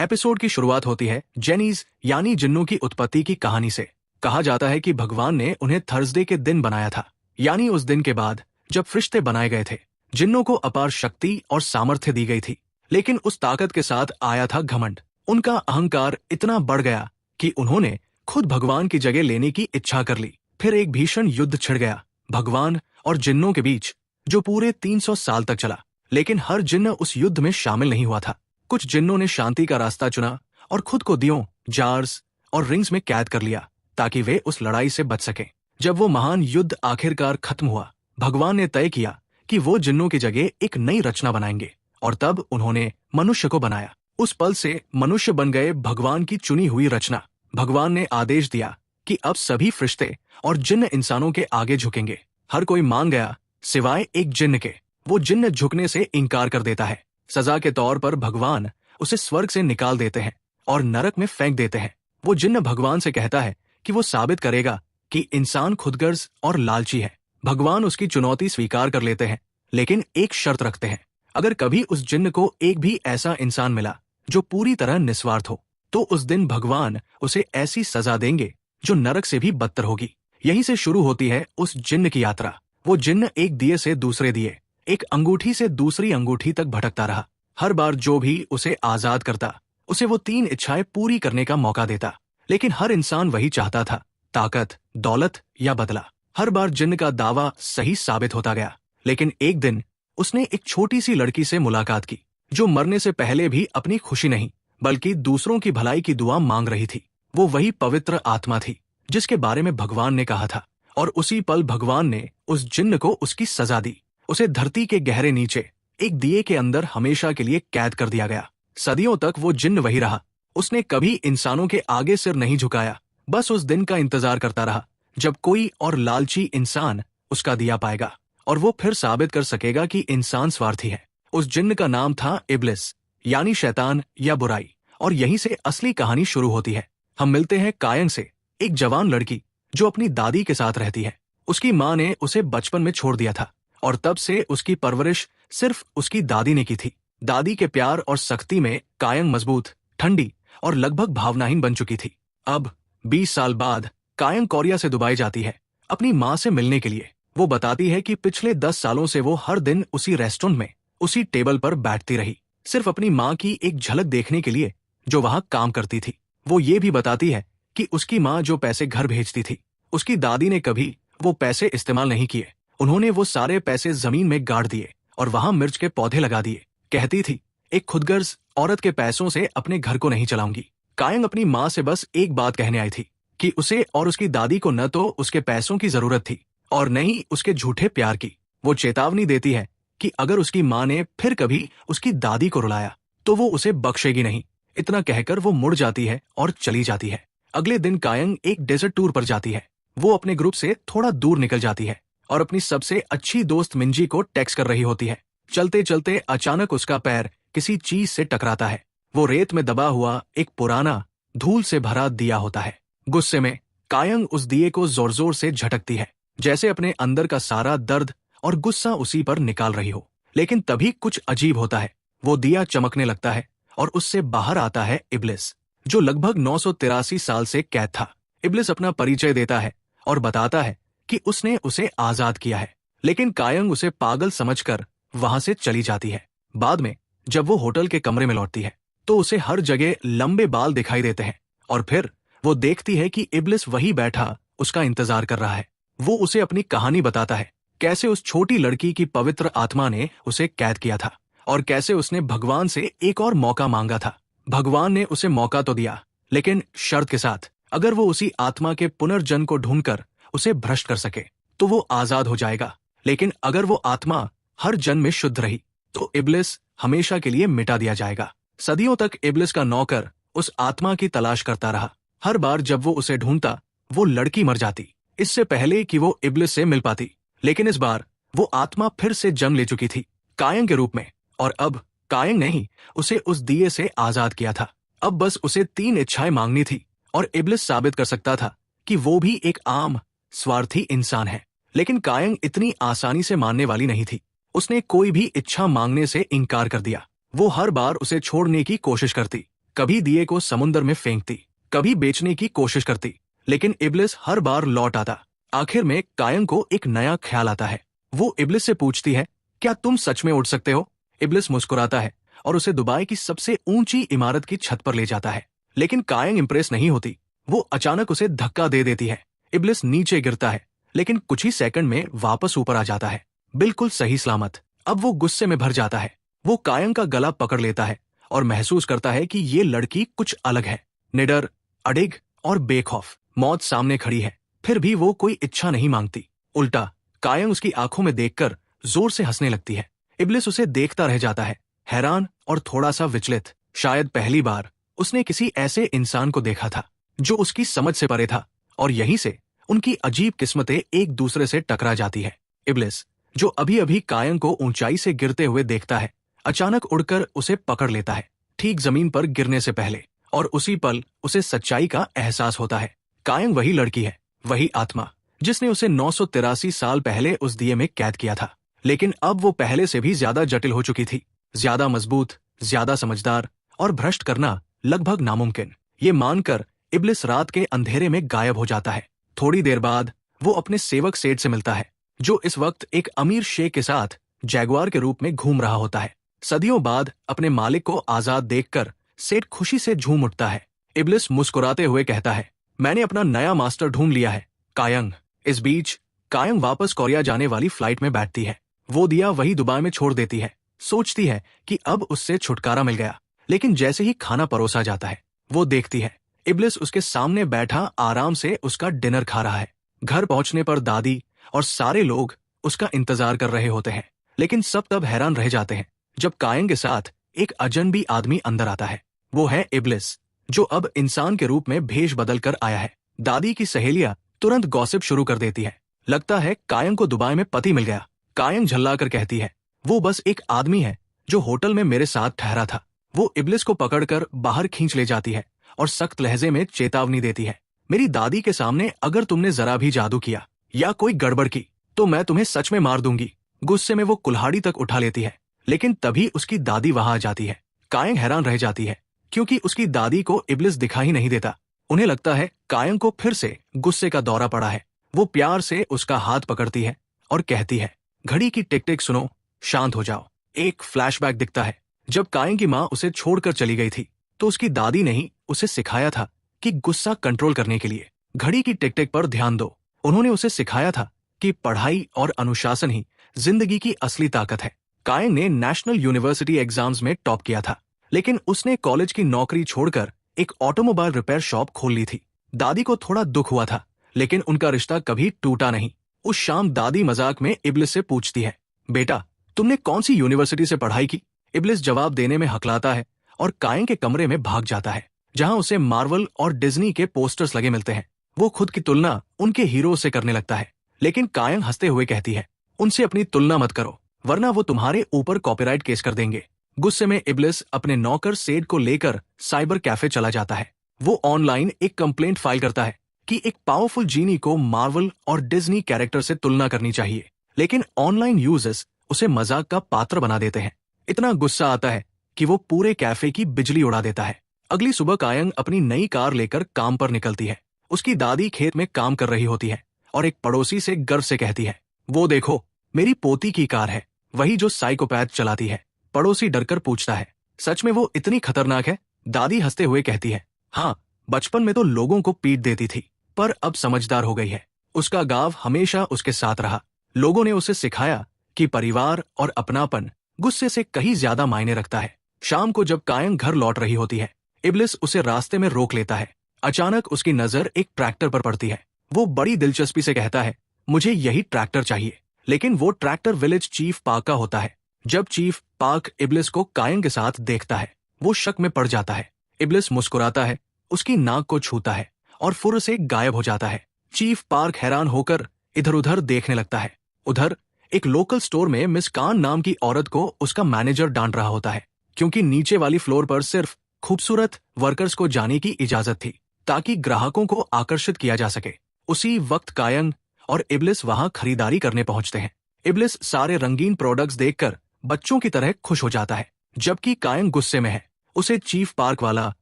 Episode की शुरुआत होती है जेनीज यानी जिन्नों की उत्पत्ति की कहानी से। कहा जाता है कि भगवान ने उन्हें थर्सडे के दिन बनाया था, यानी उस दिन के बाद जब फरिश्ते बनाए गए थे। जिन्नों को अपार शक्ति और सामर्थ्य दी गई थी, लेकिन उस ताकत के साथ आया था घमंड। उनका अहंकार इतना बढ़ गया कि उन्होंने खुद भगवान की जगह लेने की इच्छा कर ली। फिर एक भीषण युद्ध छिड़ गया भगवान और जिन्नों के बीच, जो पूरे 300 साल तक चला। लेकिन हर जिन्न उस युद्ध में शामिल नहीं हुआ था। कुछ जिन्नों ने शांति का रास्ता चुना और खुद को दियों, जार्स और रिंग्स में कैद कर लिया ताकि वे उस लड़ाई से बच सकें। जब वो महान युद्ध आखिरकार खत्म हुआ, भगवान ने तय किया कि वो जिन्नों की जगह एक नई रचना बनाएंगे, और तब उन्होंने मनुष्य को बनाया। उस पल से मनुष्य बन गए भगवान की चुनी हुई रचना। भगवान ने आदेश दिया कि अब सभी फरिश्ते और जिन्न इंसानों के आगे झुकेंगे। हर कोई मान गया सिवाय एक जिन्न के। वो जिन्न झुकने से इनकार कर देता है। सजा के तौर पर भगवान उसे स्वर्ग से निकाल देते हैं और नरक में फेंक देते हैं। वो जिन्न भगवान से कहता है कि वो साबित करेगा कि इंसान खुदगर्ज और लालची है। भगवान उसकी चुनौती स्वीकार कर लेते हैं, लेकिन एक शर्त रखते हैं। अगर कभी उस जिन्न को एक भी ऐसा इंसान मिला जो पूरी तरह निस्वार्थ हो, तो उस दिन भगवान उसे ऐसी सजा देंगे जो नरक से भी बदतर होगी। यहीं से शुरू होती है उस जिन्न की यात्रा। वो जिन्न एक दिए से दूसरे दिए, एक अंगूठी से दूसरी अंगूठी तक भटकता रहा। हर बार जो भी उसे आजाद करता, उसे वो 3 इच्छाएं पूरी करने का मौका देता। लेकिन हर इंसान वही चाहता था, ताकत, दौलत या बदला। हर बार जिन्न का दावा सही साबित होता गया। लेकिन एक दिन उसने एक छोटी सी लड़की से मुलाकात की, जो मरने से पहले भी अपनी खुशी नहीं बल्कि दूसरों की भलाई की दुआ मांग रही थी। वो वही पवित्र आत्मा थी जिसके बारे में भगवान ने कहा था। और उसी पल भगवान ने उस जिन्न को उसकी सजा दी। उसे धरती के गहरे नीचे एक दिए के अंदर हमेशा के लिए कैद कर दिया गया। सदियों तक वो जिन्न वही रहा। उसने कभी इंसानों के आगे सिर नहीं झुकाया, बस उस दिन का इंतजार करता रहा जब कोई और लालची इंसान उसका दिया पाएगा और वो फिर साबित कर सकेगा कि इंसान स्वार्थी है। उस जिन्न का नाम था इब्लिस, यानी शैतान या बुराई। और यहीं से असली कहानी शुरू होती है। हम मिलते हैं कायन से, एक जवान लड़की जो अपनी दादी के साथ रहती है। उसकी माँ ने उसे बचपन में छोड़ दिया था और तब से उसकी परवरिश सिर्फ उसकी दादी ने की थी। दादी के प्यार और सख्ती में कायन मजबूत, ठंडी और लगभग भावनाहीन बन चुकी थी। अब 20 साल बाद कायन कोरिया से दुबई जाती है अपनी माँ से मिलने के लिए। वो बताती है कि पिछले 10 सालों से वो हर दिन उसी रेस्टोरेंट में उसी टेबल पर बैठती रही, सिर्फ अपनी माँ की एक झलक देखने के लिए जो वहां काम करती थी। वो ये भी बताती है कि उसकी माँ जो पैसे घर भेजती थी, उसकी दादी ने कभी वो पैसे इस्तेमाल नहीं किए। उन्होंने वो सारे पैसे जमीन में गाड़ दिए और वहां मिर्च के पौधे लगा दिए। कहती थी, एक खुदगर्ज औरत के पैसों से अपने घर को नहीं चलाऊंगी। कायन अपनी माँ से बस एक बात कहने आई थी कि उसे और उसकी दादी को न तो उसके पैसों की जरूरत थी और न ही उसके झूठे प्यार की। वो चेतावनी देती है कि अगर उसकी माँ ने फिर कभी उसकी दादी को रुलाया तो वो उसे बख्शेगी नहीं। इतना कहकर वो मुड़ जाती है और चली जाती है। अगले दिन कायन एक डेजर्ट टूर पर जाती है। वो अपने ग्रुप से थोड़ा दूर निकल जाती है और अपनी सबसे अच्छी दोस्त मिंजी को टेक्स्ट कर रही होती है। चलते चलते अचानक उसका पैर किसी चीज से टकराता है। वो रेत में दबा हुआ एक पुराना, धूल से भरा दिया होता है। गुस्से में कायन उस दिए को जोर जोर से झटकती है, जैसे अपने अंदर का सारा दर्द और गुस्सा उसी पर निकाल रही हो। लेकिन तभी कुछ अजीब होता है। वो दिया चमकने लगता है और उससे बाहर आता है इब्लिस, जो लगभग 983 साल से कैद था। इब्लिस अपना परिचय देता है और बताता है कि उसने उसे आजाद किया है, लेकिन कायन उसे पागल समझकर वहां से चली जाती है। बाद में जब वो होटल के कमरे में लौटती है तो उसे हर जगह लंबे बाल दिखाई देते हैं और फिर वो देखती है कि इब्लिस वही बैठा उसका इंतजार कर रहा है। वो उसे अपनी कहानी बताता है, कैसे उस छोटी लड़की की पवित्र आत्मा ने उसे कैद किया था और कैसे उसने भगवान से एक और मौका मांगा था। भगवान ने उसे मौका तो दिया, लेकिन शर्त के साथ, अगर वो उसी आत्मा के पुनर्जन्म को ढूंढकर उसे भ्रष्ट कर सके तो वो आजाद हो जाएगा। लेकिन अगर वो आत्मा हर जन्म में शुद्ध रही तो इब्लिस हमेशा के लिए मिटा दिया जाएगा। सदियों तक इब्लिस का नौकर उस आत्मा की तलाश करता रहा। हर बार जब वो उसे ढूंढता, वो लड़की मर जाती, इससे पहले कि वो इब्लिस से मिल पाती। लेकिन इस बार वो आत्मा फिर से जन्म ले चुकी थी, कायन के रूप में। और अब कायन ने ही उसे उस दिए से आजाद किया था। अब बस उसे 3 इच्छाएं मांगनी थी और इब्लिस साबित कर सकता था कि वो भी एक आम स्वार्थी इंसान है। लेकिन कायन इतनी आसानी से मानने वाली नहीं थी। उसने कोई भी इच्छा मांगने से इनकार कर दिया। वो हर बार उसे छोड़ने की कोशिश करती, कभी दिए को समुंदर में फेंकती, कभी बेचने की कोशिश करती, लेकिन इब्लिस हर बार लौट आता। आखिर में कायन को एक नया ख्याल आता है। वो इब्लिस से पूछती है, क्या तुम सच में उड़ सकते हो? इब्लिस मुस्कुराता है और उसे दुबई की सबसे ऊंची इमारत की छत पर ले जाता है। लेकिन कायन इंप्रेस नहीं होती। वो अचानक उसे धक्का दे देती है। इब्लिस नीचे गिरता है, लेकिन कुछ ही सेकंड में वापस ऊपर आ जाता है, बिल्कुल सही सलामत। अब वो गुस्से में भर जाता है। वो कायन का गला पकड़ लेता है और महसूस करता है कि ये लड़की कुछ अलग है, निडर, अडिग और बेखौफ। मौत सामने खड़ी है, फिर भी वो कोई इच्छा नहीं मांगती। उल्टा कायन उसकी आंखों में देखकर जोर से हंसने लगती है। इब्लिस उसे देखता रह जाता है, हैरान और थोड़ा सा विचलित। शायद पहली बार उसने किसी ऐसे इंसान को देखा था जो उसकी समझ से परे था, और यहीं से उनकी अजीब किस्मतें एक दूसरे से टकरा जाती है। इब्लिस, जो अभी अभी कायन को ऊंचाई से गिरते हुए देखता है, अचानक उड़कर उसे पकड़ लेता है, ठीक जमीन पर गिरने से पहले, और उसी पल उसे सच्चाई का एहसास होता है। कायन वही लड़की है, वही आत्मा जिसने उसे 983 साल पहले उस दिए में कैद किया था। लेकिन अब वो पहले से भी ज्यादा जटिल हो चुकी थी, ज्यादा मजबूत, ज्यादा समझदार, और भ्रष्ट करना लगभग नामुमकिन। ये मानकर इब्लिस रात के अंधेरे में गायब हो जाता है। थोड़ी देर बाद वो अपने सेवक सेठ से मिलता है, जो इस वक्त एक अमीर शेख के साथ जैगुआर के रूप में घूम रहा होता है। सदियों बाद अपने मालिक को आजाद देखकर सेठ खुशी से झूम उठता है। इब्लिस मुस्कुराते हुए कहता है, मैंने अपना नया मास्टर ढूंढ लिया है, कायंग। इस बीच कायंग वापस कोरिया जाने वाली फ्लाइट में बैठती है। वो दिया वही दुबई में छोड़ देती है। सोचती है कि अब उससे छुटकारा मिल गया, लेकिन जैसे ही खाना परोसा जाता है, वो देखती है इब्लिस उसके सामने बैठा आराम से उसका डिनर खा रहा है। घर पहुंचने पर दादी और सारे लोग उसका इंतजार कर रहे होते हैं, लेकिन सब तब हैरान रह जाते हैं जब कायंग के साथ एक अजनबी आदमी अंदर आता है। वो है इब्लिस, जो अब इंसान के रूप में भेष बदल कर आया है। दादी की सहेलियां तुरंत गॉसिप शुरू कर देती है। लगता है कायंग को दुबई में पति मिल गया। कायंग झल्लाकर कहती है, वो बस एक आदमी है जो होटल में मेरे साथ ठहरा था। वो इब्लिस को पकड़कर बाहर खींच ले जाती है और सख्त लहजे में चेतावनी देती है, मेरी दादी के सामने अगर तुमने जरा भी जादू किया या कोई गड़बड़ की तो मैं तुम्हें सच में मार दूंगी। गुस्से में वो कुल्हाड़ी तक उठा लेती है, लेकिन तभी उसकी दादी वहां आ जाती है। कायंग हैरान रह जाती है, क्योंकि उसकी दादी को इब्लिस दिखाई नहीं देता। उन्हें लगता है कायंग को फिर से गुस्से का दौरा पड़ा है। वो प्यार से उसका हाथ पकड़ती है और कहती है, घड़ी की टिक टिक सुनो, शांत हो जाओ। एक फ्लैशबैक दिखता है। जब कायंग की माँ उसे छोड़कर चली गई थी, तो उसकी दादी ने ही उसे सिखाया था कि गुस्सा कंट्रोल करने के लिए घड़ी की टिक टिक पर ध्यान दो। उन्होंने उसे सिखाया था कि पढ़ाई और अनुशासन ही जिंदगी की असली ताकत है। कायंग ने नेशनल यूनिवर्सिटी एग्जाम्स में टॉप किया था, लेकिन उसने कॉलेज की नौकरी छोड़कर एक ऑटोमोबाइल रिपेयर शॉप खोल ली थी। दादी को थोड़ा दुख हुआ था, लेकिन उनका रिश्ता कभी टूटा नहीं। उस शाम दादी मजाक में इब्लिस से पूछती है, बेटा तुमने कौन सी यूनिवर्सिटी से पढ़ाई की? इब्लिस जवाब देने में हकलाता है और कायंग के कमरे में भाग जाता है, जहां उसे मार्वल और डिज्नी के पोस्टर्स लगे मिलते हैं। वो खुद की तुलना उनके हीरो से करने लगता है, लेकिन कायंग हंसते हुए कहती है, उनसे अपनी तुलना मत करो, वरना वो तुम्हारे ऊपर कॉपीराइट केस कर देंगे। गुस्से में इब्लिस अपने नौकर सेड को लेकर साइबर कैफे चला जाता है। वो ऑनलाइन एक कंप्लेंट फाइल करता है कि एक पावरफुल जीनी को मार्वल और डिज्नी कैरेक्टर से तुलना करनी चाहिए, लेकिन ऑनलाइन यूजर्स उसे मजाक का पात्र बना देते हैं। इतना गुस्सा आता है कि वो पूरे कैफे की बिजली उड़ा देता है। अगली सुबह कायंग अपनी नई कार लेकर काम पर निकलती है। उसकी दादी खेत में काम कर रही होती है और एक पड़ोसी से गर्व से कहती है, वो देखो मेरी पोती की कार है, वही जो साइकोपैथ चलाती है। पड़ोसी डरकर पूछता है, सच में वो इतनी खतरनाक है? दादी हंसते हुए कहती है, हाँ, बचपन में तो लोगों को पीट देती थी, पर अब समझदार हो गई है। उसका गांव हमेशा उसके साथ रहा। लोगों ने उसे सिखाया कि परिवार और अपनापन गुस्से से कहीं ज्यादा मायने रखता है। शाम को जब कायंग घर लौट रही होती है, इब्लिस उसे रास्ते में रोक लेता है। अचानक उसकी नजर एक ट्रैक्टर पर पड़ती है। वो बड़ी दिलचस्पी से कहता है, मुझे यही ट्रैक्टर चाहिए। लेकिन वो ट्रैक्टर विलेज चीफ पार्क का होता है। जब चीफ पार्क इब्लिस को कायंग के साथ देखता है, वो शक में पड़ जाता है। इब्लिस मुस्कुराता है, उसकी नाक को छूता है और फुर से गायब हो जाता है। चीफ पार्क हैरान होकर इधर उधर देखने लगता है। उधर एक लोकल स्टोर में मिस कान नाम की औरत को उसका मैनेजर डांट रहा होता है, क्योंकि नीचे वाली फ्लोर पर सिर्फ खूबसूरत वर्कर्स को जाने की इजाजत थी, ताकि ग्राहकों को आकर्षित किया जा सके। उसी वक्त कायंग और इब्लिस वहां खरीदारी करने पहुंचते हैं। इब्लिस सारे रंगीन प्रोडक्ट्स देखकर बच्चों की तरह खुश हो जाता है, जबकि कायंग गुस्से में है। उसे चीफ पार्क वाला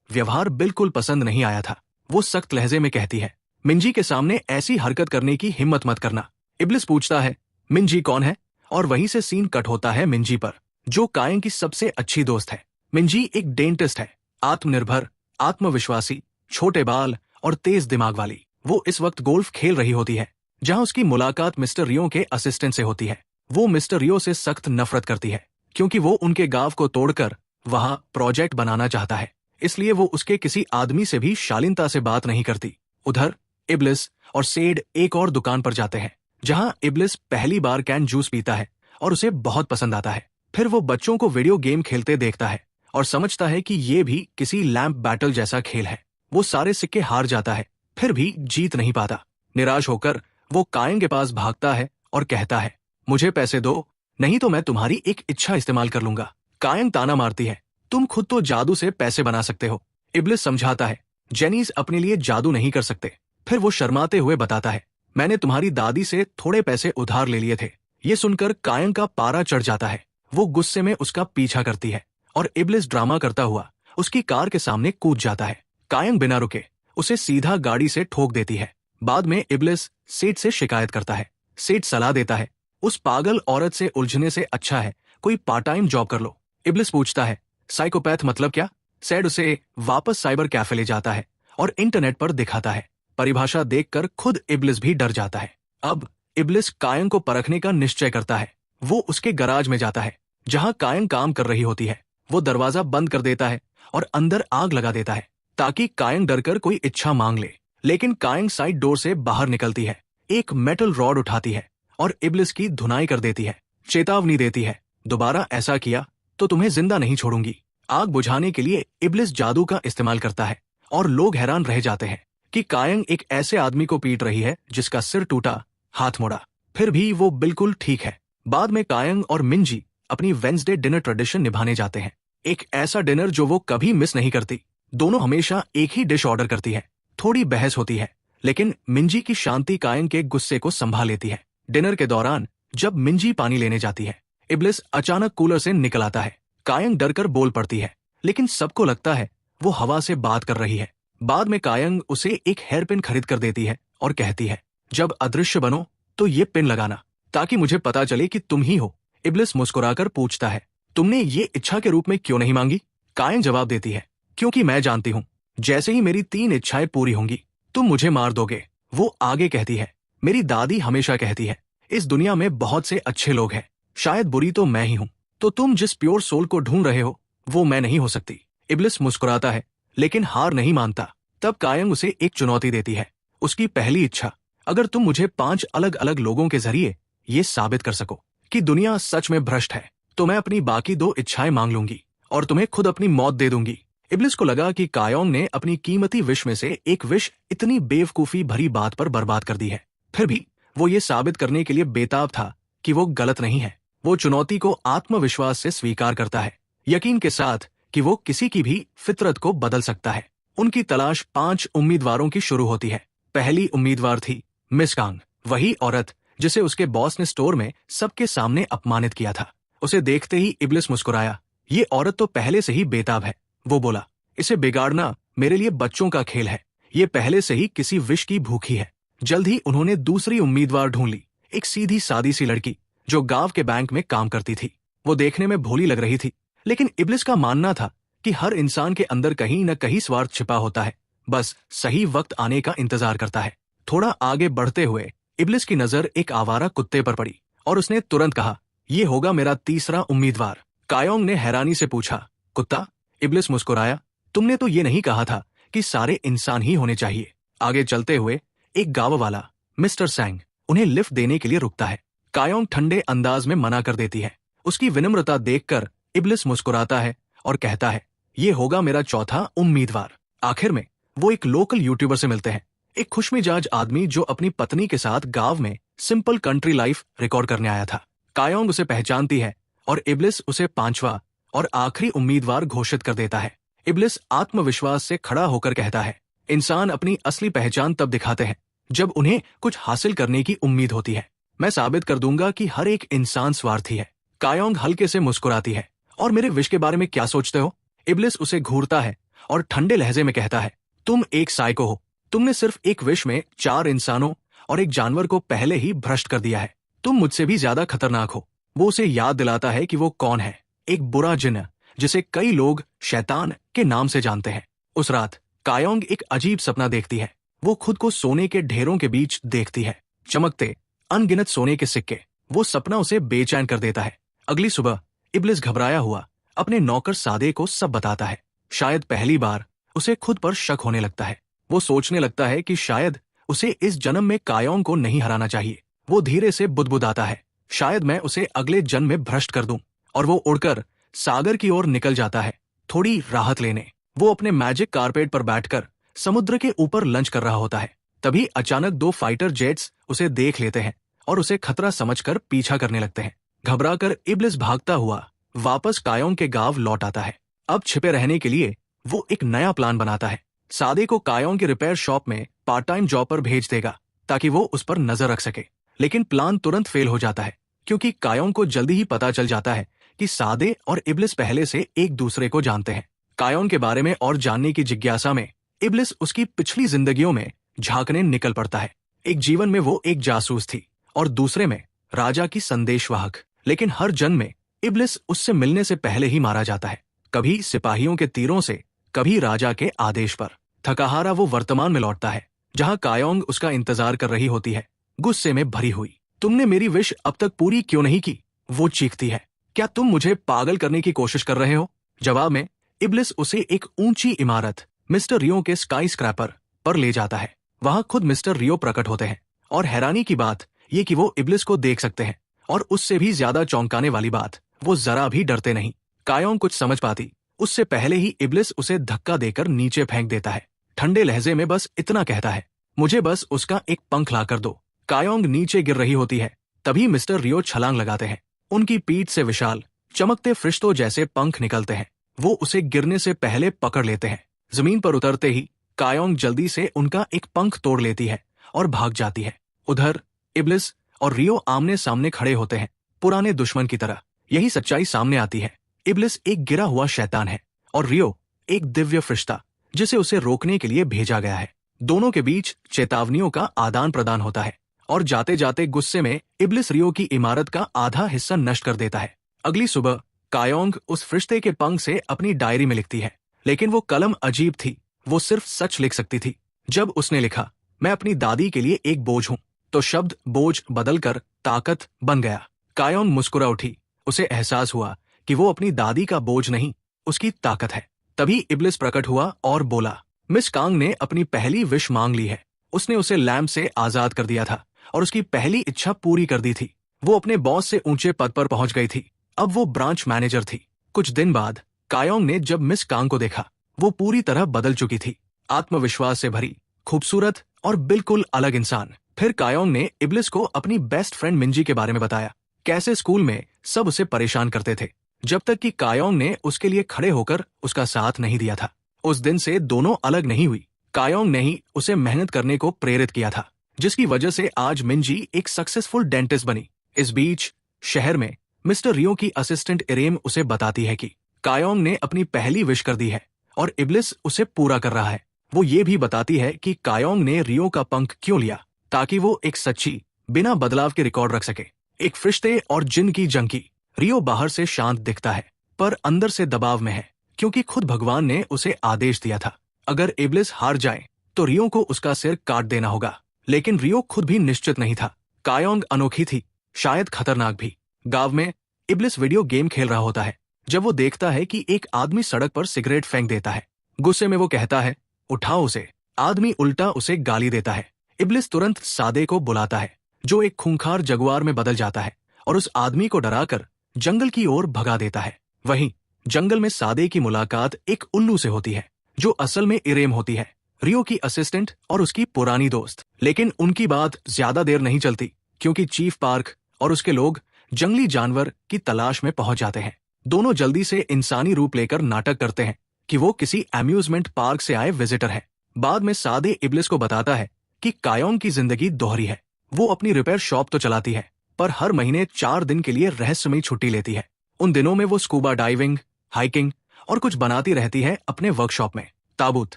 व्यवहार बिल्कुल पसंद नहीं आया था। वो सख्त लहजे में कहती है, मिंजी के सामने ऐसी हरकत करने की हिम्मत मत करना। इब्लिस पूछता है, मिंजी कौन है? और वहीं से सीन कट होता है मिंजी पर, जो कायंग की सबसे अच्छी दोस्त है। मिंजी एक डेंटिस्ट है, आत्मनिर्भर, आत्मविश्वासी, छोटे बाल और तेज दिमाग वाली। वो इस वक्त गोल्फ खेल रही होती है, जहां उसकी मुलाकात मिस्टर रियो के असिस्टेंट से होती है। वो मिस्टर रियो से सख्त नफरत करती है, क्योंकि वो उनके गांव को तोड़कर वहां प्रोजेक्ट बनाना चाहता है। इसलिए वो उसके किसी आदमी से भी शालीनता से बात नहीं करती। उधर इब्लिस और सेड एक और दुकान पर जाते हैं, जहां इब्लिस पहली बार कैन जूस पीता है और उसे बहुत पसंद आता है। फिर वो बच्चों को वीडियो गेम खेलते देखता है और समझता है कि ये भी किसी लैंप बैटल जैसा खेल है। वो सारे सिक्के हार जाता है, फिर भी जीत नहीं पाता। निराश होकर वो कायंग के पास भागता है और कहता है, मुझे पैसे दो, नहीं तो मैं तुम्हारी एक इच्छा इस्तेमाल कर लूंगा। कायंग ताना मारती है, तुम खुद तो जादू से पैसे बना सकते हो। इब्लिस समझाता है, जेनीज अपने लिए जादू नहीं कर सकते। फिर वो शर्माते हुए बताता है, मैंने तुम्हारी दादी से थोड़े पैसे उधार ले लिए थे। ये सुनकर कायंग का पारा चढ़ जाता है। वो गुस्से में उसका पीछा करती है और इब्लिस ड्रामा करता हुआ उसकी कार के सामने कूद जाता है। कायंग बिना रुके उसे सीधा गाड़ी से ठोक देती है। बाद में इब्लिस सेठ से शिकायत करता है। सेठ सलाह देता है, उस पागल औरत से उलझने से अच्छा है कोई पार्ट टाइम जॉब कर लो। इब्लिस पूछता है, साइकोपैथ मतलब क्या? सेठ उसे वापस साइबर कैफे ले जाता है और इंटरनेट पर दिखाता है। परिभाषा देखकर खुद इब्लिस भी डर जाता है। अब इब्लिस कायंग को परखने का निश्चय करता है। वो उसके गराज में जाता है, जहां कायंग काम कर रही होती है। वो दरवाजा बंद कर देता है और अंदर आग लगा देता है, ताकि कायंग डरकर कोई इच्छा मांग ले। लेकिन कायंग साइड डोर से बाहर निकलती है, एक मेटल रॉड उठाती है और इब्लिस की धुनाई कर देती है। चेतावनी देती है, दोबारा ऐसा किया तो तुम्हें जिंदा नहीं छोड़ूंगी। आग बुझाने के लिए इब्लिस जादू का इस्तेमाल करता है और लोग हैरान रह जाते हैं कि कायंग एक ऐसे आदमी को पीट रही है जिसका सिर टूटा, हाथ मुड़ा, फिर भी वो बिल्कुल ठीक है। बाद में कायंग और मिंजी अपनी वेंसडे डिनर ट्रेडिशन निभाने जाते हैं, एक ऐसा डिनर जो वो कभी मिस नहीं करती। दोनों हमेशा एक ही डिश ऑर्डर करती है। थोड़ी बहस होती है, लेकिन मिंजी की शांति कायंग के गुस्से को संभाल लेती है। डिनर के दौरान जब मिंजी पानी लेने जाती है, इब्लिस अचानक कूलर से निकल आता है। कायंग डरकर बोल पड़ती है, लेकिन सबको लगता है वो हवा से बात कर रही है। बाद में कायंग उसे एक हेयर पिन खरीद कर देती है और कहती है, जब अदृश्य बनो तो ये पिन लगाना, ताकि मुझे पता चले कि तुम ही हो। इब्लिस मुस्कुराकर पूछता है, तुमने ये इच्छा के रूप में क्यों नहीं मांगी? कायंग जवाब देती है, क्योंकि मैं जानती हूँ जैसे ही मेरी 3 इच्छाएं पूरी होंगी तुम मुझे मार दोगे। वो आगे कहती है, मेरी दादी हमेशा कहती है, इस दुनिया में बहुत से अच्छे लोग हैं, शायद बुरी तो मैं ही हूँ। तो तुम जिस प्योर सोल को ढूंढ रहे हो वो मैं नहीं हो सकती। इब्लिस मुस्कुराता है, लेकिन हार नहीं मानता। तब कायंग उसे एक चुनौती देती है, उसकी पहली इच्छा, अगर तुम मुझे 5 अलग अलग लोगों के जरिए ये साबित कर सको कि दुनिया सच में भ्रष्ट है, तो मैं अपनी बाकी 2 इच्छाएं मांग लूंगी और तुम्हें खुद अपनी मौत दे दूंगी। इब्लिस को लगा कि कायंग ने अपनी कीमती विश में से एक विश इतनी बेवकूफी भरी बात पर बर्बाद कर दी है। फिर भी वो ये साबित करने के लिए बेताब था कि वो गलत नहीं है। वो चुनौती को आत्मविश्वास से स्वीकार करता है, यकीन के साथ कि वो किसी की भी फितरत को बदल सकता है। उनकी तलाश 5 उम्मीदवारों की शुरू होती है। पहली उम्मीदवार थी मिस कांग, वही औरत जिसे उसके बॉस ने स्टोर में सबके सामने अपमानित किया था। उसे देखते ही इब्लिस मुस्कुराया, ये औरत तो पहले से ही बेताब है। वो बोला, इसे बिगाड़ना मेरे लिए बच्चों का खेल है, ये पहले से ही किसी विश की भूखी है। जल्द ही उन्होंने दूसरी उम्मीदवार ढूंढ ली, एक सीधी सादी सी लड़की जो गांव के बैंक में काम करती थी। वो देखने में भोली लग रही थी, लेकिन इब्लिस का मानना था कि हर इंसान के अंदर कहीं न कहीं स्वार्थ छिपा होता है, बस सही वक्त आने का इंतजार करता है। थोड़ा आगे बढ़ते हुए इब्लिस की नजर एक आवारा कुत्ते पर पड़ी और उसने तुरंत कहा, ये होगा मेरा तीसरा उम्मीदवार। कायंग ने हैरानी से पूछा, कुत्ता? इब्लिस मुस्कुराया, तुमने तो ये नहीं कहा था कि सारे इंसान ही होने चाहिए। आगे चलते हुए एक गांव वाला मिस्टर सैंग उन्हें लिफ्ट देने के लिए रुकता है। कायंग ठंडे अंदाज में मना कर देती है। उसकी विनम्रता देखकर इब्लिस मुस्कुराता है और कहता है, ये होगा मेरा चौथा उम्मीदवार। आखिर में वो एक लोकल यूट्यूबर से मिलते हैं, एक खुशमिजाज आदमी जो अपनी पत्नी के साथ गांव में सिंपल कंट्री लाइफ रिकॉर्ड करने आया था। कायंग उसे पहचानती है और इब्लिस उसे 5वां और आखिरी उम्मीदवार घोषित कर देता है। इब्लिस आत्मविश्वास से खड़ा होकर कहता है, इंसान अपनी असली पहचान तब दिखाते हैं जब उन्हें कुछ हासिल करने की उम्मीद होती है। मैं साबित कर दूंगा कि हर एक इंसान स्वार्थी है। कायंग हल्के से मुस्कुराती है, और मेरे विश के बारे में क्या सोचते हो? इब्लिस उसे घूरता है और ठंडे लहजे में कहता है, तुम एक साइको हो। तुमने सिर्फ एक विश में 4 इंसानों और एक जानवर को पहले ही भ्रष्ट कर दिया है। तुम मुझसे भी ज्यादा खतरनाक हो। वो उसे याद दिलाता है कि वो कौन है, एक बुरा जिन्न जिसे कई लोग शैतान के नाम से जानते हैं। उस रात कायोंग एक अजीब सपना देखती है। वो खुद को सोने के ढेरों के बीच देखती है, चमकते अनगिनत सोने के सिक्के। वो सपना उसे बेचैन कर देता है। अगली सुबह इब्लिस घबराया हुआ अपने नौकर सादे को सब बताता है। शायद पहली बार उसे खुद पर शक होने लगता है। वो सोचने लगता है कि शायद उसे इस जन्म में कायोंग को नहीं हराना चाहिए। वो धीरे से बुदबुदाता है, शायद मैं उसे अगले जन्म में भ्रष्ट कर दूं। और वो उड़कर सागर की ओर निकल जाता है, थोड़ी राहत लेने। वो अपने मैजिक कारपेट पर बैठकर समुद्र के ऊपर लंच कर रहा होता है। तभी अचानक 2 फाइटर जेट्स उसे देख लेते हैं और उसे खतरा समझकर पीछा करने लगते हैं। घबराकर इब्लिस भागता हुआ वापस कायोंग के गांव लौट आता है। अब छिपे रहने के लिए वो एक नया प्लान बनाता है। सादे को कायोंग की रिपेयर शॉप में पार्ट टाइम जॉब पर भेज देगा ताकि वो उस पर नजर रख सके। लेकिन प्लान तुरंत फेल हो जाता है, क्योंकि कायोंग को जल्दी ही पता चल जाता है कि सादे और इब्लिस पहले से एक दूसरे को जानते हैं। कायोंग के बारे में और जानने की जिज्ञासा में इब्लिस उसकी पिछली जिंदगियों में झांकने निकल पड़ता है। एक जीवन में वो एक जासूस थी और दूसरे में राजा की संदेशवाहक। लेकिन हर जन्म में इब्लिस उससे मिलने से पहले ही मारा जाता है, कभी सिपाहियों के तीरों से, कभी राजा के आदेश पर। थकाहारा वो वर्तमान में लौटता है, जहां कायोंग उसका इंतजार कर रही होती है, गुस्से में भरी हुई। तुमने मेरी विश अब तक पूरी क्यों नहीं की? वो चीखती है। क्या तुम मुझे पागल करने की कोशिश कर रहे हो? जवाब में इब्लिस उसे एक ऊंची इमारत मिस्टर रियो के स्काई स्क्रैपर पर ले जाता है। वहां खुद मिस्टर रियो प्रकट होते हैं और हैरानी की बात ये कि वो इब्लिस को देख सकते हैं, और उससे भी ज्यादा चौंकाने वाली बात, वो जरा भी डरते नहीं। कायोंग कुछ समझ पाती उससे पहले ही इब्लिस उसे धक्का देकर नीचे फेंक देता है। ठंडे लहजे में बस इतना कहता है, मुझे बस उसका एक पंख ला कर दो। कायोंग नीचे गिर रही होती है, तभी मिस्टर रियो छलांग लगाते हैं। उनकी पीठ से विशाल चमकते फरिश्तों जैसे पंख निकलते हैं। वो उसे गिरने से पहले पकड़ लेते हैं। जमीन पर उतरते ही कायोंग जल्दी से उनका एक पंख तोड़ लेती है और भाग जाती है। उधर इब्लिस और रियो आमने सामने खड़े होते हैं, पुराने दुश्मन की तरह। यही सच्चाई सामने आती है। इब्लिस एक गिरा हुआ शैतान है और रियो एक दिव्य फरिश्ता, जिसे उसे रोकने के लिए भेजा गया है। दोनों के बीच चेतावनियों का आदान प्रदान होता है और जाते जाते गुस्से में इब्लिस रियो की इमारत का आधा हिस्सा नष्ट कर देता है। अगली सुबह कायोंग उस फरिश्ते के पंख से अपनी डायरी में लिखती है, लेकिन वो कलम अजीब थी। वो सिर्फ सच लिख सकती थी। जब उसने लिखा, मैं अपनी दादी के लिए एक बोझ हूं, तो शब्द बोझ बदलकर ताकत बन गया। कायोंग मुस्कुरा उठी। उसे एहसास हुआ कि वो अपनी दादी का बोझ नहीं, उसकी ताकत है। तभी इब्लिस प्रकट हुआ और बोला, मिस कांग ने अपनी पहली विश मांग ली है। उसने उसे लैम्प से आजाद कर दिया था और उसकी पहली इच्छा पूरी कर दी थी। वो अपने बॉस से ऊंचे पद पर पहुंच गई थी। अब वो ब्रांच मैनेजर थी। कुछ दिन बाद कायोंग ने जब मिस कांग को देखा, वो पूरी तरह बदल चुकी थी, आत्मविश्वास से भरी, खूबसूरत और बिल्कुल अलग इंसान। फिर कायोंग ने इब्लिस को अपनी बेस्ट फ्रेंड मिंजी के बारे में बताया, कैसे स्कूल में सब उसे परेशान करते थे, जब तक कि कायोंग ने उसके लिए खड़े होकर उसका साथ नहीं दिया था। उस दिन से दोनों अलग नहीं हुई। कायोंग ने ही उसे मेहनत करने को प्रेरित किया था, जिसकी वजह से आज मिंजी एक सक्सेसफुल डेंटिस्ट बनी। इस बीच शहर में मिस्टर रियो की असिस्टेंट इरेम उसे बताती है कि कायोंग ने अपनी पहली विश कर दी है और इब्लिस उसे पूरा कर रहा है। वो ये भी बताती है कि कायोंग ने रियो का पंख क्यों लिया, ताकि वो एक सच्ची, बिना बदलाव के रिकॉर्ड रख सके। एक फरिश्ते और जिन की जंग की। रियो बाहर से शांत दिखता है, पर अंदर से दबाव में है, क्योंकि खुद भगवान ने उसे आदेश दिया था, अगर इब्लिस हार जाए तो रियो को उसका सिर काट देना होगा। लेकिन रियो खुद भी निश्चित नहीं था। कायोंग अनोखी थी, शायद खतरनाक भी। गांव में इब्लिस वीडियो गेम खेल रहा होता है जब वो देखता है कि एक आदमी सड़क पर सिगरेट फेंक देता है। गुस्से में वो कहता है, उठाओ उसे। आदमी उल्टा उसे गाली देता है। इब्लिस तुरंत सादे को बुलाता है, जो एक खूंखार जगुआर में बदल जाता है और उस आदमी को डराकर जंगल की ओर भगा देता है। वहीं जंगल में सादे की मुलाकात एक उल्लू से होती है, जो असल में इरेम होती है, रियो की असिस्टेंट और उसकी पुरानी दोस्त। लेकिन उनकी बात ज्यादा देर नहीं चलती, क्योंकि चीफ पार्क और उसके लोग जंगली जानवर की तलाश में पहुंच जाते हैं। दोनों जल्दी से इंसानी रूप लेकर नाटक करते हैं कि वो किसी अम्यूजमेंट पार्क से आए विजिटर है। बाद में सादे इब्लिस को बताता है कि कायोंग की जिंदगी दोहरी है। वो अपनी रिपेयर शॉप तो चलाती है, पर हर महीने 4 दिन के लिए रहस्यमयी छुट्टी लेती है। उन दिनों में वो स्कूबा डाइविंग, हाइकिंग और कुछ बनाती रहती है अपने वर्कशॉप में। ताबूत,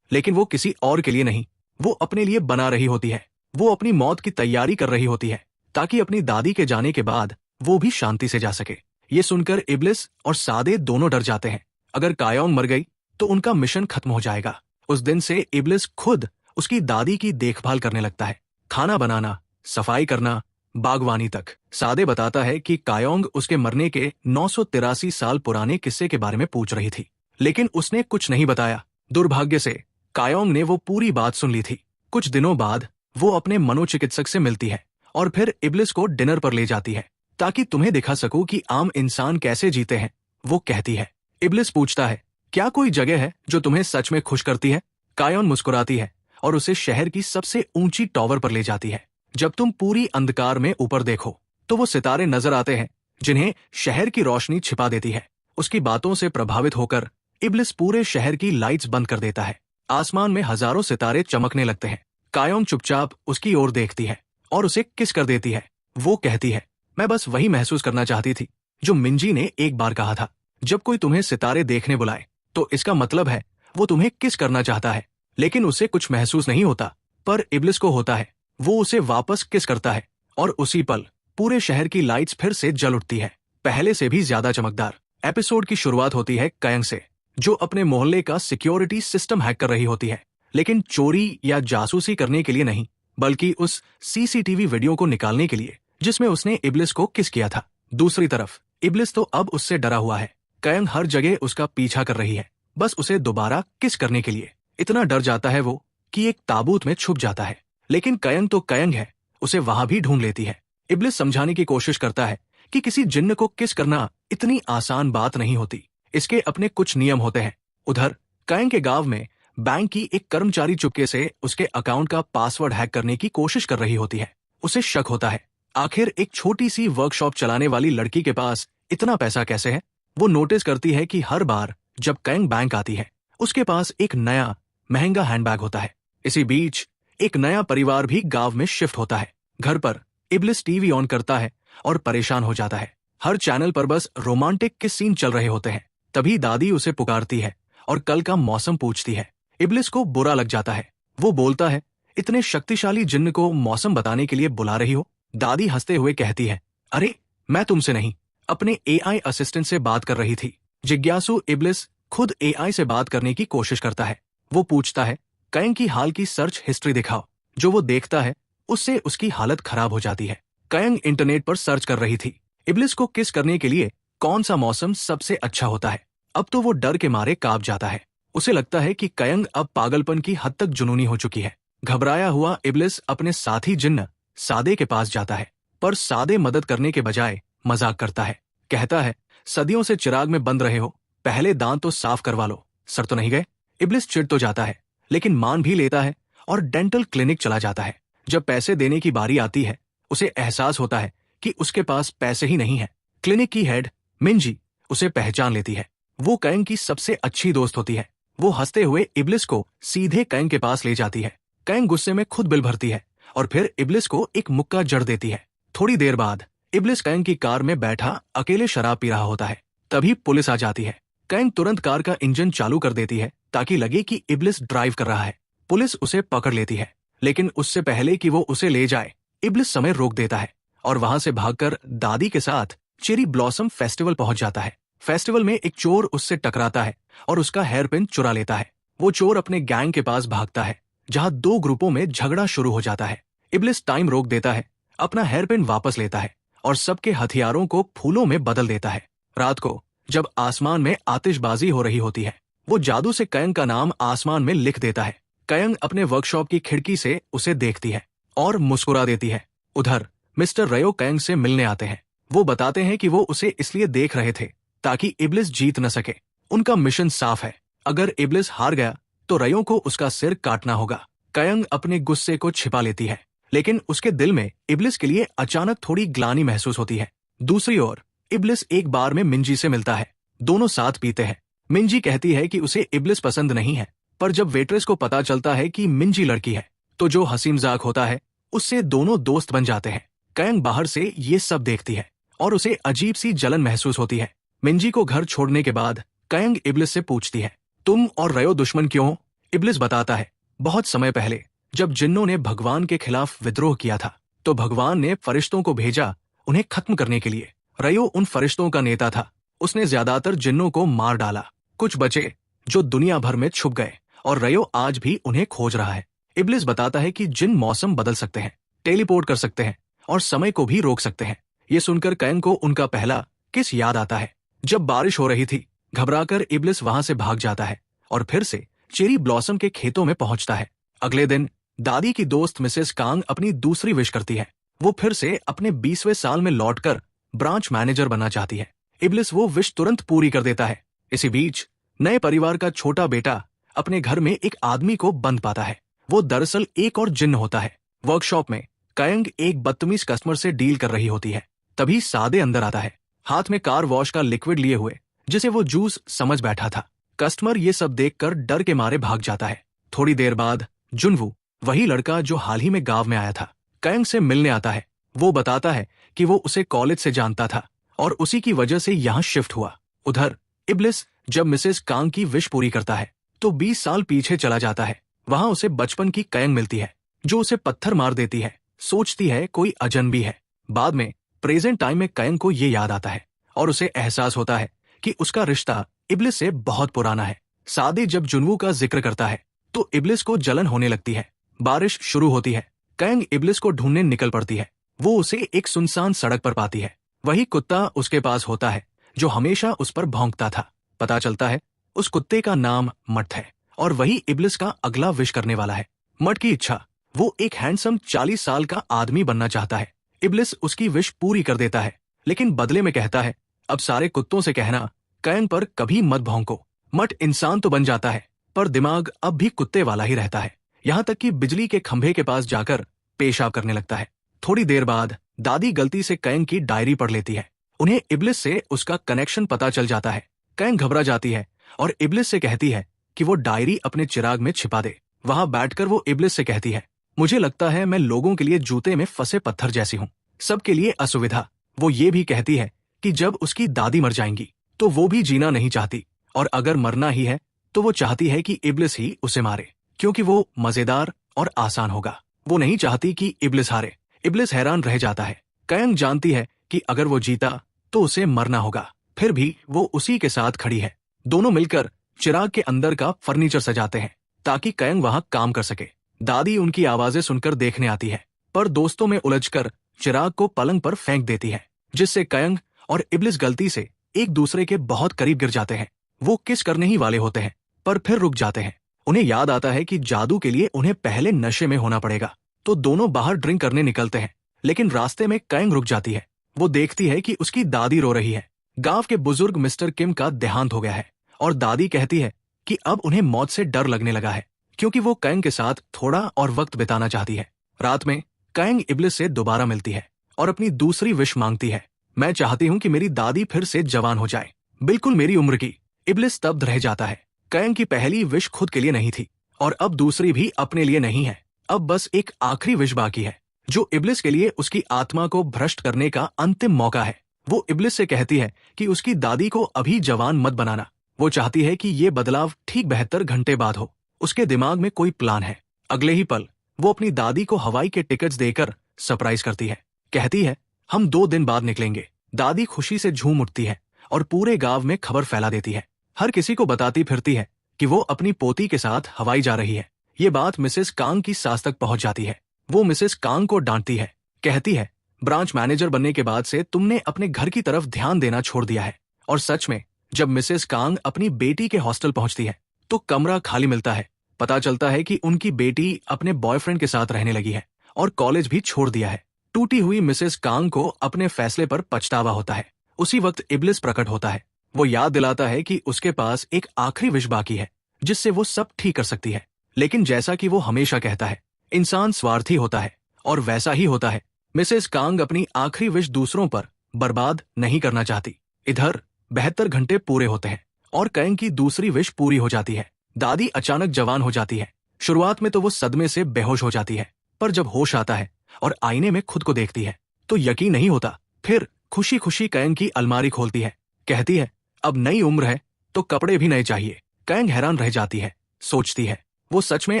लेकिन वो किसी और के लिए नहीं, वो अपने लिए बना रही होती है। वो अपनी मौत की तैयारी कर रही होती है ताकि अपनी दादी के जाने के बाद वो भी शांति से जा सके। ये सुनकर इब्लिस और सादे दोनों डर जाते हैं। अगर कायोंग मर गई तो उनका मिशन खत्म हो जाएगा। उस दिन से इब्लिस खुद उसकी दादी की देखभाल करने लगता है, खाना बनाना, सफाई करना, बागवानी तक। सादे बताता है कि कायोंग उसके मरने के 983 साल पुराने किस्से के बारे में पूछ रही थी, लेकिन उसने कुछ नहीं बताया। दुर्भाग्य से कायोंग ने वो पूरी बात सुन ली थी। कुछ दिनों बाद वो अपने मनोचिकित्सक से मिलती है और फिर इब्लिस को डिनर पर ले जाती है ताकि तुम्हें दिखा सकूं कि आम इंसान कैसे जीते हैं, वो कहती है। इब्लिस पूछता है, क्या कोई जगह है जो तुम्हें सच में खुश करती है? कायोंग मुस्कुराती है और उसे शहर की सबसे ऊंची टॉवर पर ले जाती है। जब तुम पूरी अंधकार में ऊपर देखो तो वो सितारे नजर आते हैं जिन्हें शहर की रोशनी छिपा देती है। उसकी बातों से प्रभावित होकर इब्लिस पूरे शहर की लाइट्स बंद कर देता है। आसमान में हजारों सितारे चमकने लगते हैं। कायोंग चुपचाप उसकी ओर देखती है और उसे किस कर देती है। वो कहती है, मैं बस वही महसूस करना चाहती थी जो मिंजी ने एक बार कहा था, जब कोई तुम्हें सितारे देखने बुलाए तो इसका मतलब है वो तुम्हें किस करना चाहता है। लेकिन उसे कुछ महसूस नहीं होता, पर इब्लिस को होता है। वो उसे वापस किस करता है और उसी पल पूरे शहर की लाइट्स फिर से जल उठती है, पहले से भी ज्यादा चमकदार। एपिसोड की शुरुआत होती है कायोंग से, जो अपने मोहल्ले का सिक्योरिटी सिस्टम हैक कर रही होती है, लेकिन चोरी या जासूसी करने के लिए नहीं, बल्कि उस सीसीटीवी वीडियो को निकालने के लिए जिसमें उसने इब्लिस को किस किया था। दूसरी तरफ इब्लिस तो अब उससे डरा हुआ है। कायोंग हर जगह उसका पीछा कर रही है, बस उसे दोबारा किस करने के लिए। इतना डर जाता है वो कि एक ताबूत में छुप जाता है। लेकिन कायोंग तो कायोंग है, उसे वहां भी ढूंढ लेती है। इब्लिस समझाने की कोशिश करता है कि किसी जिन्न को किस करना इतनी आसान बात नहीं होती, इसके अपने कुछ नियम होते हैं। उधर कायोंग के गांव में बैंक की एक कर्मचारी चुपके से उसके अकाउंट का पासवर्ड हैक करने की कोशिश कर रही होती है। उसे शक होता है, आखिर एक छोटी सी वर्कशॉप चलाने वाली लड़की के पास इतना पैसा कैसे है। वो नोटिस करती है कि हर बार जब कायोंग बैंक आती है उसके पास एक नया महंगा हैंडबैग होता है। इसी बीच एक नया परिवार भी गांव में शिफ्ट होता है। घर पर इब्लिस टीवी ऑन करता है और परेशान हो जाता है। हर चैनल पर बस रोमांटिक के सीन चल रहे होते हैं। तभी दादी उसे पुकारती है और कल का मौसम पूछती है। इब्लिस को बुरा लग जाता है। वो बोलता है, इतने शक्तिशाली जिन्न को मौसम बताने के लिए बुला रही हो? दादी हंसते हुए कहती है, अरे मैं तुमसे नहीं, अपने एआई असिस्टेंट से बात कर रही थी। जिज्ञासु इब्लिस खुद एआई से बात करने की कोशिश करता है। वो पूछता है, कायोंग की हाल की सर्च हिस्ट्री दिखाओ। जो वो देखता है उससे उसकी हालत खराब हो जाती है। कायोंग इंटरनेट पर सर्च कर रही थी, इब्लिस को किस करने के लिए कौन सा मौसम सबसे अच्छा होता है। अब तो वो डर के मारे कांप जाता है। उसे लगता है कि कायोंग अब पागलपन की हद तक जुनूनी हो चुकी है। घबराया हुआ इब्लिस अपने साथी जिन्न सादे के पास जाता है, पर सादे मदद करने के बजाय मजाक करता है। कहता है, सदियों से चिराग में बंद रहे हो, पहले दांत तो साफ करवा लो, सर तो नहीं गए? इब्लिस चिढ़ तो जाता है, लेकिन मान भी लेता है और डेंटल क्लिनिक चला जाता है। जब पैसे देने की बारी आती है उसे एहसास होता है कि उसके पास पैसे ही नहीं है। क्लिनिक की हेड मिंजी उसे पहचान लेती है। वो कायोंग की सबसे अच्छी दोस्त होती है। वो हंसते हुए इब्लिस को सीधे कायोंग के पास ले जाती है। कायोंग गुस्से में खुद बिल भरती है और फिर इब्लिस को एक मुक्का जड़ देती है। थोड़ी देर बाद इब्लिस कायोंग की कार में बैठा अकेले शराब पी रहा होता है। तभी पुलिस आ जाती है। कायोंग तुरंत कार का इंजन चालू कर देती है ताकि लगे कि इब्लिस ड्राइव कर रहा है। पुलिस उसे पकड़ लेती है, लेकिन उससे पहले कि वो उसे ले जाए इब्लिस समय रोक देता है और वहां से भागकर दादी के साथ चेरी ब्लॉसम फेस्टिवल पहुंच जाता है। फेस्टिवल में एक चोर उससे टकराता है और उसका हेयर पिन चुरा लेता है। वो चोर अपने गैंग के पास भागता है, जहां दो ग्रुपों में झगड़ा शुरू हो जाता है। इब्लिस टाइम रोक देता है, अपना हेयर पिन वापस लेता है और सबके हथियारों को फूलों में बदल देता है। रात को जब आसमान में आतिशबाजी हो रही होती है, वो जादू से कायोंग का नाम आसमान में लिख देता है। कायोंग अपने वर्कशॉप की खिड़की से उसे देखती है और मुस्कुरा देती है। उधर मिस्टर रयो कायोंग से मिलने आते हैं। वो बताते हैं कि वो उसे इसलिए देख रहे थे ताकि इब्लिस जीत न सके। उनका मिशन साफ है, अगर इब्लिस हार गया तो रयो को उसका सिर काटना होगा। कायोंग अपने गुस्से को छिपा लेती है, लेकिन उसके दिल में इब्लिस के लिए अचानक थोड़ी ग्लानि महसूस होती है। दूसरी ओर इब्लिस एक बार में मिंजी से मिलता है। दोनों साथ पीते हैं। मिंजी कहती है कि उसे इब्लिस पसंद नहीं है, पर जब वेट्रेस को पता चलता है कि मिंजी लड़की है तो जो हंसी मजाक होता है उससे दोनों दोस्त बन जाते हैं। कायोंग बाहर से ये सब देखती है और उसे अजीब सी जलन महसूस होती है। मिंजी को घर छोड़ने के बाद कायोंग इब्लिस से पूछती है, तुम और रयो दुश्मन क्यों हो? इब्लिस बताता है, बहुत समय पहले जब जिन्नों ने भगवान के खिलाफ विद्रोह किया था तो भगवान ने फरिश्तों को भेजा उन्हें खत्म करने के लिए। रयो उन फरिश्तों का नेता था। उसने ज्यादातर जिन्नों को मार डाला, कुछ बचे जो दुनिया भर में छुप गए और रयो आज भी उन्हें खोज रहा है। इब्लिस बताता है कि जिन मौसम बदल सकते हैं, टेलीपोर्ट कर सकते हैं और समय को भी रोक सकते हैं। ये सुनकर कैन को उनका पहला किस याद आता है। जब बारिश हो रही थी, घबराकर इब्लिस वहां से भाग जाता है और फिर से चेरी ब्लॉसम के खेतों में पहुंचता है। अगले दिन दादी की दोस्त मिसेस कांग अपनी दूसरी विश करती है। वो फिर से अपने 20वें साल में लौटकर ब्रांच मैनेजर बनना चाहती है। इब्लिस वो विश तुरंत पूरी कर देता है। इसी बीच नए परिवार का छोटा बेटा अपने घर में एक आदमी को बंद पाता है। वो दरअसल एक और जिन्न होता है। वर्कशॉप में कायंग एक बदतमीज कस्टमर से डील कर रही होती है, तभी सादे अंदर आता है, हाथ में कार वॉश का लिक्विड लिए हुए, जिसे वो जूस समझ बैठा था। कस्टमर ये सब देखकर डर के मारे भाग जाता है। थोड़ी देर बाद जुनवू, वही लड़का जो हाल ही में गांव में आया था, कायंग से मिलने आता है। वो बताता है कि वो उसे कॉलेज से जानता था और उसी की वजह से यहाँ शिफ्ट हुआ। उधर इब्लिस जब मिसेस कांग की विश पूरी करता है तो 20 साल पीछे चला जाता है। वहां उसे बचपन की कायंग मिलती है जो उसे पत्थर मार देती है। सोचती है कोई अजनबी है। बाद में प्रेजेंट टाइम में कायंग को ये याद आता है और उसे एहसास होता है कि उसका रिश्ता इब्लिस से बहुत पुराना है। सादे जब जुनवू का जिक्र करता है तो इब्लिस को जलन होने लगती है। बारिश शुरू होती है। कायंग इब्लिस को ढूंढने निकल पड़ती है। वो उसे एक सुनसान सड़क पर पाती है। वही कुत्ता उसके पास होता है जो हमेशा उस पर भौंकता था। पता चलता है उस कुत्ते का नाम मट है और वही इब्लिस का अगला विश करने वाला है। मट की इच्छा, वो एक हैंडसम 40 साल का आदमी बनना चाहता है। इब्लिस उसकी विश पूरी कर देता है, लेकिन बदले में कहता है, अब सारे कुत्तों से कहना कायंग पर कभी मत भौंको। मट इंसान तो बन जाता है पर दिमाग अब भी कुत्ते वाला ही रहता है। यहाँ तक कि बिजली के खंभे के पास जाकर पेशाब करने लगता है। थोड़ी देर बाद दादी गलती से कायंग की डायरी पढ़ लेती है। उन्हें इब्लिस से उसका कनेक्शन पता चल जाता है। कायंग घबरा जाती है और इब्लिस से कहती है कि वो डायरी अपने चिराग में छिपा दे। वहां बैठकर वो इब्लिस से कहती है, मुझे लगता है मैं लोगों के लिए जूते में फंसे पत्थर जैसी हूँ, सबके लिए असुविधा। वो ये भी कहती है कि जब उसकी दादी मर जाएंगी तो वो भी जीना नहीं चाहती और अगर मरना ही है तो वो चाहती है कि इब्लिस ही उसे मारे, क्योंकि वो मजेदार और आसान होगा। वो नहीं चाहती कि इब्लिस हारे। इब्लिस हैरान रह जाता है। कायंग जानती है कि अगर वो जीता तो उसे मरना होगा, फिर भी वो उसी के साथ खड़ी है। दोनों मिलकर चिराग के अंदर का फर्नीचर सजाते हैं ताकि कायंग वहां काम कर सके। दादी उनकी आवाजें सुनकर देखने आती है, पर दोस्तों में उलझकर चिराग को पलंग पर फेंक देती है, जिससे कायंग और इब्लिस गलती से एक दूसरे के बहुत करीब गिर जाते हैं। वो किस करने ही वाले होते हैं पर फिर रुक जाते हैं। उन्हें याद आता है कि जादू के लिए उन्हें पहले नशे में होना पड़ेगा, तो दोनों बाहर ड्रिंक करने निकलते हैं। लेकिन रास्ते में कायंग रुक जाती है। वो देखती है कि उसकी दादी रो रही है। गांव के बुजुर्ग मिस्टर किम का देहांत हो गया है और दादी कहती है कि अब उन्हें मौत से डर लगने लगा है, क्योंकि वो कायंग के साथ थोड़ा और वक्त बिताना चाहती है। रात में कायंग इब्लिस से दोबारा मिलती है और अपनी दूसरी विश मांगती है। मैं चाहती हूँ कि मेरी दादी फिर से जवान हो जाए, बिल्कुल मेरी उम्र की। इब्लिस स्तब्ध रह जाता है। कायंग की पहली विश खुद के लिए नहीं थी और अब दूसरी भी अपने लिए नहीं है। अब बस एक आखिरी विश बाकी है, जो इब्लिस के लिए उसकी आत्मा को भ्रष्ट करने का अंतिम मौका है। वो इब्लिस से कहती है कि उसकी दादी को अभी जवान मत बनाना। वो चाहती है कि ये बदलाव ठीक 72 घंटे बाद हो। उसके दिमाग में कोई प्लान है। अगले ही पल वो अपनी दादी को हवाई के टिकट्स देकर सरप्राइज करती है। कहती है, हम 2 दिन बाद निकलेंगे। दादी खुशी से झूम उठती है और पूरे गांव में खबर फैला देती है। हर किसी को बताती फिरती है कि वो अपनी पोती के साथ हवाई जा रही है। ये बात मिसेस कांग की सास तक पहुंच जाती है। वो मिसेस कांग को डांटती है, कहती है, ब्रांच मैनेजर बनने के बाद से तुमने अपने घर की तरफ ध्यान देना छोड़ दिया है। और सच में जब मिसेस कांग अपनी बेटी के हॉस्टल पहुंचती है तो कमरा खाली मिलता है। पता चलता है कि उनकी बेटी अपने बॉयफ्रेंड के साथ रहने लगी है और कॉलेज भी छोड़ दिया है। टूटी हुई मिसेस कांग को अपने फैसले पर पछतावा होता है। उसी वक्त इब्लिस प्रकट होता है। वो याद दिलाता है कि उसके पास एक आखिरी विश बाकी है जिससे वो सब ठीक कर सकती है। लेकिन जैसा कि वो हमेशा कहता है, इंसान स्वार्थी होता है और वैसा ही होता है। मिसेस कांग अपनी आखिरी विश दूसरों पर बर्बाद नहीं करना चाहती। इधर 72 घंटे पूरे होते हैं और कांग की दूसरी विश पूरी हो जाती है। दादी अचानक जवान हो जाती है। शुरुआत में तो वो सदमे से बेहोश हो जाती है, पर जब होश आता है और आईने में खुद को देखती है तो यकीन नहीं होता। फिर खुशी खुशी कांग की अलमारी खोलती है। कहती है, अब नई उम्र है तो कपड़े भी नए चाहिए। कांग हैरान रह जाती है। सोचती है वो सच में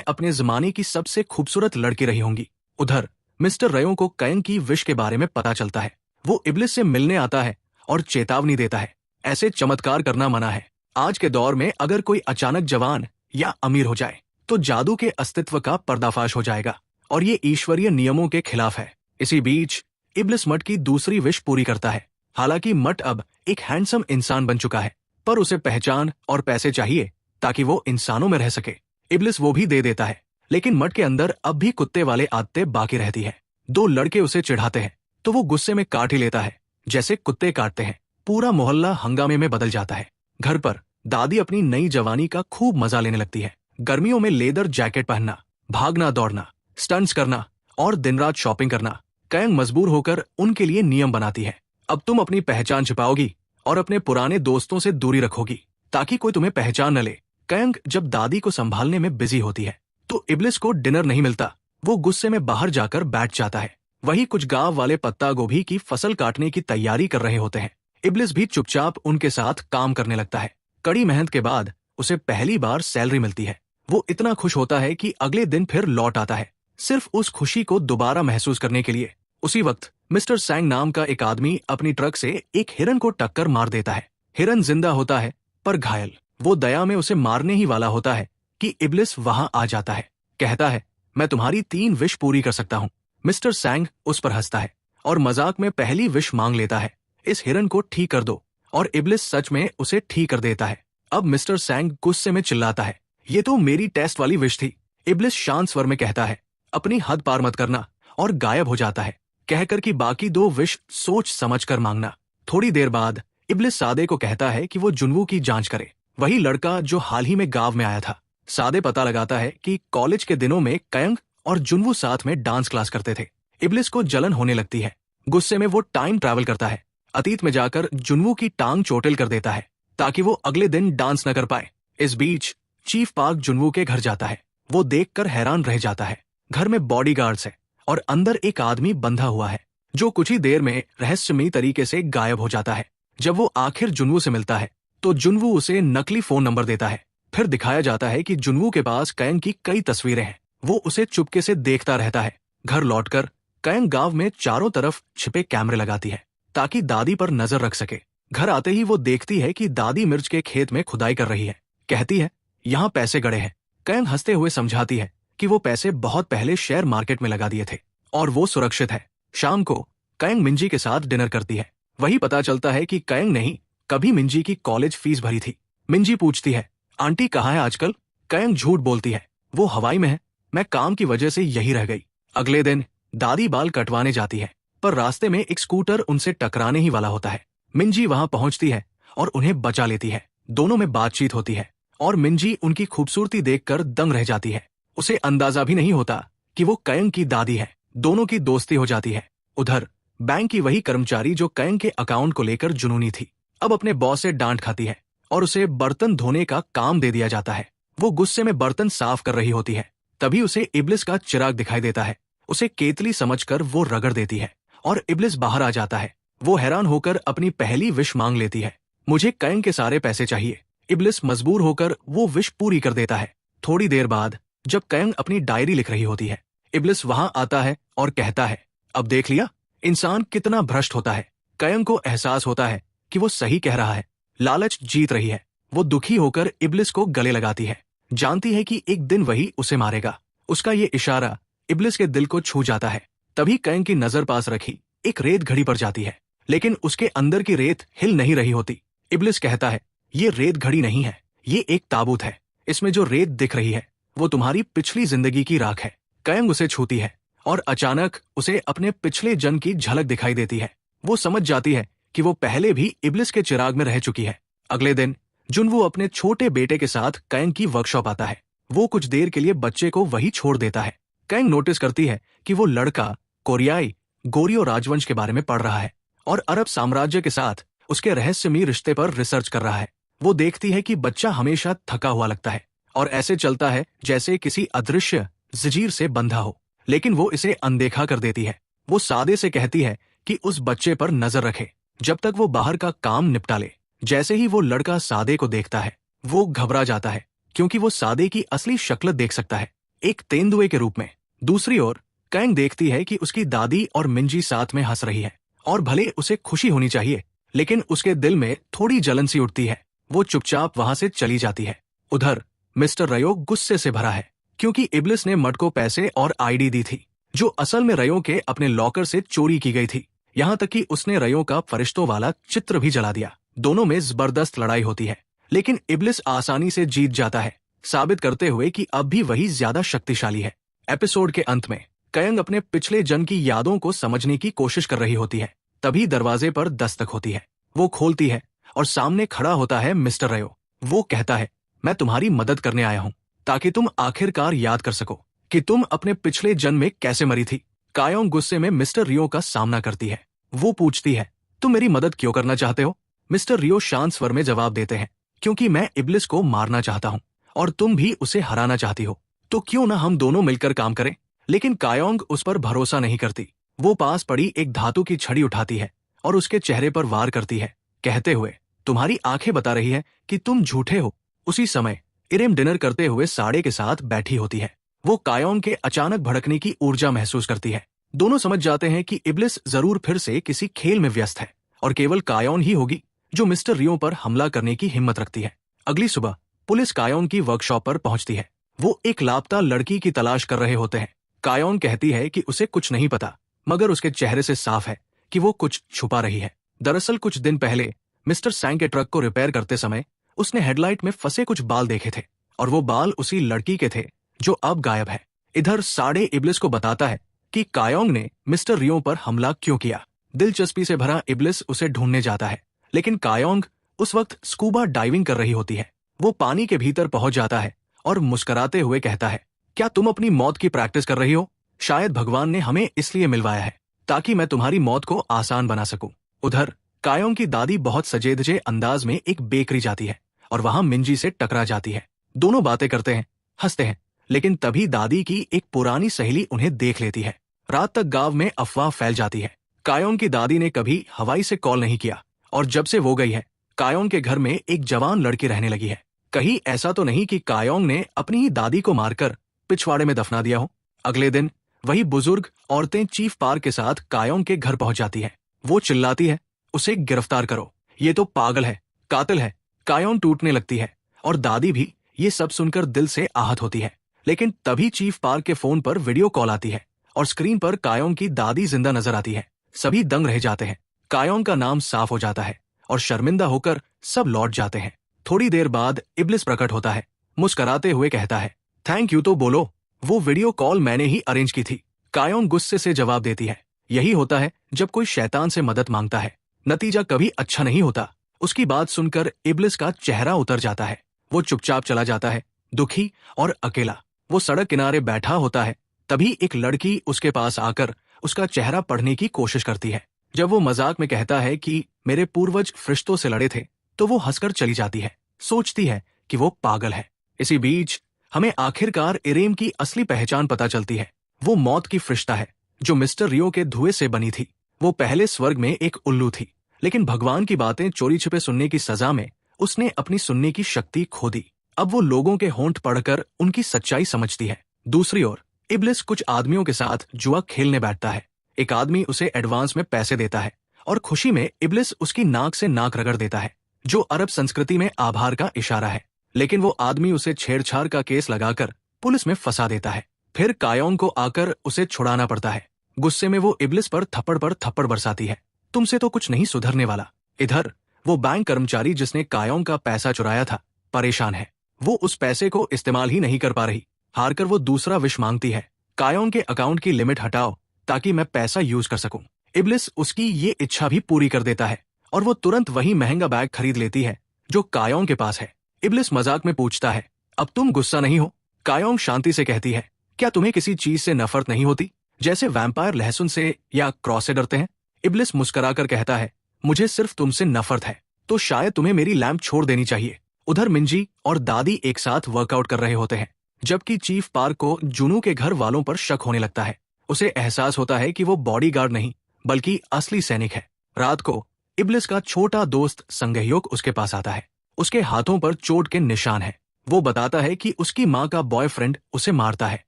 अपने जमाने की सबसे खूबसूरत लड़की रही होंगी। उधर मिस्टर रयो को कयंग की विश के बारे में पता चलता है। वो इब्लिस से मिलने आता है और चेतावनी देता है, ऐसे चमत्कार करना मना है। आज के दौर में अगर कोई अचानक जवान या अमीर हो जाए तो जादू के अस्तित्व का पर्दाफाश हो जाएगा और ये ईश्वरीय नियमों के खिलाफ है। इसी बीच इब्लिस मट की दूसरी विश पूरी करता है। हालांकि मट अब एक हैंडसम इंसान बन चुका है, पर उसे पहचान और पैसे चाहिए ताकि वो इंसानों में रह सके। इब्लिस वो भी दे देता है, लेकिन मट के अंदर अब भी कुत्ते वाले आदतें बाकी रहती है। दो लड़के उसे चिढ़ाते हैं तो वो गुस्से में काट ही लेता है, जैसे कुत्ते काटते हैं। पूरा मोहल्ला हंगामे में बदल जाता है। घर पर दादी अपनी नई जवानी का खूब मजा लेने लगती है। गर्मियों में लेदर जैकेट पहनना, भागना दौड़ना, स्टंट्स करना और दिन रात शॉपिंग करना। कयंग मजबूर होकर उनके लिए नियम बनाती है। अब तुम अपनी पहचान छिपाओगी और अपने पुराने दोस्तों से दूरी रखोगी ताकि कोई तुम्हें पहचान न ले। कयंग जब दादी को संभालने में बिजी होती है तो इब्लिस को डिनर नहीं मिलता। वो गुस्से में बाहर जाकर बैठ जाता है। वही कुछ गांव वाले पत्ता गोभी की फसल काटने की तैयारी कर रहे होते हैं। इब्लिस भी चुपचाप उनके साथ काम करने लगता है। कड़ी मेहनत के बाद उसे पहली बार सैलरी मिलती है। वो इतना खुश होता है कि अगले दिन फिर लौट आता है, सिर्फ उस खुशी को दोबारा महसूस करने के लिए। उसी वक्त मिस्टर सैंग नाम का एक आदमी अपनी ट्रक से एक हिरन को टक्कर मार देता है। हिरन जिंदा होता है पर घायल। वो दया में उसे मारने ही वाला होता है कि इब्लिस वहां आ जाता है। कहता है, मैं तुम्हारी 3 विश पूरी कर सकता हूँ। मिस्टर सैंग उस पर हंसता है और मजाक में पहली विश मांग लेता है, इस हिरन को ठीक कर दो। और इब्लिस सच में उसे ठीक कर देता है। अब मिस्टर सैंग गुस्से में चिल्लाता है, ये तो मेरी टेस्ट वाली विश थी। इब्लिस शांत स्वर में कहता है, अपनी हद पार मत करना, और गायब हो जाता है, कहकर कि बाकी 2 विश सोच समझ कर मांगना। थोड़ी देर बाद इब्लिस सादे को कहता है कि वो जुनवू की जांच करे, वही लड़का जो हाल ही में गांव में आया था। सादे पता लगाता है कि कॉलेज के दिनों में कयंग और जुनवू साथ में डांस क्लास करते थे। इब्लिस को जलन होने लगती है। गुस्से में वो टाइम ट्रैवल करता है, अतीत में जाकर जुनवू की टांग चोटिल कर देता है ताकि वो अगले दिन डांस न कर पाए। इस बीच चीफ पार्क जुनवू के घर जाता है। वो देखकर हैरान रह जाता है। घर में बॉडीगार्ड्स है और अंदर एक आदमी बंधा हुआ है जो कुछ ही देर में रहस्यमयी तरीके से गायब हो जाता है। जब वो आखिर जुनवू से मिलता है तो जुनवू उसे नकली फोन नंबर देता है। फिर दिखाया जाता है कि जुनवू के पास कयंग की कई तस्वीरें हैं। वो उसे चुपके से देखता रहता है। घर लौटकर कयंग गांव में चारों तरफ छिपे कैमरे लगाती है ताकि दादी पर नजर रख सके। घर आते ही वो देखती है कि दादी मिर्च के खेत में खुदाई कर रही है। कहती है, यहाँ पैसे गड़े हैं। कयंग हंसते हुए समझाती है कि वो पैसे बहुत पहले शेयर मार्केट में लगा दिए थे और वो सुरक्षित है। शाम को कयंग मिंजी के साथ डिनर करती है। वही पता चलता है कि कयंग ने ही कभी मिंजी की कॉलेज फीस भरी थी। मिंजी पूछती है, आंटी कहाँ है आजकल? कयंग झूठ बोलती है, वो हवाई में है, मैं काम की वजह से यही रह गई। अगले दिन दादी बाल कटवाने जाती है, पर रास्ते में एक स्कूटर उनसे टकराने ही वाला होता है। मिंजी वहां पहुंचती है और उन्हें बचा लेती है। दोनों में बातचीत होती है और मिंजी उनकी खूबसूरती देखकर दंग रह जाती है। उसे अंदाजा भी नहीं होता कि वो कयंग की दादी है। दोनों की दोस्ती हो जाती है। उधर बैंक की वही कर्मचारी जो कयंग के अकाउंट को लेकर जुनूनी थी, अब अपने बॉस से डांट खाती है और उसे बर्तन धोने का काम दे दिया जाता है। वो गुस्से में बर्तन साफ कर रही होती है, तभी उसे इब्लिस का चिराग दिखाई देता है। उसे केतली समझकर वो रगड़ देती है और इब्लिस बाहर आ जाता है। वो हैरान होकर अपनी पहली विश मांग लेती है, मुझे कयंग के सारे पैसे चाहिए। इब्लिस मजबूर होकर वो विश पूरी कर देता है। थोड़ी देर बाद जब कयंग अपनी डायरी लिख रही होती है, इब्लिस वहां आता है और कहता है, अब देख लिया इंसान कितना भ्रष्ट होता है। कयंग को एहसास होता है कि वो सही कह रहा है, लालच जीत रही है। वो दुखी होकर इब्लिस को गले लगाती है, जानती है कि एक दिन वही उसे मारेगा। उसका ये इशारा इब्लिस के दिल को छू जाता है। तभी कयंग की नजर पास रखी एक रेत घड़ी पर जाती है, लेकिन उसके अंदर की रेत हिल नहीं रही होती। इब्लिस कहता है, ये रेत घड़ी नहीं है, ये एक ताबूत है। इसमें जो रेत दिख रही है वो तुम्हारी पिछली जिंदगी की राख है। कयंग उसे छूती है और अचानक उसे अपने पिछले जन्म की झलक दिखाई देती है। वो समझ जाती है कि वो पहले भी इब्लिस के चिराग में रह चुकी है। अगले दिन जुनवू अपने छोटे बेटे के साथ कयंग की वर्कशॉप आता है। वो कुछ देर के लिए बच्चे को वही छोड़ देता है। कयंग नोटिस करती है कि वो लड़का कोरियाई गोरियो राजवंश के बारे में पढ़ रहा है और अरब साम्राज्य के साथ उसके रहस्यमयी रिश्ते पर रिसर्च कर रहा है। वो देखती है कि बच्चा हमेशा थका हुआ लगता है और ऐसे चलता है जैसे किसी अदृश्य जंजीर से बंधा हो, लेकिन वो इसे अनदेखा कर देती है। वो सादे से कहती है कि उस बच्चे पर नजर रखे जब तक वो बाहर का काम निपटा ले। जैसे ही वो लड़का सादे को देखता है वो घबरा जाता है क्योंकि वो सादे की असली शक्ल देख सकता है, एक तेंदुए के रूप में। दूसरी ओर कायांग देखती है कि उसकी दादी और मिंजी साथ में हंस रही है, और भले उसे खुशी होनी चाहिए, लेकिन उसके दिल में थोड़ी जलन सी उठती है। वो चुपचाप वहां से चली जाती है। उधर मिस्टर रयो गुस्से से भरा है, क्योंकि इब्लिस ने मट को पैसे और आईडी दी थी, जो असल में रयो के अपने लॉकर से चोरी की गई थी। यहाँ तक कि उसने रयो का फरिश्तों वाला चित्र भी जला दिया। दोनों में जबरदस्त लड़ाई होती है, लेकिन इब्लिस आसानी से जीत जाता है, साबित करते हुए कि अब भी वही ज्यादा शक्तिशाली है। एपिसोड के अंत में कायांग अपने पिछले जन्म की यादों को समझने की कोशिश कर रही होती है। तभी दरवाजे पर दस्तक होती है। वो खोलती है और सामने खड़ा होता है मिस्टर रयो। वो कहता है, मैं तुम्हारी मदद करने आया हूँ, ताकि तुम आखिरकार याद कर सको कि तुम अपने पिछले जन्म में कैसे मरी थी। कायांग गुस्से में मिस्टर रियो का सामना करती है। वो पूछती है, तुम मेरी मदद क्यों करना चाहते हो? मिस्टर रियो शांत स्वर में जवाब देते हैं, क्योंकि मैं इब्लिस को मारना चाहता हूँ और तुम भी उसे हराना चाहती हो, तो क्यों ना हम दोनों मिलकर काम करें। लेकिन कायांग उस पर भरोसा नहीं करती। वो पास पड़ी एक धातु की छड़ी उठाती है और उसके चेहरे पर वार करती है, कहते हुए, तुम्हारी आंखें बता रही है कि तुम झूठे हो। उसी समय इरेम डिनर करते हुए साड़े के साथ बैठी होती है। वो कायांग के अचानक भड़कने की ऊर्जा महसूस करती है। दोनों समझ जाते हैं कि इब्लिस जरूर फिर से किसी खेल में व्यस्त है, और केवल कायांग ही होगी जो मिस्टर रियो पर हमला करने की हिम्मत रखती है। अगली सुबह पुलिस कायांग की वर्कशॉप पर पहुंचती है। वो एक लापता लड़की की तलाश कर रहे होते हैं। कायांग कहती है कि उसे कुछ नहीं पता, मगर उसके चेहरे से साफ है कि वो कुछ छुपा रही है। दरअसल कुछ दिन पहले मिस्टर सैंग के ट्रक को रिपेयर करते समय उसने हेडलाइट में फंसे कुछ बाल देखे थे, और वो बाल उसी लड़की के थे जो अब गायब है। इधर साड़े इब्लिस को बताता है कि कायांग ने मिस्टर रियो पर हमला क्यों किया। दिलचस्पी से भरा इब्लिस उसे ढूंढने जाता है, लेकिन कायांग उस वक्त स्कूबा डाइविंग कर रही होती है। वो पानी के भीतर पहुंच जाता है और मुस्कुराते हुए कहता है, क्या तुम अपनी मौत की प्रैक्टिस कर रही हो? शायद भगवान ने हमें इसलिए मिलवाया है, ताकि मैं तुम्हारी मौत को आसान बना सकूं। उधर कायांग की दादी बहुत सजेधजे अंदाज में एक बेकरी जाती है और वहां मिंजी से टकरा जाती है। दोनों बातें करते हैं, हंसते हैं, लेकिन तभी दादी की एक पुरानी सहेली उन्हें देख लेती है। रात तक गांव में अफवाह फैल जाती है। कायांग की दादी ने कभी हवाई से कॉल नहीं किया, और जब से वो गई है, कायांग के घर में एक जवान लड़की रहने लगी है। कहीं ऐसा तो नहीं कि कायांग ने अपनी ही दादी को मारकर पिछवाड़े में दफना दिया हो। अगले दिन वही बुजुर्ग औरतें चीफ पार्क के साथ कायांग के घर पहुंच जाती है। वो चिल्लाती है, उसे गिरफ्तार करो, ये तो पागल है, कातिल है। कायांग टूटने लगती है, और दादी भी ये सब सुनकर दिल से आहत होती है। लेकिन तभी चीफ पार्क के फोन पर वीडियो कॉल आती है, और स्क्रीन पर कायांग की दादी जिंदा नजर आती है। सभी दंग रह जाते हैं। कायांग का नाम साफ हो जाता है, और शर्मिंदा होकर सब लौट जाते हैं। थोड़ी देर बाद इब्लिस प्रकट होता है, मुस्कुराते हुए कहता है, थैंक यू तो बोलो, वो वीडियो कॉल मैंने ही अरेंज की थी। कायांग गुस्से से जवाब देती है, यही होता है जब कोई शैतान से मदद मांगता है, नतीजा कभी अच्छा नहीं होता। उसकी बात सुनकर इब्लिस का चेहरा उतर जाता है। वो चुपचाप चला जाता है, दुखी और अकेला। वो सड़क किनारे बैठा होता है। तभी एक लड़की उसके पास आकर उसका चेहरा पढ़ने की कोशिश करती है। जब वो मजाक में कहता है कि मेरे पूर्वज फरिश्तों से लड़े थे, तो वो हंसकर चली जाती है। सोचती है कि वो पागल है। इसी बीच हमें आखिरकार इरेम की असली पहचान पता चलती है। वो मौत की फरिश्ता है, जो मिस्टर रियो के धुएं से बनी थी। वो पहले स्वर्ग में एक उल्लू थी, लेकिन भगवान की बातें चोरी छिपे सुनने की सजा में उसने अपनी सुनने की शक्ति खो दी। अब वो लोगों के होंठ पढ़कर उनकी सच्चाई समझती है। दूसरी ओर इब्लिस कुछ आदमियों के साथ जुआ खेलने बैठता है। एक आदमी उसे एडवांस में पैसे देता है, और खुशी में इब्लिस उसकी नाक से नाक रगड़ देता है, जो अरब संस्कृति में आभार का इशारा है। लेकिन वो आदमी उसे छेड़छाड़ का केस लगाकर पुलिस में फंसा देता है। फिर कायांग को आकर उसे छुड़ाना पड़ता है। गुस्से में वो इब्लिस पर थप्पड़ बरसाती है, तुमसे तो कुछ नहीं सुधरने वाला। इधर वो बैंक कर्मचारी जिसने कायांग का पैसा चुराया था, परेशान है। वो उस पैसे को इस्तेमाल ही नहीं कर पा रही। हारकर वो दूसरा विश मांगती है, कायांग के अकाउंट की लिमिट हटाओ, ताकि मैं पैसा यूज कर सकूं। इब्लिस उसकी ये इच्छा भी पूरी कर देता है, और वो तुरंत वही महंगा बैग खरीद लेती है जो कायांग के पास है। इब्लिस मजाक में पूछता है, अब तुम गुस्सा नहीं हो? कायांग शांति से कहती है, क्या तुम्हें किसी चीज से नफरत नहीं होती, जैसे वैम्पायर लहसुन से या क्रॉस से डरते हैं? इब्लिस मुस्कुराकर कहता है, मुझे सिर्फ तुमसे नफरत है, तो शायद तुम्हें मेरी लैंप छोड़ देनी चाहिए। उधर मिंजी और दादी एक साथ वर्कआउट कर रहे होते हैं, जबकि चीफ पार्क को जुनू के घर वालों पर शक होने लगता है। उसे एहसास होता है कि वो बॉडीगार्ड नहीं, बल्कि असली सैनिक है। रात को इब्लिस का छोटा दोस्त संगह्योक उसके पास आता है। उसके हाथों पर चोट के निशान है। वो बताता है कि उसकी माँ का बॉयफ्रेंड उसे मारता है।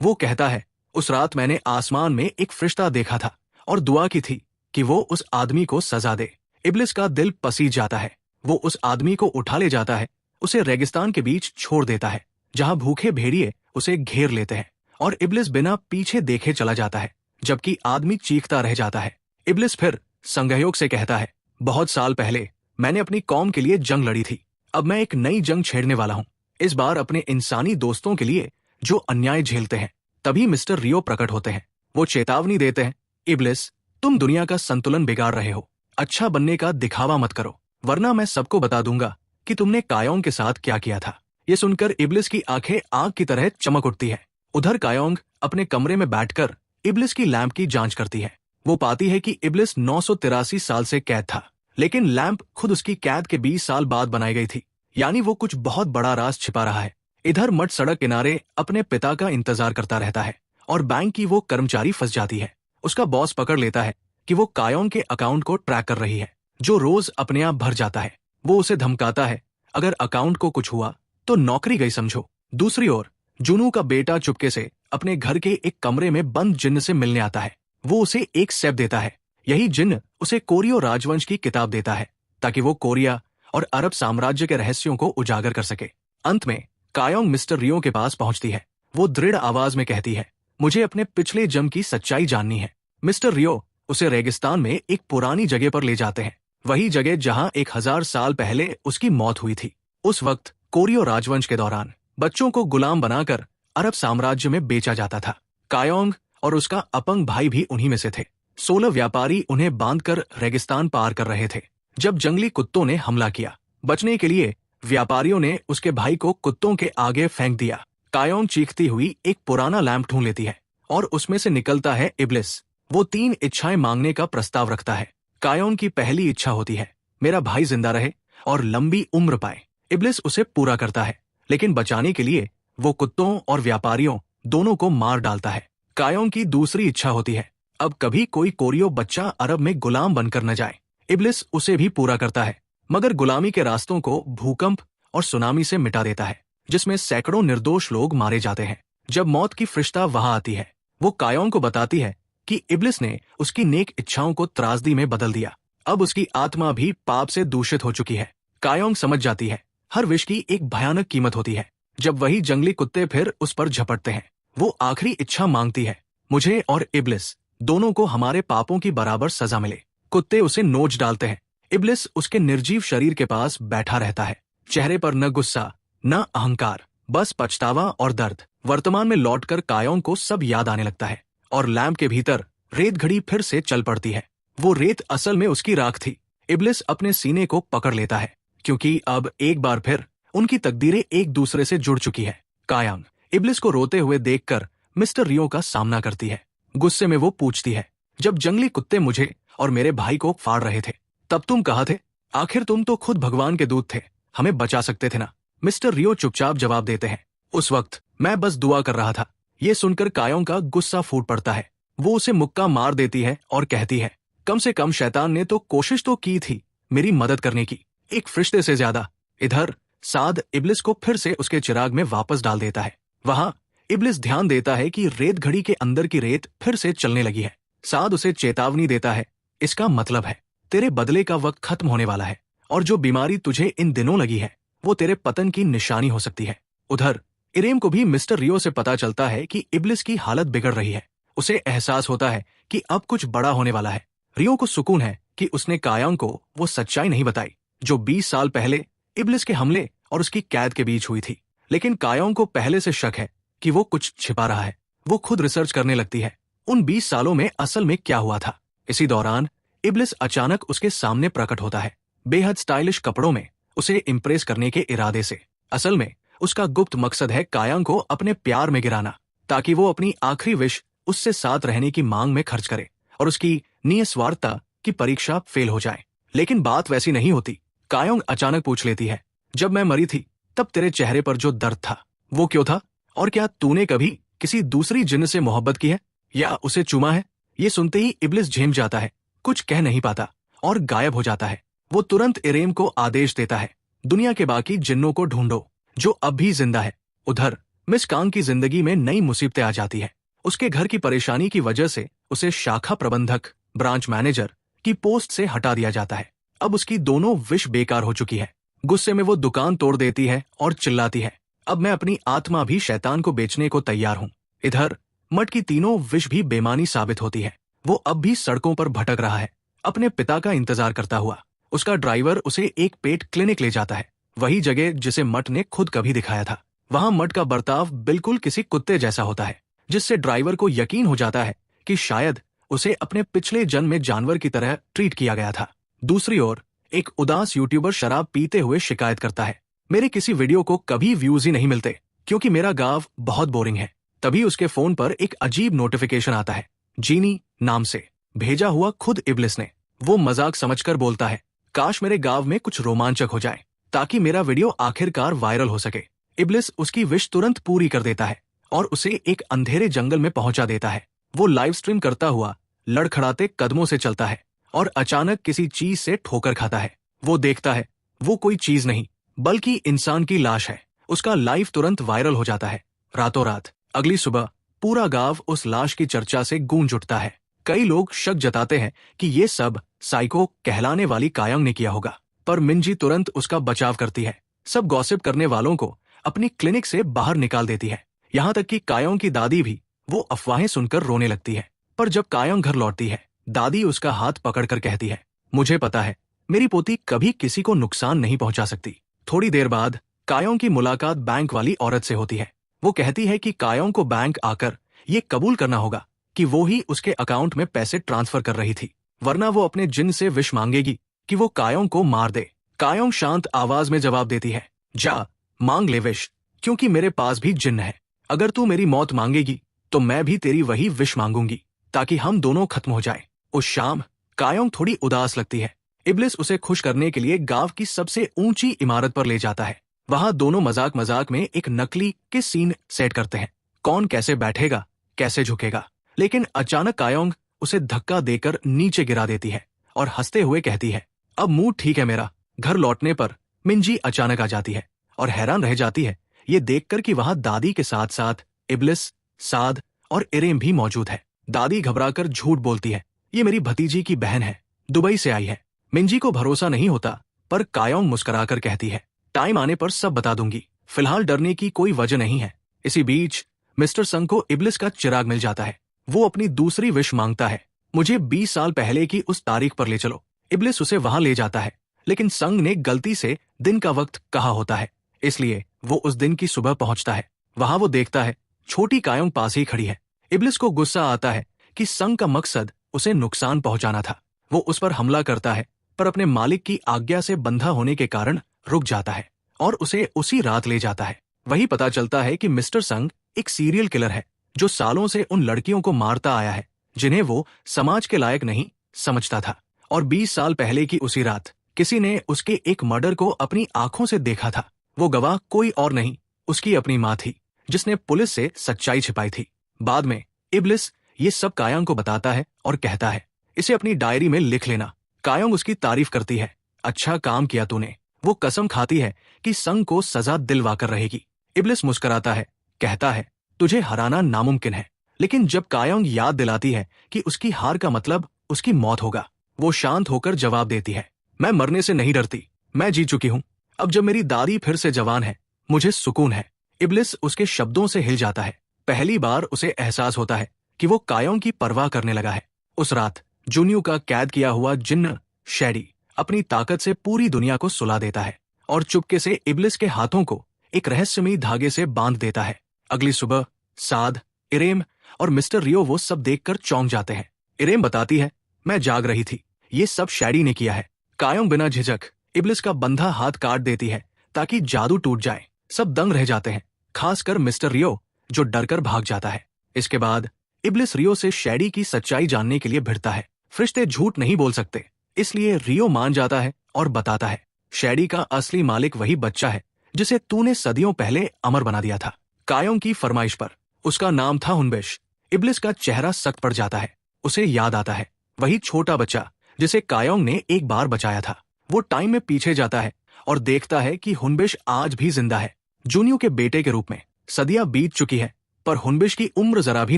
वो कहता है, उस रात मैंने आसमान में एक फरिश्ता देखा था और दुआ की थी कि वो उस आदमी को सजा दे। इब्लिस का दिल पसीज जाता है। वो उस आदमी को उठा ले जाता है, उसे रेगिस्तान के बीच छोड़ देता है जहां भूखे भेड़िए उसे घेर लेते हैं, और इब्लिस बिना पीछे देखे चला जाता है जबकि आदमी चीखता रह जाता है। इब्लिस फिर संगहयोग से कहता है, बहुत साल पहले मैंने अपनी कौम के लिए जंग लड़ी थी, अब मैं एक नई जंग छेड़ने वाला हूं, इस बार अपने इंसानी दोस्तों के लिए जो अन्याय झेलते हैं। तभी मिस्टर रियो प्रकट होते हैं। वो चेतावनी देते हैं, इब्लिस, तुम दुनिया का संतुलन बिगाड़ रहे हो, अच्छा बनने का दिखावा मत करो, वरना मैं सबको बता दूंगा कि तुमने कायोंग के साथ क्या किया था। ये सुनकर इब्लिस की आंखें आग की तरह चमक उठती है। उधर कायोंग अपने कमरे में बैठकर इब्लिस की लैंप की जांच करती है। वो पाती है कि इब्लिस 983 साल से कैद था, लेकिन लैंप खुद उसकी कैद के 20 साल बाद बनाई गई थी, यानी वो कुछ बहुत बड़ा राज छिपा रहा है। इधर मट सड़क किनारे अपने पिता का इंतजार करता रहता है और बैंक की वो कर्मचारी फंस जाती है। उसका बॉस पकड़ लेता है कि वो कायोंग के अकाउंट को ट्रैक कर रही है, जो रोज अपने आप भर जाता है। वो उसे धमकाता है, अगर अकाउंट को कुछ हुआ तो नौकरी गई समझो। दूसरी ओर जुनू का बेटा चुपके से अपने घर के एक कमरे में बंद जिन्न से मिलने आता है। वो उसे एक सेब देता है। यही जिन्न उसे कोरियो राजवंश की किताब देता है ताकि वो कोरिया और अरब साम्राज्य के रहस्यों को उजागर कर सके। अंत में कायोंग मिस्टर रियो के पास पहुंचती है। वो दृढ़ आवाज में कहती है, मुझे अपने पिछले जन्म की सच्चाई जाननी है। मिस्टर रियो उसे रेगिस्तान में एक पुरानी जगह पर ले जाते हैं, वही जगह जहां 1000 साल पहले उसकी मौत हुई थी। उस वक्त कोरियो राजवंश के दौरान बच्चों को गुलाम बनाकर अरब साम्राज्य में बेचा जाता था। कायोंग और उसका अपंग भाई भी उन्हीं में से थे। 16 व्यापारी उन्हें बांधकर रेगिस्तान पार कर रहे थे जब जंगली कुत्तों ने हमला किया। बचने के लिए व्यापारियों ने उसके भाई को कुत्तों के आगे फेंक दिया। कायोंग चीखती हुई एक पुराना लैंप ढूंढ लेती है और उसमें से निकलता है इब्लिस। वो 3 इच्छाएं मांगने का प्रस्ताव रखता है। कायोंग की पहली इच्छा होती है, मेरा भाई जिंदा रहे और लंबी उम्र पाए। इब्लिस उसे पूरा करता है, लेकिन बचाने के लिए वो कुत्तों और व्यापारियों दोनों को मार डालता है। कायोंग की दूसरी इच्छा होती है, अब कभी कोई कोरियो बच्चा अरब में गुलाम बनकर न जाए। इब्लिस उसे भी पूरा करता है, मगर गुलामी के रास्तों को भूकंप और सुनामी से मिटा देता है, जिसमें सैकड़ों निर्दोष लोग मारे जाते हैं। जब मौत की फरिश्ता वहां आती है, वो कायोंग को बताती है कि इब्लिस ने उसकी नेक इच्छाओं को त्रासदी में बदल दिया। अब उसकी आत्मा भी पाप से दूषित हो चुकी है। कायोंग समझ जाती है, हर विष की एक भयानक कीमत होती है। जब वही जंगली कुत्ते फिर उस पर झपटते हैं, वो आखिरी इच्छा मांगती है, मुझे और इब्लिस दोनों को हमारे पापों की बराबर सजा मिले। कुत्ते उसे नोच डालते हैं। इब्लिस उसके निर्जीव शरीर के पास बैठा रहता है, चेहरे पर न गुस्सा न अहंकार, बस पछतावा और दर्द। वर्तमान में लौटकर कायोंग को सब याद आने लगता है और लैंप के भीतर रेत घड़ी फिर से चल पड़ती है। वो रेत असल में उसकी राख थी। इब्लिस अपने सीने को पकड़ लेता है, क्योंकि अब एक बार फिर उनकी तकदीरें एक दूसरे से जुड़ चुकी है। कायोंग इब्लिस को रोते हुए देखकर मिस्टर रियो का सामना करती है। गुस्से में वो पूछती है, जब जंगली कुत्ते मुझे और मेरे भाई को फाड़ रहे थे तब तुम कहाँ थे? आखिर तुम तो खुद भगवान के दूत थे, हमें बचा सकते थे ना? मिस्टर रियो चुपचाप जवाब देते हैं, उस वक्त मैं बस दुआ कर रहा था। ये सुनकर कायोंग का गुस्सा फूट पड़ता है। वो उसे मुक्का मार देती है और कहती है, कम से कम शैतान ने तो कोशिश तो की थी मेरी मदद करने की, एक फरिश्ते से ज्यादा। इधर साद इब्लिस को फिर से उसके चिराग में वापस डाल देता है। वहां इब्लिस ध्यान देता है कि रेत घड़ी के अंदर की रेत फिर से चलने लगी है। साद उसे चेतावनी देता है, इसका मतलब है तेरे बदले का वक्त खत्म होने वाला है और जो बीमारी तुझे इन दिनों लगी है वो तेरे पतन की निशानी हो सकती है। उधर इरेम को भी मिस्टर रियो से पता चलता है कि इब्लिस की हालत बिगड़ रही है। उसे एहसास होता है कि अब कुछ बड़ा होने वाला है। रियो को सुकून है कि उसने कायोंग को वो सच्चाई नहीं बताई जो 20 साल पहले इब्लिस के हमले और उसकी कैद के बीच हुई थी। लेकिन कायोंग को पहले से शक है कि वो कुछ छिपा रहा है। वो खुद रिसर्च करने लगती है, उन 20 सालों में असल में क्या हुआ था। इसी दौरान इब्लिस अचानक उसके सामने प्रकट होता है, बेहद स्टाइलिश कपड़ों में, उसे इम्प्रेस करने के इरादे से। असल में उसका गुप्त मकसद है कायोंग को अपने प्यार में गिराना, ताकि वो अपनी आखिरी विश उससे साथ रहने की मांग में खर्च करे और उसकी निस्वार्थता की परीक्षा फेल हो जाए। लेकिन बात वैसी नहीं होती। कायोंग अचानक पूछ लेती है, जब मैं मरी थी तब तेरे चेहरे पर जो दर्द था वो क्यों था? और क्या तूने कभी किसी दूसरी जिन्न से मोहब्बत की है या उसे चूमा है? ये सुनते ही इब्लिस झेम जाता है, कुछ कह नहीं पाता और गायब हो जाता है। वो तुरंत इरेम को आदेश देता है, दुनिया के बाकी जिन्नों को ढूंढो, जो अब भी जिंदा है। उधर मिस कांग की जिंदगी में नई मुसीबतें आ जाती है। उसके घर की परेशानी की वजह से उसे शाखा प्रबंधक, ब्रांच मैनेजर की पोस्ट से हटा दिया जाता है। अब उसकी दोनों विश बेकार हो चुकी है। गुस्से में वो दुकान तोड़ देती है और चिल्लाती है, अब मैं अपनी आत्मा भी शैतान को बेचने को तैयार हूँ। इधर मट की तीनों विश भी बेमानी साबित होती है। वो अब भी सड़कों पर भटक रहा है, अपने पिता का इंतजार करता हुआ। उसका ड्राइवर उसे एक पेट क्लिनिक ले जाता है, वही जगह जिसे मट ने खुद कभी दिखाया था। वहां मट का बर्ताव बिल्कुल किसी कुत्ते जैसा होता है, जिससे ड्राइवर को यकीन हो जाता है कि शायद उसे अपने पिछले जन्म में जानवर की तरह ट्रीट किया गया था। दूसरी ओर एक उदास यूट्यूबर शराब पीते हुए शिकायत करता है, मेरे किसी वीडियो को कभी व्यूज ही नहीं मिलते क्योंकि मेरा गाँव बहुत बोरिंग है। तभी उसके फोन पर एक अजीब नोटिफिकेशन आता है, जीनी नाम से भेजा हुआ खुद इब्लिस ने। वो मजाक समझकर बोलता है, काश मेरे गांव में कुछ रोमांचक हो जाए ताकि मेरा वीडियो आखिरकार वायरल हो सके। इब्लिस उसकी विश तुरंत पूरी कर देता है और उसे एक अंधेरे जंगल में पहुंचा देता है। वो लाइव स्ट्रीम करता हुआ लड़खड़ाते कदमों से चलता है और अचानक किसी चीज से ठोकर खाता है। वो देखता है वो कोई चीज नहीं बल्कि इंसान की लाश है। उसका लाइव तुरंत वायरल हो जाता है। रातों रात अगली सुबह पूरा गांव उस लाश की चर्चा से गूंज उठता है। कई लोग शक जताते हैं कि ये सब साइको कहलाने वाली कायंग ने किया होगा, पर मिंजी तुरंत उसका बचाव करती है। सब गॉसिप करने वालों को अपनी क्लिनिक से बाहर निकाल देती है, यहाँ तक कि कायोंग की दादी भी। वो अफवाहें सुनकर रोने लगती है, पर जब कायोंग घर लौटती है, दादी उसका हाथ पकड़कर कहती है, मुझे पता है मेरी पोती कभी किसी को नुकसान नहीं पहुंचा सकती। थोड़ी देर बाद कायोंग की मुलाकात बैंक वाली औरत से होती है। वो कहती है कि कायोंग को बैंक आकर ये कबूल करना होगा कि वो ही उसके अकाउंट में पैसे ट्रांसफर कर रही थी, वरना वो अपने जिन से विश मांगेगी कि वो कायोंग को मार दे। कायोंग शांत आवाज में जवाब देती है, जा मांग ले विश, क्योंकि मेरे पास भी जिन्न है। अगर तू मेरी मौत मांगेगी तो मैं भी तेरी वही विश मांगूंगी ताकि हम दोनों खत्म हो जाए। उस शाम कायोंग थोड़ी उदास लगती है। इब्लिस उसे खुश करने के लिए गांव की सबसे ऊंची इमारत पर ले जाता है। वहां दोनों मजाक मजाक में एक नकली किस सीन सेट करते हैं, कौन कैसे बैठेगा कैसे झुकेगा। लेकिन अचानक कायोंग उसे धक्का देकर नीचे गिरा देती है और हंसते हुए कहती है, अब मूड ठीक है मेरा। घर लौटने पर मिंजी अचानक आ जाती है और हैरान रह जाती है ये देखकर कि वहां दादी के साथ साथ इब्लिस, साद और इरेम भी मौजूद है। दादी घबराकर झूठ बोलती है, ये मेरी भतीजी की बहन है, दुबई से आई है। मिंजी को भरोसा नहीं होता, पर कायोंग मुस्कुराकर कहती है, टाइम आने पर सब बता दूंगी, फिलहाल डरने की कोई वजह नहीं है। इसी बीच मिस्टर संग को इब्लिस का चिराग मिल जाता है। वो अपनी दूसरी विश मांगता है, मुझे 20 साल पहले की उस तारीख पर ले चलो। इब्लिस उसे वहां ले जाता है, लेकिन संग ने गलती से दिन का वक्त कहा होता है, इसलिए वो उस दिन की सुबह पहुंचता है। वहां वो देखता है छोटी कायोंग पास ही खड़ी है। इब्लिस को गुस्सा आता है कि संग का मकसद उसे नुकसान पहुंचाना था। वो उस पर हमला करता है, पर अपने मालिक की आज्ञा से बंधा होने के कारण रुक जाता है और उसे उसी रात ले जाता है। वही पता चलता है कि मिस्टर संग एक सीरियल किलर है जो सालों से उन लड़कियों को मारता आया है जिन्हें वो समाज के लायक नहीं समझता था। और 20 साल पहले की उसी रात किसी ने उसके एक मर्डर को अपनी आंखों से देखा था। वो गवाह कोई और नहीं, उसकी अपनी माँ थी, जिसने पुलिस से सच्चाई छिपाई थी। बाद में इब्लिस ये सब कायोंग को बताता है और कहता है, इसे अपनी डायरी में लिख लेना। कायोंग उसकी तारीफ करती है, अच्छा काम किया तूने। वो कसम खाती है कि संग को सजा दिलवाकर रहेगी। इब्लिस मुस्कुराता है, कहता है, तुझे हराना नामुमकिन है। लेकिन जब कायोंग याद दिलाती है कि उसकी हार का मतलब उसकी मौत होगा, वो शांत होकर जवाब देती है, मैं मरने से नहीं डरती, मैं जी चुकी हूँ। अब जब मेरी दादी फिर से जवान है, मुझे सुकून है। इब्लिस उसके शब्दों से हिल जाता है। पहली बार उसे एहसास होता है कि वो कायोंग की परवाह करने लगा है। उस रात जुनियू का कैद किया हुआ जिन्न शैडी अपनी ताकत से पूरी दुनिया को सुला देता है और चुपके से इब्लिस के हाथों को एक रहस्यमयी धागे से बांध देता है। अगली सुबह साद, इरेम और मिस्टर रियो वो सब देखकर चौंक जाते हैं। इरेम बताती है, मैं जाग रही थी, ये सब शैडी ने किया है। कायोंग बिना झिझक इब्लिस का बंधा हाथ काट देती है ताकि जादू टूट जाए। सब दंग रह जाते हैं, खासकर मिस्टर रियो जो डरकर भाग जाता है। इसके बाद इब्लिस रियो से शैडी की सच्चाई जानने के लिए भिड़ता है। फरिश्ते झूठ नहीं बोल सकते, इसलिए रियो मान जाता है और बताता है, शैडी का असली मालिक वही बच्चा है जिसे तूने सदियों पहले अमर बना दिया था, कायोंग की फरमाइश पर। उसका नाम था हुनबिश। इब्लिस का चेहरा सख्त पड़ जाता है। उसे याद आता है वही छोटा बच्चा जिसे कायोंग ने एक बार बचाया था। वो टाइम में पीछे जाता है और देखता है कि हुनबिश आज भी जिंदा है। जूनियो के बेटे के रूप में। सदियां बीत चुकी है, पर हुनबिश की उम्र जरा भी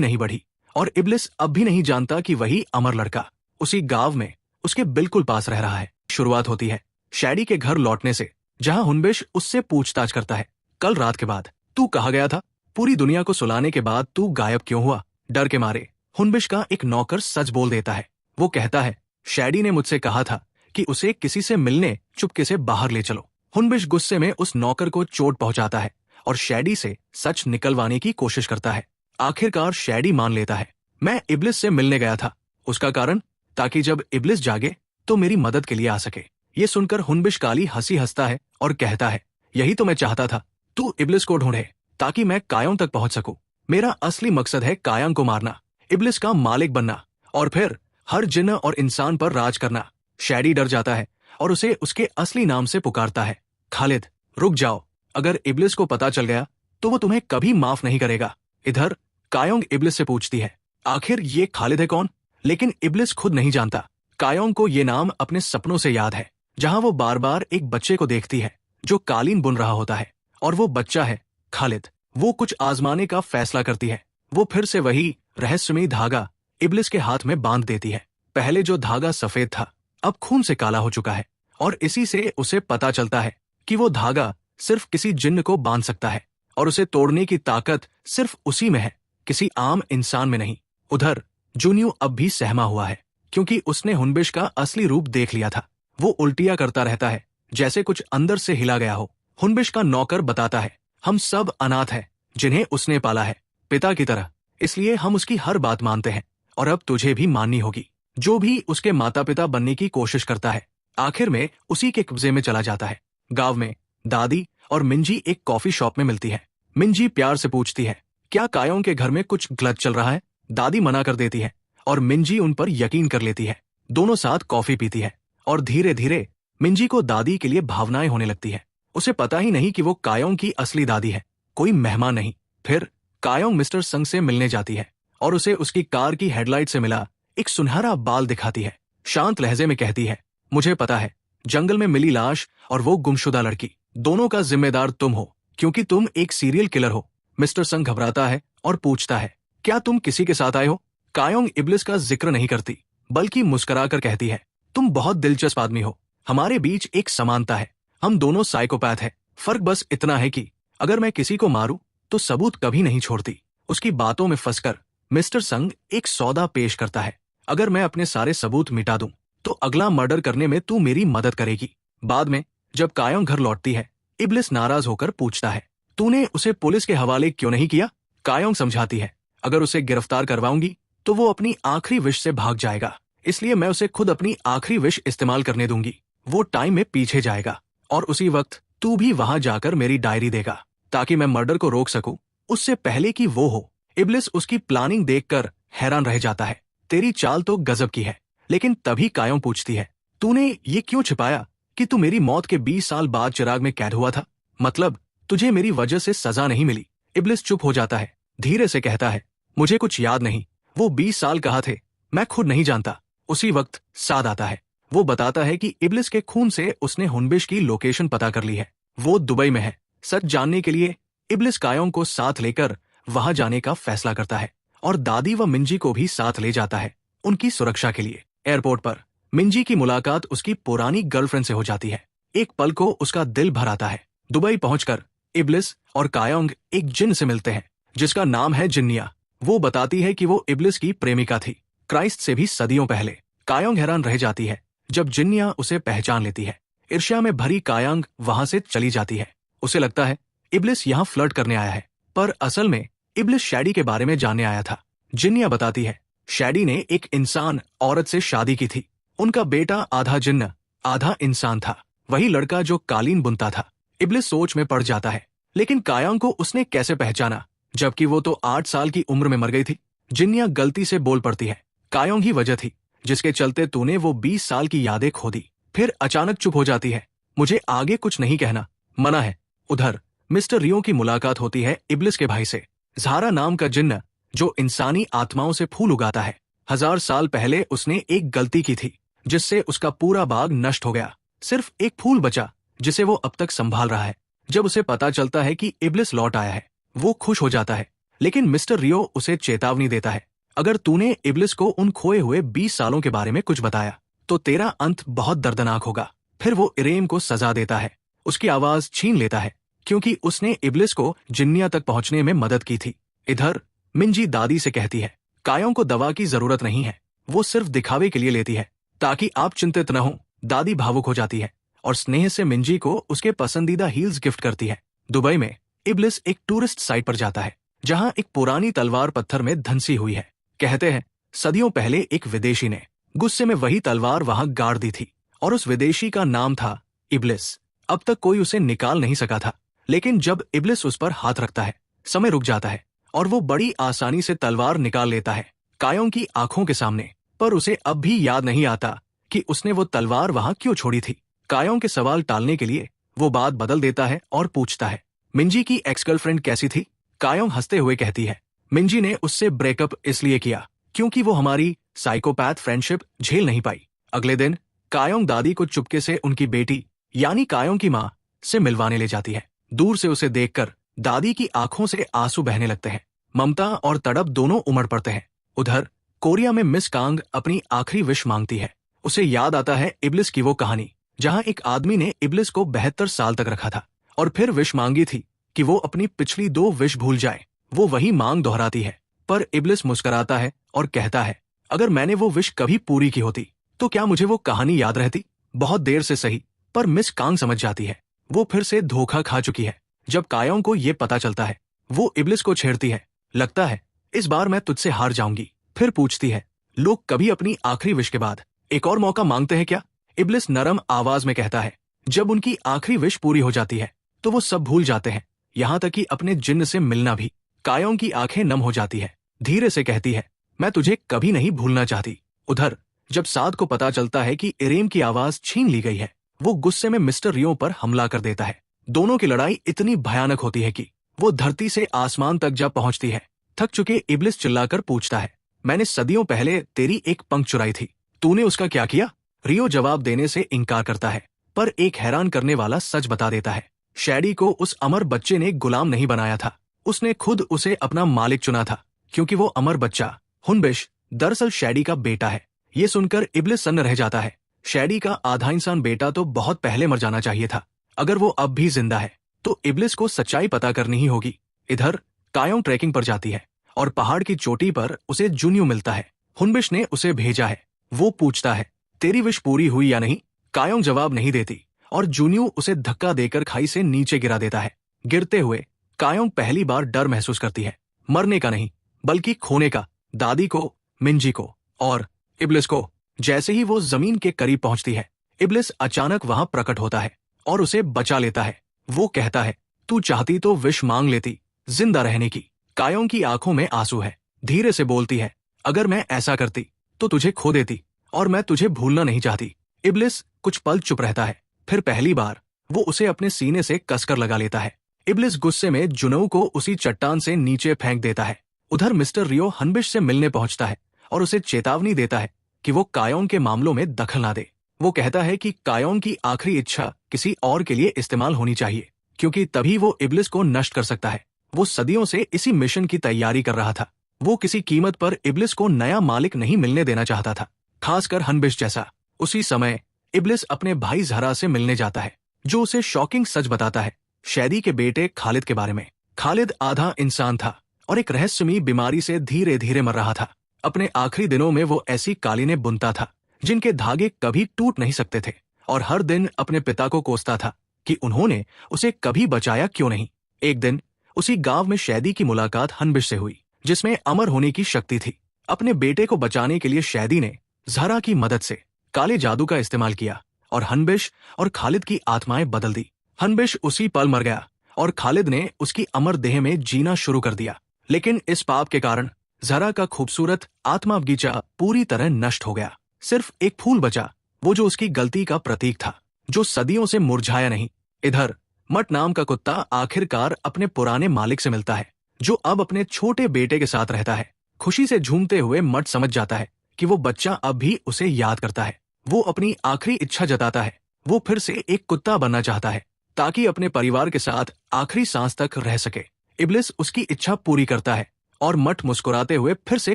नहीं बढ़ी और इब्लिस अब भी नहीं जानता कि वही अमर लड़का उसी गांव में उसके बिल्कुल पास रह रहा है। शुरुआत होती है शैडी के घर लौटने से, जहां हुनबिश उससे पूछताछ करता है। कल रात के बाद तू कहाँ गया था? पूरी दुनिया को सुलाने के बाद तू गायब क्यों हुआ? डर के मारे हुनबिश का एक नौकर सच बोल देता है। वो कहता है, शैडी ने मुझसे कहा था कि उसे किसी से मिलने चुपके से बाहर ले चलो। हुनबिश गुस्से में उस नौकर को चोट पहुंचाता है और शैडी से सच निकलवाने की कोशिश करता है। आखिरकार शैडी मान लेता है, मैं इब्लिस से मिलने गया था। उसका कारण, ताकि जब इब्लिस जागे तो मेरी मदद के लिए आ सके। ये सुनकर हुनबिश काली हंसी हंसता है और कहता है, यही तो मैं चाहता था, तू इब्लिस को ढूंढे ताकि मैं कायोंग तक पहुंच सकूं। मेरा असली मकसद है कायांग को मारना, इब्लिस का मालिक बनना और फिर हर जिन्न और इंसान पर राज करना। शैडी डर जाता है और उसे उसके असली नाम से पुकारता है, खालिद। रुक जाओ, अगर इब्लिस को पता चल गया तो वो तुम्हें कभी माफ नहीं करेगा। इधर कायोंग इब्लिस से पूछती है, आखिर ये खालिद है कौन? लेकिन इब्लिस खुद नहीं जानता। कायोंग को ये नाम अपने सपनों से याद है, जहां वो बार बार एक बच्चे को देखती है जो कालीन बुन रहा होता है, और वो बच्चा है खालिद। वो कुछ आजमाने का फैसला करती है। वो फिर से वही रहस्यमयी धागा इब्लिस के हाथ में बांध देती है। पहले जो धागा सफेद था अब खून से काला हो चुका है, और इसी से उसे पता चलता है कि वो धागा सिर्फ किसी जिन्न को बांध सकता है और उसे तोड़ने की ताकत सिर्फ उसी में है, किसी आम इंसान में नहीं। उधर जूनियो अब भी सहमा हुआ है, क्योंकि उसने हुनबिश का असली रूप देख लिया था। वो उल्टियां करता रहता है, जैसे कुछ अंदर से हिला गया हो। हुनबिश का नौकर बताता है, हम सब अनाथ हैं जिन्हें उसने पाला है पिता की तरह, इसलिए हम उसकी हर बात मानते हैं और अब तुझे भी माननी होगी। जो भी उसके माता पिता बनने की कोशिश करता है आखिर में उसी के कब्जे में चला जाता है। गांव में दादी और मिंजी एक कॉफी शॉप में मिलती है। मिंजी प्यार से पूछती है, क्या कायोंग के घर में कुछ गलत चल रहा है? दादी मना कर देती है और मिंजी उन पर यकीन कर लेती है। दोनों साथ कॉफी पीती है और धीरे धीरे मिंजी को दादी के लिए भावनाएं होने लगती है। उसे पता ही नहीं कि वो कायोंग की असली दादी है, कोई मेहमान नहीं। फिर कायोंग मिस्टर संग से मिलने जाती है और उसे उसकी कार की हेडलाइट से मिला एक सुनहरा बाल दिखाती है। शांत लहजे में कहती है, मुझे पता है, जंगल में मिली लाश और वो गुमशुदा लड़की, दोनों का जिम्मेदार तुम हो, क्योंकि तुम एक सीरियल किलर हो। मिस्टर संग घबराता है और पूछता है, क्या तुम किसी के साथ आए हो? कायोंग इब्लिस का जिक्र नहीं करती, बल्कि मुस्कुराकर कहती है, तुम बहुत दिलचस्प आदमी हो। हमारे बीच एक समानता है, हम दोनों साइकोपैथ हैं। फर्क बस इतना है कि अगर मैं किसी को मारूं तो सबूत कभी नहीं छोड़ती। उसकी बातों में फंसकर मिस्टर संग एक सौदा पेश करता है, अगर मैं अपने सारे सबूत मिटा दूं तो अगला मर्डर करने में तू मेरी मदद करेगी। बाद में जब कायोंग घर लौटती है, इब्लिस नाराज होकर पूछता है, तूने उसे पुलिस के हवाले क्यों नहीं किया? कायोंग समझाती है, अगर उसे गिरफ्तार करवाऊंगी तो वो अपनी आखिरी विश से भाग जाएगा, इसलिए मैं उसे खुद अपनी आखिरी विश इस्तेमाल करने दूंगी। वो टाइम में पीछे जाएगा और उसी वक्त तू भी वहां जाकर मेरी डायरी देगा, ताकि मैं मर्डर को रोक सकूं उससे पहले कि वो हो। इब्लिस उसकी प्लानिंग देखकर हैरान रह जाता है, तेरी चाल तो गजब की है। लेकिन तभी कायोंग पूछती है, तूने ये क्यों छिपाया कि तू मेरी मौत के 20 साल बाद चिराग में कैद हुआ था? मतलब तुझे मेरी वजह से सजा नहीं मिली? इब्लिस चुप हो जाता है, धीरे से कहता है, मुझे कुछ याद नहीं, वो 20 साल कहाँ थे मैं खुद नहीं जानता। उसी वक्त साद आता है। वो बताता है कि इब्लिस के खून से उसने हुनबिश की लोकेशन पता कर ली है, वो दुबई में है। सच जानने के लिए इब्लिस कायोंग को साथ लेकर वहां जाने का फैसला करता है और दादी व मिंजी को भी साथ ले जाता है उनकी सुरक्षा के लिए। एयरपोर्ट पर मिंजी की मुलाकात उसकी पुरानी गर्लफ्रेंड से हो जाती है। एक पल को उसका दिल भर आता है। दुबई पहुंचकर इब्लिस और कायोंग एक जिन से मिलते हैं जिसका नाम है जिन्निया। वो बताती है कि वो इब्लिस की प्रेमिका थी, क्राइस्ट से भी सदियों पहले। कायोंग हैरान रह जाती है जब जिन्निया उसे पहचान लेती है। ईर्ष्या में भरी कायोंग वहां से चली जाती है। उसे लगता है इब्लिस यहाँ फ्लर्ट करने आया है, पर असल में इब्लिस शैडी के बारे में जानने आया था। जिन्निया बताती है, शैडी ने एक इंसान औरत से शादी की थी। उनका बेटा आधा जिन्न आधा इंसान था, वही लड़का जो कालीन बुनता था। इब्लिस सोच में पड़ जाता है, लेकिन कायोंग को उसने कैसे पहचाना जबकि वो तो 8 साल की उम्र में मर गई थी? जिन्निया गलती से बोल पड़ती है, कायोंग ही वजह थी जिसके चलते तूने वो 20 साल की यादें खो दी। फिर अचानक चुप हो जाती है, मुझे आगे कुछ नहीं कहना, मना है। उधर मिस्टर रियो की मुलाकात होती है इब्लिस के भाई से, ज़ारा नाम का जिन्न जो इंसानी आत्माओं से फूल उगाता है। 1000 साल पहले उसने एक गलती की थी जिससे उसका पूरा बाग नष्ट हो गया। सिर्फ एक फूल बचा जिसे वो अब तक संभाल रहा है। जब उसे पता चलता है कि इब्लिस लौट आया है, वो खुश हो जाता है, लेकिन मिस्टर रियो उसे चेतावनी देता है, अगर तूने इब्लिस को उन खोए हुए 20 सालों के बारे में कुछ बताया तो तेरा अंत बहुत दर्दनाक होगा। फिर वो इरेम को सजा देता है, उसकी आवाज छीन लेता है, क्योंकि उसने इब्लिस को जिन्निया तक पहुंचने में मदद की थी। इधर मिंजी दादी से कहती है, कायों को दवा की जरूरत नहीं है, वो सिर्फ दिखावे के लिए लेती है ताकि आप चिंतित न हो। दादी भावुक हो जाती है और स्नेह से मिंजी को उसके पसंदीदा हील्स गिफ्ट करती है। दुबई में इब्लिस एक टूरिस्ट साइट पर जाता है, जहां एक पुरानी तलवार पत्थर में धंसी हुई है। कहते हैं सदियों पहले एक विदेशी ने गुस्से में वही तलवार वहां गाड़ दी थी, और उस विदेशी का नाम था इब्लिस। अब तक कोई उसे निकाल नहीं सका था, लेकिन जब इब्लिस उस पर हाथ रखता है, समय रुक जाता है और वो बड़ी आसानी से तलवार निकाल लेता है कायों की आंखों के सामने। पर उसे अब भी याद नहीं आता कि उसने वो तलवार वहां क्यों छोड़ी थी। कायों के सवाल टालने के लिए वो बात बदल देता है और पूछता है, मिंजी की एक्स गर्लफ्रेंड कैसी थी? कायों हंसते हुए कहती है, मिंजी ने उससे ब्रेकअप इसलिए किया क्योंकि वो हमारी साइकोपैथ फ्रेंडशिप झेल नहीं पाई। अगले दिन कायों दादी को चुपके से उनकी बेटी यानी कायों की माँ से मिलवाने ले जाती है। दूर से उसे देखकर दादी की आंखों से आंसू बहने लगते हैं। ममता और तड़प दोनों उमड़ पड़ते हैं। उधर कोरिया में मिस कांग अपनी आखिरी विश मांगती है। उसे याद आता है इब्लिस की वो कहानी, जहां एक आदमी ने इब्लिस को 72 साल तक रखा था और फिर विश मांगी थी कि वो अपनी पिछली 2 विश भूल जाए। वो वही मांग दोहराती है, पर इब्लिस मुस्कुराता है और कहता है, अगर मैंने वो विश कभी पूरी की होती तो क्या मुझे वो कहानी याद रहती? बहुत देर से सही, पर मिस कांग समझ जाती है वो फिर से धोखा खा चुकी है। जब कायों को ये पता चलता है, वो इब्लिस को छेड़ती है, लगता है इस बार मैं तुझसे हार जाऊंगी। फिर पूछती है, लोग कभी अपनी आखिरी विश के बाद एक और मौका मांगते हैं क्या? इब्लिस नरम आवाज में कहता है, जब उनकी आखिरी विश पूरी हो जाती है तो वो सब भूल जाते हैं, यहाँ तक कि अपने जिन्न से मिलना भी। कायों की आंखें नम हो जाती है, धीरे से कहती है, मैं तुझे कभी नहीं भूलना चाहती। उधर जब साद को पता चलता है कि इरेम की आवाज छीन ली गई है, वो गुस्से में मिस्टर रियो पर हमला कर देता है। दोनों की लड़ाई इतनी भयानक होती है कि वो धरती से आसमान तक जा पहुंचती है। थक चुके इब्लिस चिल्लाकर पूछता है, मैंने सदियों पहले तेरी एक पंख चुराई थी, तूने उसका क्या किया? रियो जवाब देने से इनकार करता है, पर एक हैरान करने वाला सच बता देता है। शैडी को उस अमर बच्चे ने गुलाम नहीं बनाया था, उसने खुद उसे अपना मालिक चुना था, क्योंकि वो अमर बच्चा हुनबिश दरअसल शैडी का बेटा है। ये सुनकर इब्लिस सन्न रह जाता है। शैडी का आधा इंसान बेटा तो बहुत पहले मर जाना चाहिए था। अगर वो अब भी जिंदा है तो इब्लिस को सच्चाई पता करनी ही होगी। इधर कायों ट्रैकिंग पर जाती है और पहाड़ की चोटी पर उसे जूनियो मिलता है। हुनबिश ने उसे भेजा है। वो पूछता है, तेरी विश पूरी हुई या नहीं? कायों जवाब नहीं देती और जूनियो उसे धक्का देकर खाई से नीचे गिरा देता है। गिरते हुए कायों पहली बार डर महसूस करती है, मरने का नहीं बल्कि खोने का। दादी को, मिंजी को और इब्लिस को। जैसे ही वो जमीन के करीब पहुंचती है, इब्लिस अचानक वहां प्रकट होता है और उसे बचा लेता है। वो कहता है, तू चाहती तो विश मांग लेती जिंदा रहने की। कायों की आंखों में आंसू है, धीरे से बोलती है, अगर मैं ऐसा करती तो तुझे खो देती और मैं तुझे भूलना नहीं चाहती। इब्लिस कुछ पल चुप रहता है, फिर पहली बार वो उसे अपने सीने से कसकर लगा लेता है। इब्लिस गुस्से में जुनऊ को उसी चट्टान से नीचे फेंक देता है। उधर मिस्टर रियो हनबिश से मिलने पहुंचता है और उसे चेतावनी देता है कि वो कायों के मामलों में दखल ना दे। वो कहता है कि कायों की आखिरी इच्छा किसी और के लिए इस्तेमाल होनी चाहिए, क्योंकि तभी वो इब्लिस को नष्ट कर सकता है। वो सदियों से इसी मिशन की तैयारी कर रहा था। वो किसी कीमत पर इब्लिस को नया मालिक नहीं मिलने देना चाहता था, खासकर हनबिश जैसा। उसी समय इब्लिस अपने भाई जहरा से मिलने जाता है, जो उसे शॉकिंग सच बताता है शैदी के बेटे खालिद के बारे में। खालिद आधा इंसान था और एक रहस्यमयी बीमारी से धीरे धीरे मर रहा था। अपने आखिरी दिनों में वो ऐसी कालीनें बुनता था जिनके धागे कभी टूट नहीं सकते थे, और हर दिन अपने पिता को कोसता था कि उन्होंने उसे कभी बचाया क्यों नहीं। एक दिन उसी गांव में शैदी की मुलाकात हनबिश से हुई, जिसमें अमर होने की शक्ति थी। अपने बेटे को बचाने के लिए शैदी ने जहरा की मदद से काले जादू का इस्तेमाल किया और हनबिश और खालिद की आत्माएं बदल दी। हनबिश उसी पल मर गया और खालिद ने उसकी अमर देह में जीना शुरू कर दिया। लेकिन इस पाप के कारण जहरा का खूबसूरत आत्मा बगीचा पूरी तरह नष्ट हो गया। सिर्फ एक फूल बचा, वो जो उसकी गलती का प्रतीक था, जो सदियों से मुरझाया नहीं। इधर मट नाम का कुत्ता आखिरकार अपने पुराने मालिक से मिलता है, जो अब अपने छोटे बेटे के साथ रहता है। खुशी से झूमते हुए मट समझ जाता है कि वो बच्चा अब भी उसे याद करता है। वो अपनी आखिरी इच्छा जताता है, वो फिर से एक कुत्ता बनना चाहता है, ताकि अपने परिवार के साथ आखिरी सांस तक रह सके। इब्लिस उसकी इच्छा पूरी करता है और मट मुस्कुराते हुए फिर से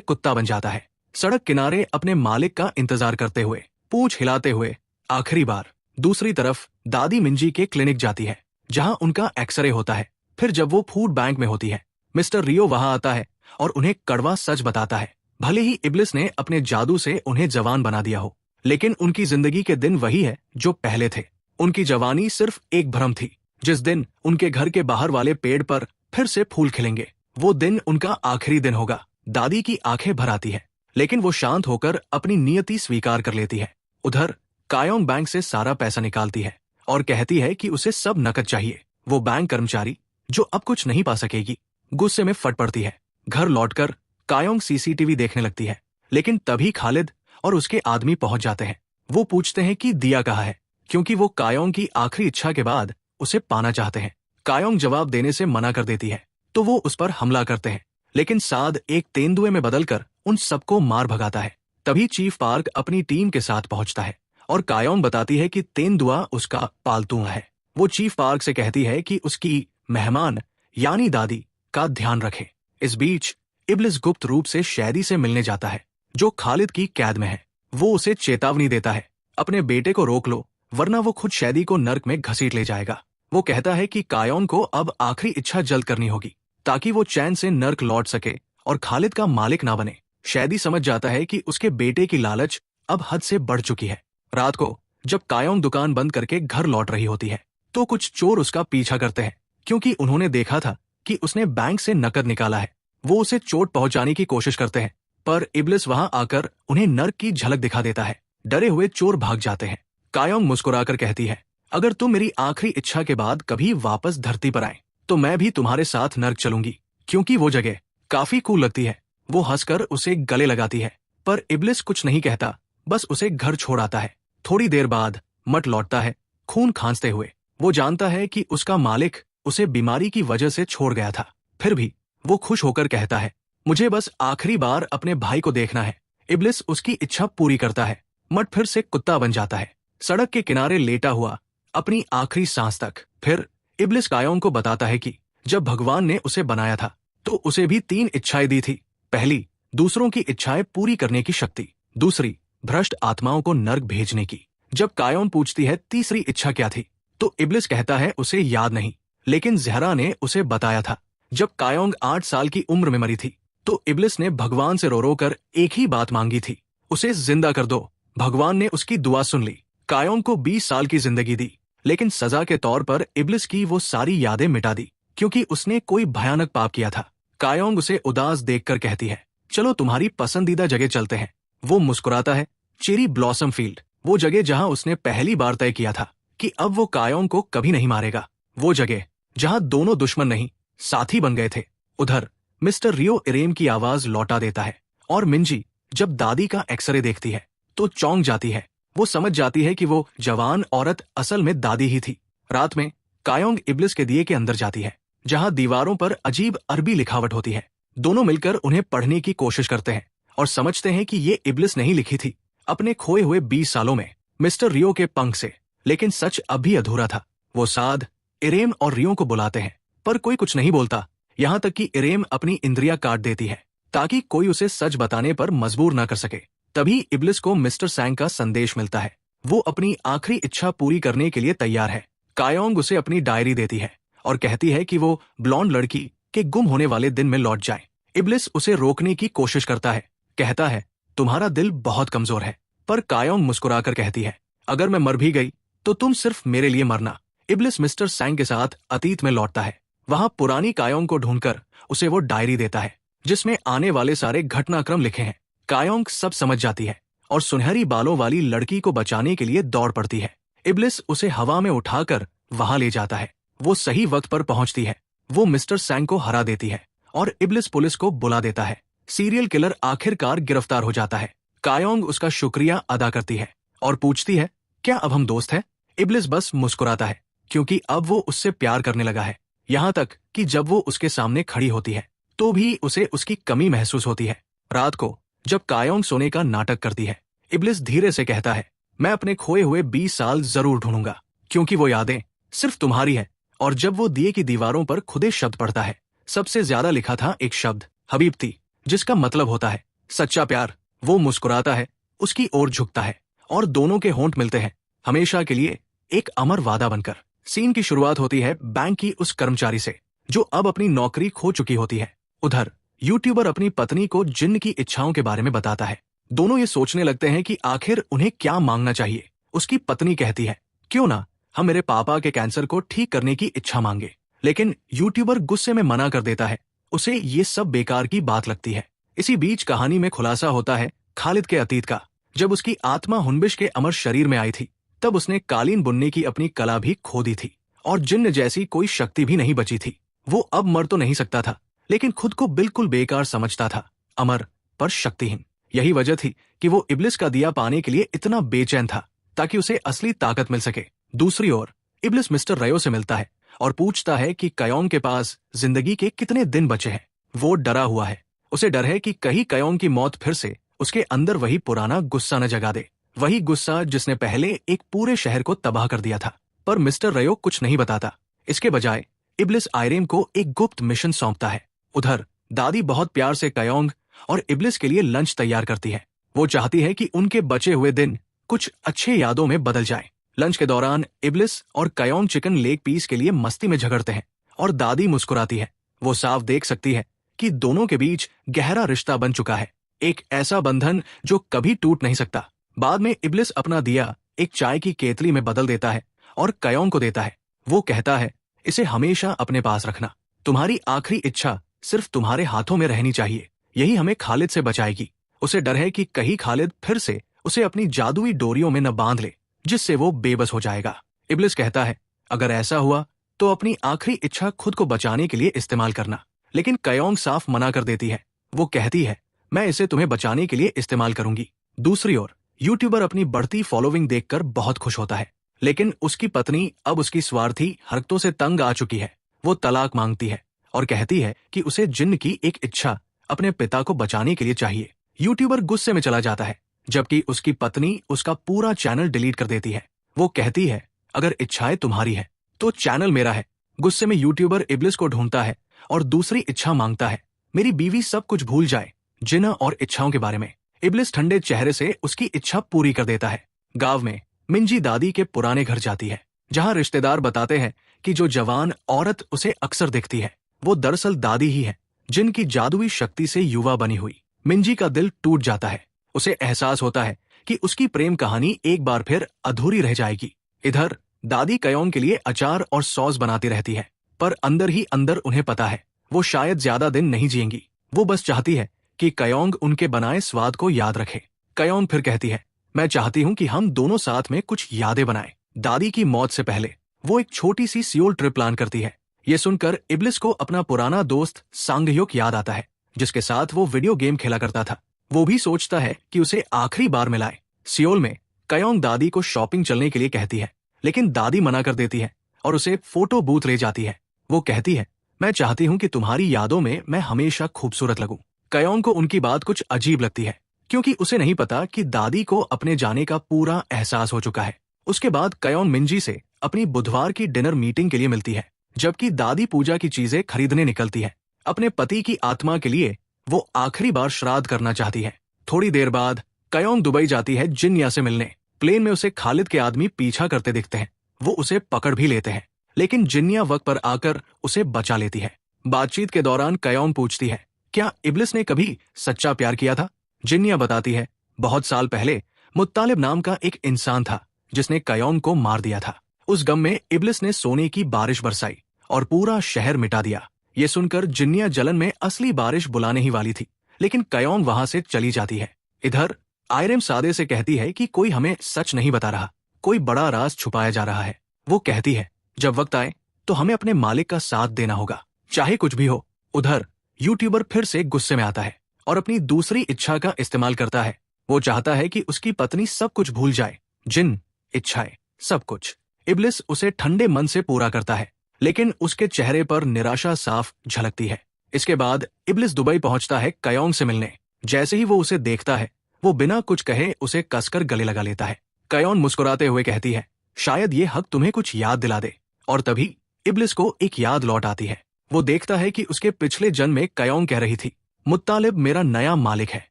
कुत्ता बन जाता है, सड़क किनारे अपने मालिक का इंतजार करते हुए, पूंछ हिलाते हुए आखिरी बार। दूसरी तरफ दादी मिंजी के क्लिनिक जाती है, जहां उनका एक्सरे होता है। फिर जब वो फूड बैंक में होती है, मिस्टर रियो वहां आता है और उन्हें कड़वा सच बताता है। भले ही इब्लिस ने अपने जादू से उन्हें जवान बना दिया हो, लेकिन उनकी जिंदगी के दिन वही है जो पहले थे। उनकी जवानी सिर्फ एक भ्रम थी। जिस दिन उनके घर के बाहर वाले पेड़ पर फिर से फूल खिलेंगे, वो दिन उनका आखिरी दिन होगा। दादी की आंखें भर आती है, लेकिन वो शांत होकर अपनी नियति स्वीकार कर लेती है। उधर कायोंग बैंक से सारा पैसा निकालती है और कहती है कि उसे सब नकद चाहिए। वो बैंक कर्मचारी, जो अब कुछ नहीं पा सकेगी, गुस्से में फट पड़ती है। घर लौटकर कायोंग सीसीटीवी देखने लगती है, लेकिन तभी खालिद और उसके आदमी पहुंच जाते हैं। वो पूछते हैं कि दिया कहाँ है, क्योंकि वो कायोंग की आखिरी इच्छा के बाद उसे पाना चाहते हैं। कायोंग जवाब देने से मना कर देती है, तो वो उस पर हमला करते हैं, लेकिन साद एक तेंदुए में बदलकर उन सबको मार भगाता है। तभी चीफ पार्क अपनी टीम के साथ पहुंचता है और कायोंग बताती है कि तेंदुआ उसका पालतू है। वो चीफ पार्क से कहती है कि उसकी मेहमान यानी दादी का ध्यान रखे। इस बीच इब्लिस गुप्त रूप से शैदी से मिलने जाता है, जो खालिद की कैद में है। वो उसे चेतावनी देता है, अपने बेटे को रोक लो, वरना वो खुद शैदी को नर्क में घसीट ले जाएगा। वो कहता है कि कायोंग को अब आखिरी इच्छा जल्द करनी होगी, ताकि वो चैन से नर्क लौट सके और खालिद का मालिक ना बने। शैदी समझ जाता है कि उसके बेटे की लालच अब हद से बढ़ चुकी है। रात को जब कायोंग दुकान बंद करके घर लौट रही होती है, तो कुछ चोर उसका पीछा करते हैं, क्योंकि उन्होंने देखा था कि उसने बैंक से नकद निकाला है। वो उसे चोट पहुंचाने की कोशिश करते हैं, पर इब्लिस वहां आकर उन्हें नर्क की झलक दिखा देता है। डरे हुए चोर भाग जाते हैं। कायोंग मुस्कुराकर कहती है, अगर तुम मेरी आखिरी इच्छा के बाद कभी वापस धरती पर आए, तो मैं भी तुम्हारे साथ नर्क चलूंगी, क्योंकि वो जगह काफी कूल लगती है। वो हंसकर उसे गले लगाती है, पर इब्लिस कुछ नहीं कहता, बस उसे घर छोड़ आता है। थोड़ी देर बाद मट लौटता है, खून खांसते हुए। वो जानता है कि उसका मालिक उसे बीमारी की वजह से छोड़ गया था, फिर भी वो खुश होकर कहता है, मुझे बस आखिरी बार अपने भाई को देखना है। इब्लिस उसकी इच्छा पूरी करता है। मट फिर से कुत्ता बन जाता है, सड़क के किनारे लेटा हुआ अपनी आखिरी सांस तक। फिर इब्लिस कायोंग को बताता है कि जब भगवान ने उसे बनाया था, तो उसे भी 3 इच्छाएं दी थी। पहली, दूसरों की इच्छाएं पूरी करने की शक्ति। दूसरी, भ्रष्ट आत्माओं को नर्क भेजने की। जब कायोंग पूछती है तीसरी इच्छा क्या थी, तो इब्लिस कहता है उसे याद नहीं, लेकिन ज़हरा ने उसे बताया था। जब कायोंग 8 साल की उम्र में मरी थी, तो इब्लिस ने भगवान से रो रो कर एक ही बात मांगी थी, उसे जिंदा कर दो। भगवान ने उसकी दुआ सुन ली। कायोंग को 20 साल की जिंदगी दी, लेकिन सजा के तौर पर इब्लिस की वो सारी यादें मिटा दी, क्योंकि उसने कोई भयानक पाप किया था। कायोंग उसे उदास देखकर कहती है, चलो तुम्हारी पसंदीदा जगह चलते हैं। वो मुस्कुराता है, चेरी ब्लॉसम फील्ड, वो जगह जहां उसने पहली बार तय किया था कि अब वो कायोंग को कभी नहीं मारेगा। वो जगह जहां दोनों दुश्मन नहीं, साथी बन गए थे। उधर मिस्टर रियो इरेम की आवाज लौटा देता है, और मिंजी जब दादी का एक्सरे देखती है, तो चौंक जाती है। वो समझ जाती है कि वो जवान औरत असल में दादी ही थी। रात में कायोंग इब्लिस के दिए के अंदर जाती है, जहां दीवारों पर अजीब अरबी लिखावट होती है। दोनों मिलकर उन्हें पढ़ने की कोशिश करते हैं और समझते हैं कि ये इब्लिस नहीं लिखी थी अपने खोए हुए 20 सालों में मिस्टर रियो के पंख से। लेकिन सच अभी अधूरा था। वो साद, इरेम और रियो को बुलाते हैं, पर कोई कुछ नहीं बोलता, यहाँ तक कि इरेम अपनी इंद्रियां काट देती है, ताकि कोई उसे सच बताने पर मजबूर न कर सके। तभी इब्लिस को मिस्टर सैंग का संदेश मिलता है। वो अपनी आखिरी इच्छा पूरी करने के लिए तैयार है। कायोंग उसे अपनी डायरी देती है और कहती है कि वो ब्लॉन्ड लड़की के गुम होने वाले दिन में लौट जाए। इब्लिस उसे रोकने की कोशिश करता है, कहता है तुम्हारा दिल बहुत कमजोर है। पर कायोंग मुस्कुराकर कहती है, अगर मैं मर भी गई तो तुम सिर्फ मेरे लिए मरना। इब्लिस मिस्टर सैंग के साथ अतीत में लौटता है। वहां पुरानी कायोंग को ढूंढकर उसे वो डायरी देता है, जिसमें आने वाले सारे घटनाक्रम लिखे हैं। कायोंग सब समझ जाती है और सुनहरी बालों वाली लड़की को बचाने के लिए दौड़ पड़ती है। इब्लिस उसे हवा में उठाकर वहां ले जाता है। वो सही वक्त पर पहुंचती है। वो मिस्टर सैंग को हरा देती है और इब्लिस पुलिस को बुला देता है। सीरियल किलर आखिरकार गिरफ्तार हो जाता है। कायोंग उसका शुक्रिया अदा करती है और पूछती है, क्या अब हम दोस्त हैं? इब्लिस बस मुस्कुराता है, क्योंकि अब वो उससे प्यार करने लगा है। यहाँ तक कि जब वो उसके सामने खड़ी होती है, तो भी उसे उसकी कमी महसूस होती है। रात को जब कायोंग सोने का नाटक करती है, इब्लिस धीरे से कहता है, मैं अपने खोए हुए 20 साल जरूर ढूंढूंगा, क्योंकि वो यादें सिर्फ तुम्हारी है। और जब वो दिए की दीवारों पर खुदे शब्द पढ़ता है, सबसे ज्यादा लिखा था एक शब्द हबीबती, जिसका मतलब होता है सच्चा प्यार। वो मुस्कुराता है, उसकी ओर झुकता है और दोनों के होंठ मिलते हैं, हमेशा के लिए, एक अमर वादा बनकर। सीन की शुरुआत होती है बैंक की उस कर्मचारी से जो अब अपनी नौकरी खो चुकी होती है। उधर यूट्यूबर अपनी पत्नी को जिन्न की इच्छाओं के बारे में बताता है। दोनों ये सोचने लगते हैं कि आखिर उन्हें क्या मांगना चाहिए। उसकी पत्नी कहती है, क्यों ना हम मेरे पापा के कैंसर को ठीक करने की इच्छा मांगे। लेकिन यूट्यूबर गुस्से में मना कर देता है, उसे ये सब बेकार की बात लगती है। इसी बीच कहानी में खुलासा होता है खालिद के अतीत का। जब उसकी आत्मा हुनबिश के अमर शरीर में आई थी, तब उसने कालीन बुनने की अपनी कला भी खो दी थी और जिन्न जैसी कोई शक्ति भी नहीं बची थी। वो अब मर तो नहीं सकता था, लेकिन खुद को बिल्कुल बेकार समझता था, अमर पर शक्तिहीन। यही वजह थी कि वो इब्लिस का दिया पाने के लिए इतना बेचैन था, ताकि उसे असली ताकत मिल सके। दूसरी ओर इब्लिस मिस्टर रयो से मिलता है और पूछता है कि कयोंग के पास जिंदगी के कितने दिन बचे हैं। वो डरा हुआ है, उसे डर है कि कहीं कयोंग की मौत फिर से उसके अंदर वही पुराना गुस्सा न जगा दे, वही गुस्सा जिसने पहले एक पूरे शहर को तबाह कर दिया था। पर मिस्टर रयो कुछ नहीं बताता। इसके बजाय इब्लिस आयरेम को एक गुप्त मिशन सौंपता है। उधर दादी बहुत प्यार से कयोंग और इब्लिस के लिए लंच तैयार करती है। वो चाहती है कि उनके बचे हुए दिन कुछ अच्छे यादों में बदल जाए। लंच के दौरान इब्लिस और कयोंग चिकन लेग पीस के लिए मस्ती में झगड़ते हैं और दादी मुस्कुराती है। वो साफ देख सकती है कि दोनों के बीच गहरा रिश्ता बन चुका है, एक ऐसा बंधन जो कभी टूट नहीं सकता। बाद में इब्लिस अपना दिया एक चाय की केतली में बदल देता है और कयोंग को देता है। वो कहता है, इसे हमेशा अपने पास रखना, तुम्हारी आखिरी इच्छा सिर्फ तुम्हारे हाथों में रहनी चाहिए, यही हमें खालिद से बचाएगी। उसे डर है कि कहीं खालिद फिर से उसे अपनी जादुई डोरियों में न बांध ले, जिससे वो बेबस हो जाएगा। इब्लिस कहता है, अगर ऐसा हुआ तो अपनी आखिरी इच्छा खुद को बचाने के लिए इस्तेमाल करना। लेकिन कयोंग साफ मना कर देती है। वो कहती है, मैं इसे तुम्हें बचाने के लिए इस्तेमाल करूंगी। दूसरी ओर यूट्यूबर अपनी बढ़ती फॉलोइंग देखकर बहुत खुश होता है, लेकिन उसकी पत्नी अब उसकी स्वार्थी हरकतों से तंग आ चुकी है। वो तलाक मांगती है और कहती है कि उसे जिन्न की एक इच्छा अपने पिता को बचाने के लिए चाहिए। यूट्यूबर गुस्से में चला जाता है, जबकि उसकी पत्नी उसका पूरा चैनल डिलीट कर देती है। वो कहती है, अगर इच्छाएं तुम्हारी है तो चैनल मेरा है। गुस्से में यूट्यूबर इब्लिस को ढूंढता है और दूसरी इच्छा मांगता है, मेरी बीवी सब कुछ भूल जाए, जिन्न और इच्छाओं के बारे में। इब्लिस ठंडे चेहरे से उसकी इच्छा पूरी कर देता है। गांव में मिंजी दादी के पुराने घर जाती है, जहां रिश्तेदार बताते हैं कि जो जवान औरत उसे अक्सर दिखती है, वो दरअसल दादी ही है, जिनकी जादुई शक्ति से युवा बनी हुई। मिंजी का दिल टूट जाता है। उसे एहसास होता है कि उसकी प्रेम कहानी एक बार फिर अधूरी रह जाएगी। इधर दादी कयोंग के लिए अचार और सॉस बनाती रहती है, पर अंदर ही अंदर उन्हें पता है वो शायद ज्यादा दिन नहीं जिएंगी। वो बस चाहती है कि कयोंग उनके बनाए स्वाद को याद रखे। कयोंग फिर कहती है, मैं चाहती हूँ कि हम दोनों साथ में कुछ यादें बनाएं। दादी की मौत से पहले वो एक छोटी सी सियोल ट्रिप प्लान करती है। ये सुनकर इब्लिस को अपना पुराना दोस्त सांगह्योक याद आता है, जिसके साथ वो वीडियो गेम खेला करता था। वो भी सोचता है कि उसे आखिरी बार मिलाए। सियोल में कयोंग दादी को शॉपिंग चलने के लिए कहती है, लेकिन दादी मना कर देती है और उसे फोटो बूथ ले जाती है। वो कहती है, मैं चाहती हूँ कि तुम्हारी यादों में मैं हमेशा खूबसूरत लगूं। कयोंग को उनकी बात कुछ अजीब लगती है, क्योंकि उसे नहीं पता कि दादी को अपने जाने का पूरा एहसास हो चुका है। उसके बाद कयोंग मिंजी से अपनी बुधवार की डिनर मीटिंग के लिए मिलती है, जबकि दादी पूजा की चीजें खरीदने निकलती है। अपने पति की आत्मा के लिए वो आखिरी बार श्राद्ध करना चाहती है। थोड़ी देर बाद कयोंग दुबई जाती है जिन्या से मिलने। प्लेन में उसे खालिद के आदमी पीछा करते दिखते हैं। वो उसे पकड़ भी लेते हैं, लेकिन जिन्या वक्त पर आकर उसे बचा लेती है। बातचीत के दौरान कयोंग पूछती है, क्या इब्लिस ने कभी सच्चा प्यार किया था? जिन्या बताती है, बहुत साल पहले मुत्तालिब नाम का एक इंसान था जिसने कयोंग को मार दिया था। उस गम में इब्लिस ने सोने की बारिश बरसाई और पूरा शहर मिटा दिया। ये सुनकर जिन्या जलन में असली बारिश बुलाने ही वाली थी, लेकिन कयोंग वहां से चली जाती है। इधर आयरेम सादे से कहती है कि कोई हमें सच नहीं बता रहा, कोई बड़ा राज छुपाया जा रहा है। वो कहती है, जब वक्त आए तो हमें अपने मालिक का साथ देना होगा, चाहे कुछ भी हो। उधर यूट्यूबर फिर से गुस्से में आता है और अपनी दूसरी इच्छा का इस्तेमाल करता है। वो चाहता है कि उसकी पत्नी सब कुछ भूल जाए, जिन्न, इच्छाएं, सब कुछ। इब्लिस उसे ठंडे मन से पूरा करता है, लेकिन उसके चेहरे पर निराशा साफ झलकती है। इसके बाद इब्लिस दुबई पहुंचता है कयोंग से मिलने। जैसे ही वो उसे देखता है, वो बिना कुछ कहे उसे कसकर गले लगा लेता है। कयोंग मुस्कुराते हुए कहती है, शायद ये हक तुम्हें कुछ याद दिला दे। और तभी इब्लिस को एक याद लौट आती है। वो देखता है कि उसके पिछले जन्म में कयोंग कह रही थी, मुत्तालिब मेरा नया मालिक है,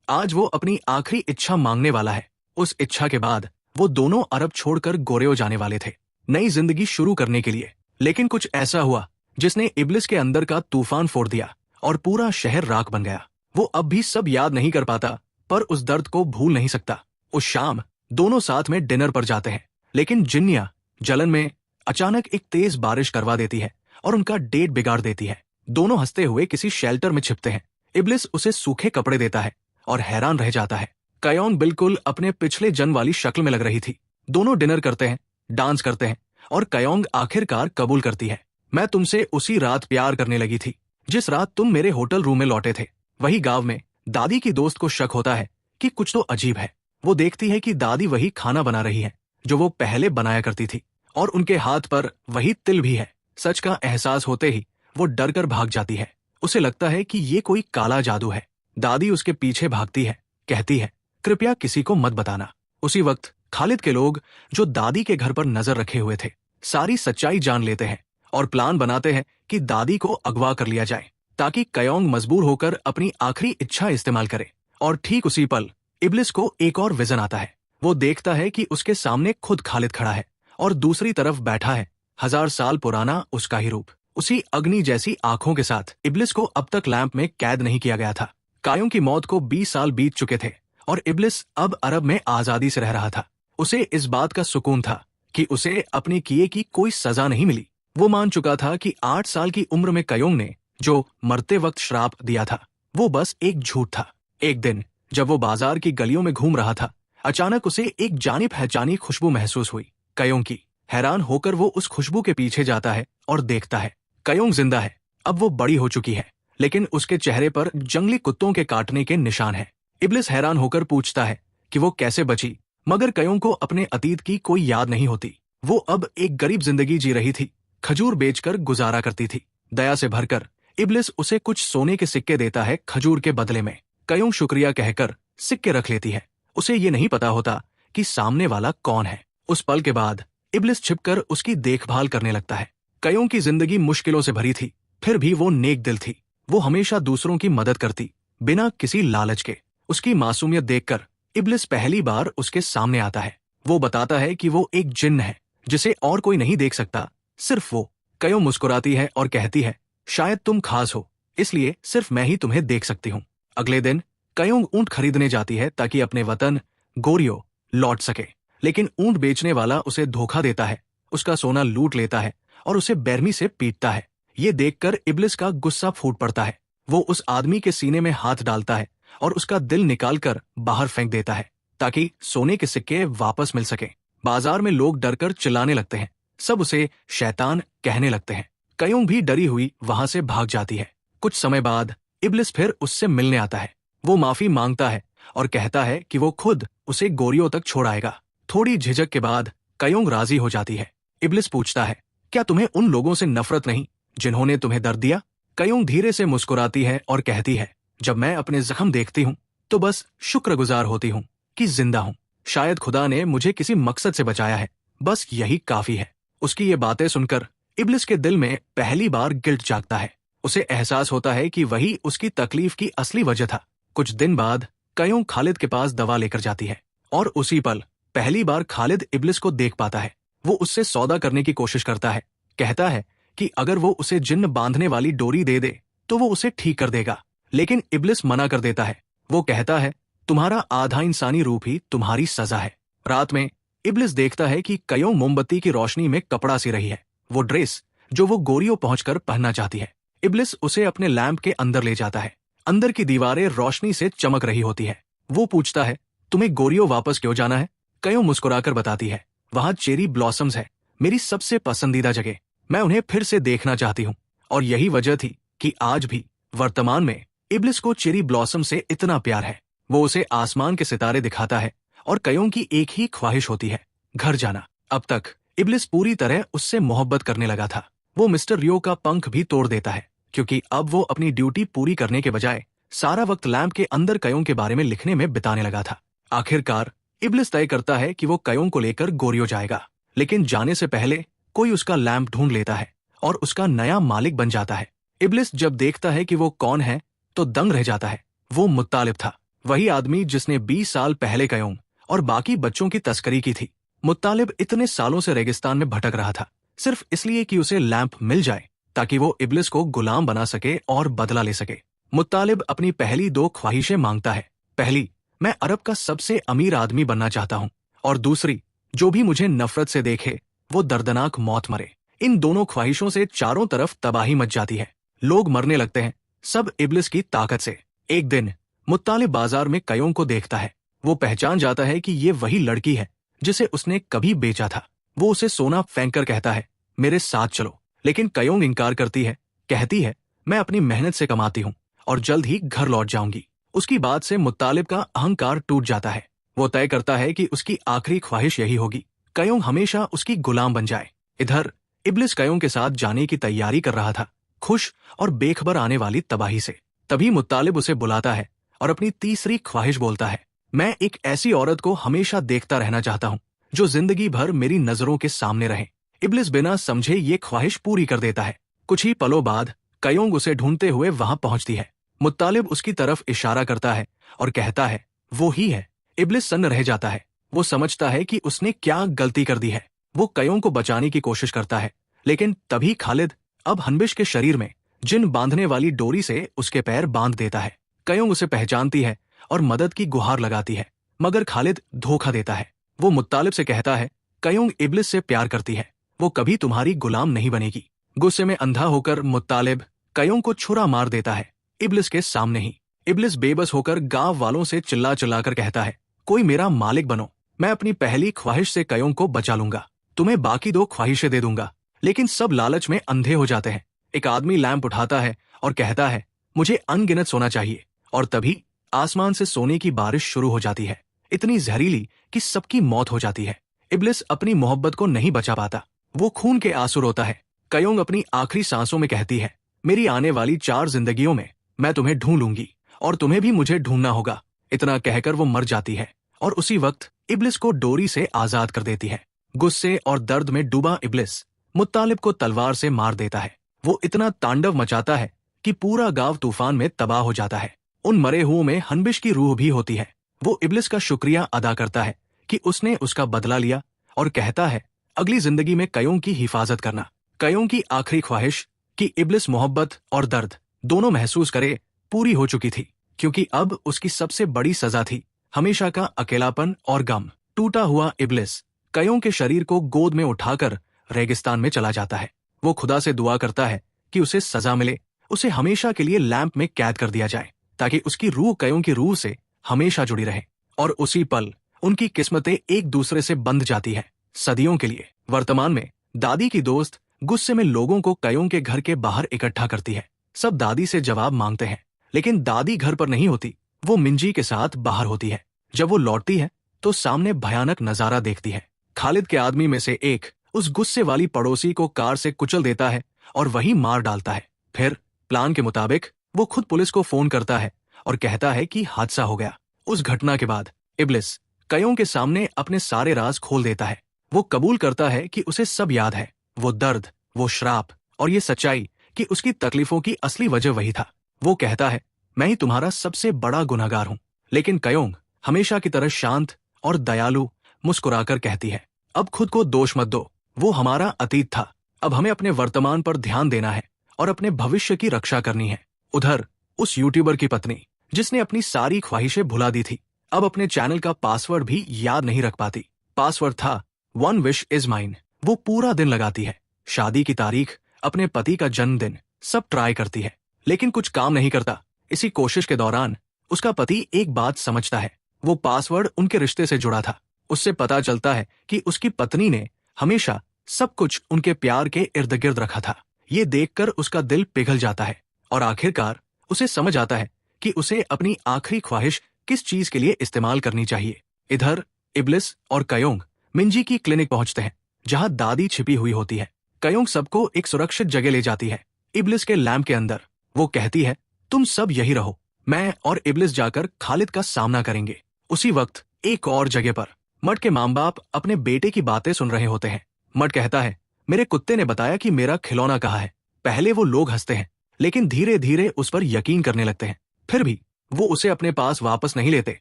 आज वो अपनी आखिरी इच्छा मांगने वाला है। उस इच्छा के बाद वो दोनों अरब छोड़कर गोरेओ जाने वाले थे, नई जिंदगी शुरू करने के लिए। लेकिन कुछ ऐसा हुआ जिसने इब्लिस के अंदर का तूफान फोड़ दिया और पूरा शहर राख बन गया। वो अब भी सब याद नहीं कर पाता, पर उस दर्द को भूल नहीं सकता। उस शाम दोनों साथ में डिनर पर जाते हैं, लेकिन जिन्निया जलन में अचानक एक तेज बारिश करवा देती है और उनका डेट बिगाड़ देती है। दोनों हंसते हुए किसी शेल्टर में छिपते हैं। इब्लिस उसे सूखे कपड़े देता है और हैरान रह जाता है। कयोंग बिल्कुल अपने पिछले जन्म वाली शक्ल में लग रही थी। दोनों डिनर करते हैं, डांस करते हैं और कयोंग आखिरकार कबूल करती है, मैं तुमसे उसी रात प्यार करने लगी थी जिस रात तुम मेरे होटल रूम में लौटे थे। वही गांव में दादी की दोस्त को शक होता है कि कुछ तो अजीब है। वो देखती है कि दादी वही खाना बना रही है जो वो पहले बनाया करती थी और उनके हाथ पर वही तिल भी है। सच का एहसास होते ही वो डर कर भाग जाती है। उसे लगता है कि ये कोई काला जादू है। दादी उसके पीछे भागती है, कहती है कृपया किसी को मत बताना। उसी वक्त खालिद के लोग जो दादी के घर पर नजर रखे हुए थे सारी सच्चाई जान लेते हैं और प्लान बनाते हैं कि दादी को अगवा कर लिया जाए ताकि कयोंग मजबूर होकर अपनी आखिरी इच्छा इस्तेमाल करे। और ठीक उसी पल इब्लिस को एक और विजन आता है। वो देखता है कि उसके सामने खुद खालिद खड़ा है और दूसरी तरफ बैठा है 1000 साल पुराना उसका ही रूप, उसी अग्नि जैसी आंखों के साथ। इब्लिस को अब तक लैंप में कैद नहीं किया गया था। कायोंग की मौत को 20 साल बीत चुके थे और इब्लिस अब अरब में आजादी से रह रहा था। उसे इस बात का सुकून था कि उसे अपने किए की कोई सजा नहीं मिली। वो मान चुका था कि 8 साल की उम्र में कयोंग ने जो मरते वक्त श्राप दिया था वो बस एक झूठ था। एक दिन जब वो बाजार की गलियों में घूम रहा था, अचानक उसे एक जानी पहचानी खुशबू महसूस हुई, कयोंग की। हैरान होकर वो उस खुशबू के पीछे जाता है और देखता है कयोंग जिंदा है। अब वो बड़ी हो चुकी है, लेकिन उसके चेहरे पर जंगली कुत्तों के काटने के निशान हैं। इब्लिस हैरान होकर पूछता है कि वो कैसे बची, मगर कयोंग को अपने अतीत की कोई याद नहीं होती। वो अब एक गरीब जिंदगी जी रही थी, खजूर बेचकर गुजारा करती थी। दया से भरकर इब्लिस उसे कुछ सोने के सिक्के देता है खजूर के बदले में। कयोंग शुक्रिया कहकर सिक्के रख लेती है। उसे ये नहीं पता होता कि सामने वाला कौन है। उस पल के बाद इब्लिस छिपकर उसकी देखभाल करने लगता है। कयोंग की जिंदगी मुश्किलों से भरी थी, फिर भी वो नेक दिल थी। वो हमेशा दूसरों की मदद करती, बिना किसी लालच के। उसकी मासूमियत देखकर इब्लिस पहली बार उसके सामने आता है। वो बताता है कि वो एक जिन्न है जिसे और कोई नहीं देख सकता, सिर्फ वो। कयोंग मुस्कुराती है और कहती है शायद तुम खास हो, इसलिए सिर्फ मैं ही तुम्हें देख सकती हूँ। अगले दिन कयोंग ऊंट खरीदने जाती है ताकि अपने वतन गोरेओ लौट सके, लेकिन ऊंट बेचने वाला उसे धोखा देता है, उसका सोना लूट लेता है और उसे बेरमी से पीटता है। ये देखकर इब्लिस का गुस्सा फूट पड़ता है। वो उस आदमी के सीने में हाथ डालता है और उसका दिल निकालकर बाहर फेंक देता है ताकि सोने के सिक्के वापस मिल सके। बाजार में लोग डरकर चिल्लाने लगते हैं, सब उसे शैतान कहने लगते हैं। कयोंग भी डरी हुई वहां से भाग जाती है। कुछ समय बाद इब्लिस फिर उससे मिलने आता है। वो माफी मांगता है और कहता है कि वो खुद उसे गोरेओ तक छोड़ आएगा। थोड़ी झिझक के बाद कयोंग राजी हो जाती है। इब्लिस पूछता है क्या तुम्हें उन लोगों से नफरत नहीं जिन्होंने तुम्हें दर्द दिया? कयोंग धीरे से मुस्कुराती है और कहती है जब मैं अपने जख्म देखती हूँ तो बस शुक्रगुजार होती हूँ कि जिंदा हूँ। शायद खुदा ने मुझे किसी मकसद से बचाया है, बस यही काफी है। उसकी ये बातें सुनकर इब्लिस के दिल में पहली बार गिल्ट जागता है। उसे एहसास होता है कि वही उसकी तकलीफ की असली वजह था। कुछ दिन बाद कयोंग खालिद के पास दवा लेकर जाती है और उसी पल पहली बार खालिद इब्लिस को देख पाता है। वो उससे सौदा करने की कोशिश करता है, कहता है कि अगर वो उसे जिन्न बांधने वाली डोरी दे दे तो वो उसे ठीक कर देगा, लेकिन इब्लिस मना कर देता है। वो कहता है तुम्हारा आधा इंसानी रूप ही तुम्हारी सजा है। रात में इब्लिस देखता है कि कयोंग मोमबत्ती की रोशनी में कपड़ा सी रही है, वो ड्रेस जो वो गोरेओ पहुंचकर पहनना चाहती है। इब्लिस उसे अपने लैंप के अंदर ले जाता है। अंदर की दीवारें रोशनी से चमक रही होती है। वो पूछता है तुम्हें गोरेओ वापस क्यों जाना है? कयोंग मुस्कुराकर बताती है वहां चेरी ब्लॉसम्स है, मेरी सबसे पसंदीदा जगह। मैं उन्हें फिर से देखना चाहती हूँ। और यही वजह थी कि आज भी वर्तमान में इब्लिस को चेरी ब्लॉसम से इतना प्यार है। वो उसे आसमान के सितारे दिखाता है और कयोंग की एक ही ख्वाहिश होती है, घर जाना। अब तक इब्लिस पूरी तरह उससे मोहब्बत करने लगा था। वो मिस्टर रियो का पंख भी तोड़ देता है क्योंकि अब वो अपनी ड्यूटी पूरी करने के बजाय सारा वक्त लैंप के अंदर कयोंग के बारे में लिखने में बिताने लगा था। आखिरकार इब्लिस तय करता है कि वो कयोंग को लेकर गोरेओ जाएगा, लेकिन जाने से पहले कोई उसका लैंप ढूंढ लेता है और उसका नया मालिक बन जाता है। इब्लिस जब देखता है कि वो कौन है तो दंग रह जाता है। वो मुत्तालिब था, वही आदमी जिसने 20 साल पहले कयोम और बाकी बच्चों की तस्करी की थी। मुत्तालिब इतने सालों से रेगिस्तान में भटक रहा था, सिर्फ इसलिए कि उसे लैंप मिल जाए ताकि वो इब्लिस को गुलाम बना सके और बदला ले सके। मुत्तालिब अपनी पहली 2 ख्वाहिशें मांगता है। पहली, मैं अरब का सबसे अमीर आदमी बनना चाहता हूँ, और दूसरी, जो भी मुझे नफरत से देखे वो दर्दनाक मौत मरे। इन दोनों ख्वाहिशों से चारों तरफ तबाही मच जाती है। लोग मरने लगते हैं, सब इब्लिस की ताकत से। एक दिन मुत्तालिब बाजार में कयों को देखता है। वो पहचान जाता है कि ये वही लड़की है जिसे उसने कभी बेचा था। वो उसे सोना फेंक कर कहता है, मेरे साथ चलो। लेकिन कयोंग इनकार करती है, कहती है, मैं अपनी मेहनत से कमाती हूँ और जल्द ही घर लौट जाऊंगी। उसकी बात से मुत्तालिब का अहंकार टूट जाता है। वो तय करता है कि उसकी आखिरी ख्वाहिश यही होगी, कयोंग हमेशा उसकी गुलाम बन जाए। इधर इब्लिस कयोंग के साथ जाने की तैयारी कर रहा था, खुश और बेखबर आने वाली तबाही से। तभी मुत्तालिब उसे बुलाता है और अपनी तीसरी ख्वाहिश बोलता है, मैं एक ऐसी औरत को हमेशा देखता रहना चाहता हूँ जो जिंदगी भर मेरी नजरों के सामने रहे। इब्लिस बिना समझे ये ख्वाहिश पूरी कर देता है। कुछ ही पलों बाद कयोंग उसे ढूंढते हुए वहां पहुंचती है। मुत्तालिब उसकी तरफ इशारा करता है और कहता है, वो ही है। इब्लिस सन्न रह जाता है। वो समझता है कि उसने क्या गलती कर दी है। वो कयोंग को बचाने की कोशिश करता है, लेकिन तभी खालिद अब हनबिश के शरीर में जिन बांधने वाली डोरी से उसके पैर बांध देता है। कयोंग उसे पहचानती है और मदद की गुहार लगाती है, मगर खालिद धोखा देता है। वो मुत्तालिब से कहता है, कयोंग इब्लिस से प्यार करती है, वो कभी तुम्हारी गुलाम नहीं बनेगी। गुस्से में अंधा होकर मुत्तालिब कयोंग को छुरा मार देता है, इब्लिस के सामने ही। इब्लिस बेबस होकर गांव वालों से चिल्ला चिल्लाकर कहता है, कोई मेरा मालिक बनो, मैं अपनी पहली ख्वाहिश से कयोंग को बचा लूंगा, तुम्हें बाकी 2 ख्वाहिशें दे दूंगा। लेकिन सब लालच में अंधे हो जाते हैं। एक आदमी लैंप उठाता है और कहता है, मुझे अनगिनत सोना चाहिए, और तभी आसमान से सोने की बारिश शुरू हो जाती है, इतनी जहरीली कि सबकी मौत हो जाती है। इब्लिस अपनी मोहब्बत को नहीं बचा पाता, वो खून के आंसू रोता है। कयोंग अपनी आखिरी सांसों में कहती है, मेरी आने वाली 4 जिंदगियों में मैं तुम्हें ढूंढ लूंगी और तुम्हें भी मुझे ढूंढना होगा। इतना कहकर वो मर जाती है और उसी वक्त इब्लिस को डोरी से आजाद कर देती है। गुस्से और दर्द में डूबा इब्लिस मुत्तालिब को तलवार से मार देता है। वो इतना तांडव मचाता है कि पूरा गांव तूफान में तबाह हो जाता है। उन मरे हुओं में हनबिश की रूह भी होती है। वो इब्लिस का शुक्रिया अदा करता है कि उसने उसका बदला लिया और कहता है, अगली जिंदगी में कयोंग की हिफाजत करना। कयोंग की आखिरी ख्वाहिश कि इब्लिस मोहब्बत और दर्द दोनों महसूस करे पूरी हो चुकी थी, क्योंकि अब उसकी सबसे बड़ी सजा थी हमेशा का अकेलापन और गम। टूटा हुआ इब्लिस कयोंग के शरीर को गोद में उठाकर रेगिस्तान में चला जाता है। वो खुदा से दुआ करता है कि उसे सजा मिले, उसे हमेशा के लिए लैंप में कैद कर दिया जाए ताकि उसकी रूह कयोंग की रूह से हमेशा जुड़ी रहे। और उसी पल उनकी किस्मतें एक दूसरे से बंध जाती हैं, सदियों के लिए। वर्तमान में दादी की दोस्त गुस्से में लोगों को कयोंग के घर के बाहर इकट्ठा करती है। सब दादी से जवाब मांगते हैं, लेकिन दादी घर पर नहीं होती, वो मिंजी के साथ बाहर होती है। जब वो लौटती है तो सामने भयानक नजारा देखती है। खालिद के आदमी में से एक उस गुस्से वाली पड़ोसी को कार से कुचल देता है और वहीं मार डालता है। फिर प्लान के मुताबिक वो खुद पुलिस को फोन करता है और कहता है कि हादसा हो गया। उस घटना के बाद इब्लिस कयोंग के सामने अपने सारे राज खोल देता है। वो कबूल करता है कि उसे सब याद है, वो दर्द, वो श्राप और ये सच्चाई कि उसकी तकलीफों की असली वजह वही था। वो कहता है, मैं ही तुम्हारा सबसे बड़ा गुनहगार हूं। लेकिन कयोंग हमेशा की तरह शांत और दयालु मुस्कुराकर कहती है, अब खुद को दोष मत दो, वो हमारा अतीत था, अब हमें अपने वर्तमान पर ध्यान देना है और अपने भविष्य की रक्षा करनी है। उधर उस यूट्यूबर की पत्नी जिसने अपनी सारी ख्वाहिशें भुला दी थी, अब अपने चैनल का पासवर्ड भी याद नहीं रख पाती। पासवर्ड था 1 विश इज माइन। वो पूरा दिन लगाती है, शादी की तारीख, अपने पति का जन्मदिन, सब ट्राई करती है, लेकिन कुछ काम नहीं करता। इसी कोशिश के दौरान उसका पति एक बात समझता है, वो पासवर्ड उनके रिश्ते से जुड़ा था। उससे पता चलता है कि उसकी पत्नी ने हमेशा सब कुछ उनके प्यार के इर्द गिर्द रखा था। ये देखकर उसका दिल पिघल जाता है और आखिरकार उसे समझ आता है कि उसे अपनी आखिरी ख्वाहिश किस चीज के लिए इस्तेमाल करनी चाहिए। इधर इब्लिस और कयोंग मिंजी की क्लिनिक पहुंचते हैं, जहां दादी छिपी हुई होती है। कयोंग सबको एक सुरक्षित जगह ले जाती है, इब्लिस के लैंप के अंदर। वो कहती है, तुम सब यही रहो, मैं और इब्लिस जाकर खालिद का सामना करेंगे। उसी वक्त एक और जगह पर मट के माँ बाप अपने बेटे की बातें सुन रहे होते हैं। मट कहता है, मेरे कुत्ते ने बताया कि मेरा खिलौना कहाँ है। पहले वो लोग हंसते हैं, लेकिन धीरे धीरे उस पर यकीन करने लगते हैं। फिर भी वो उसे अपने पास वापस नहीं लेते,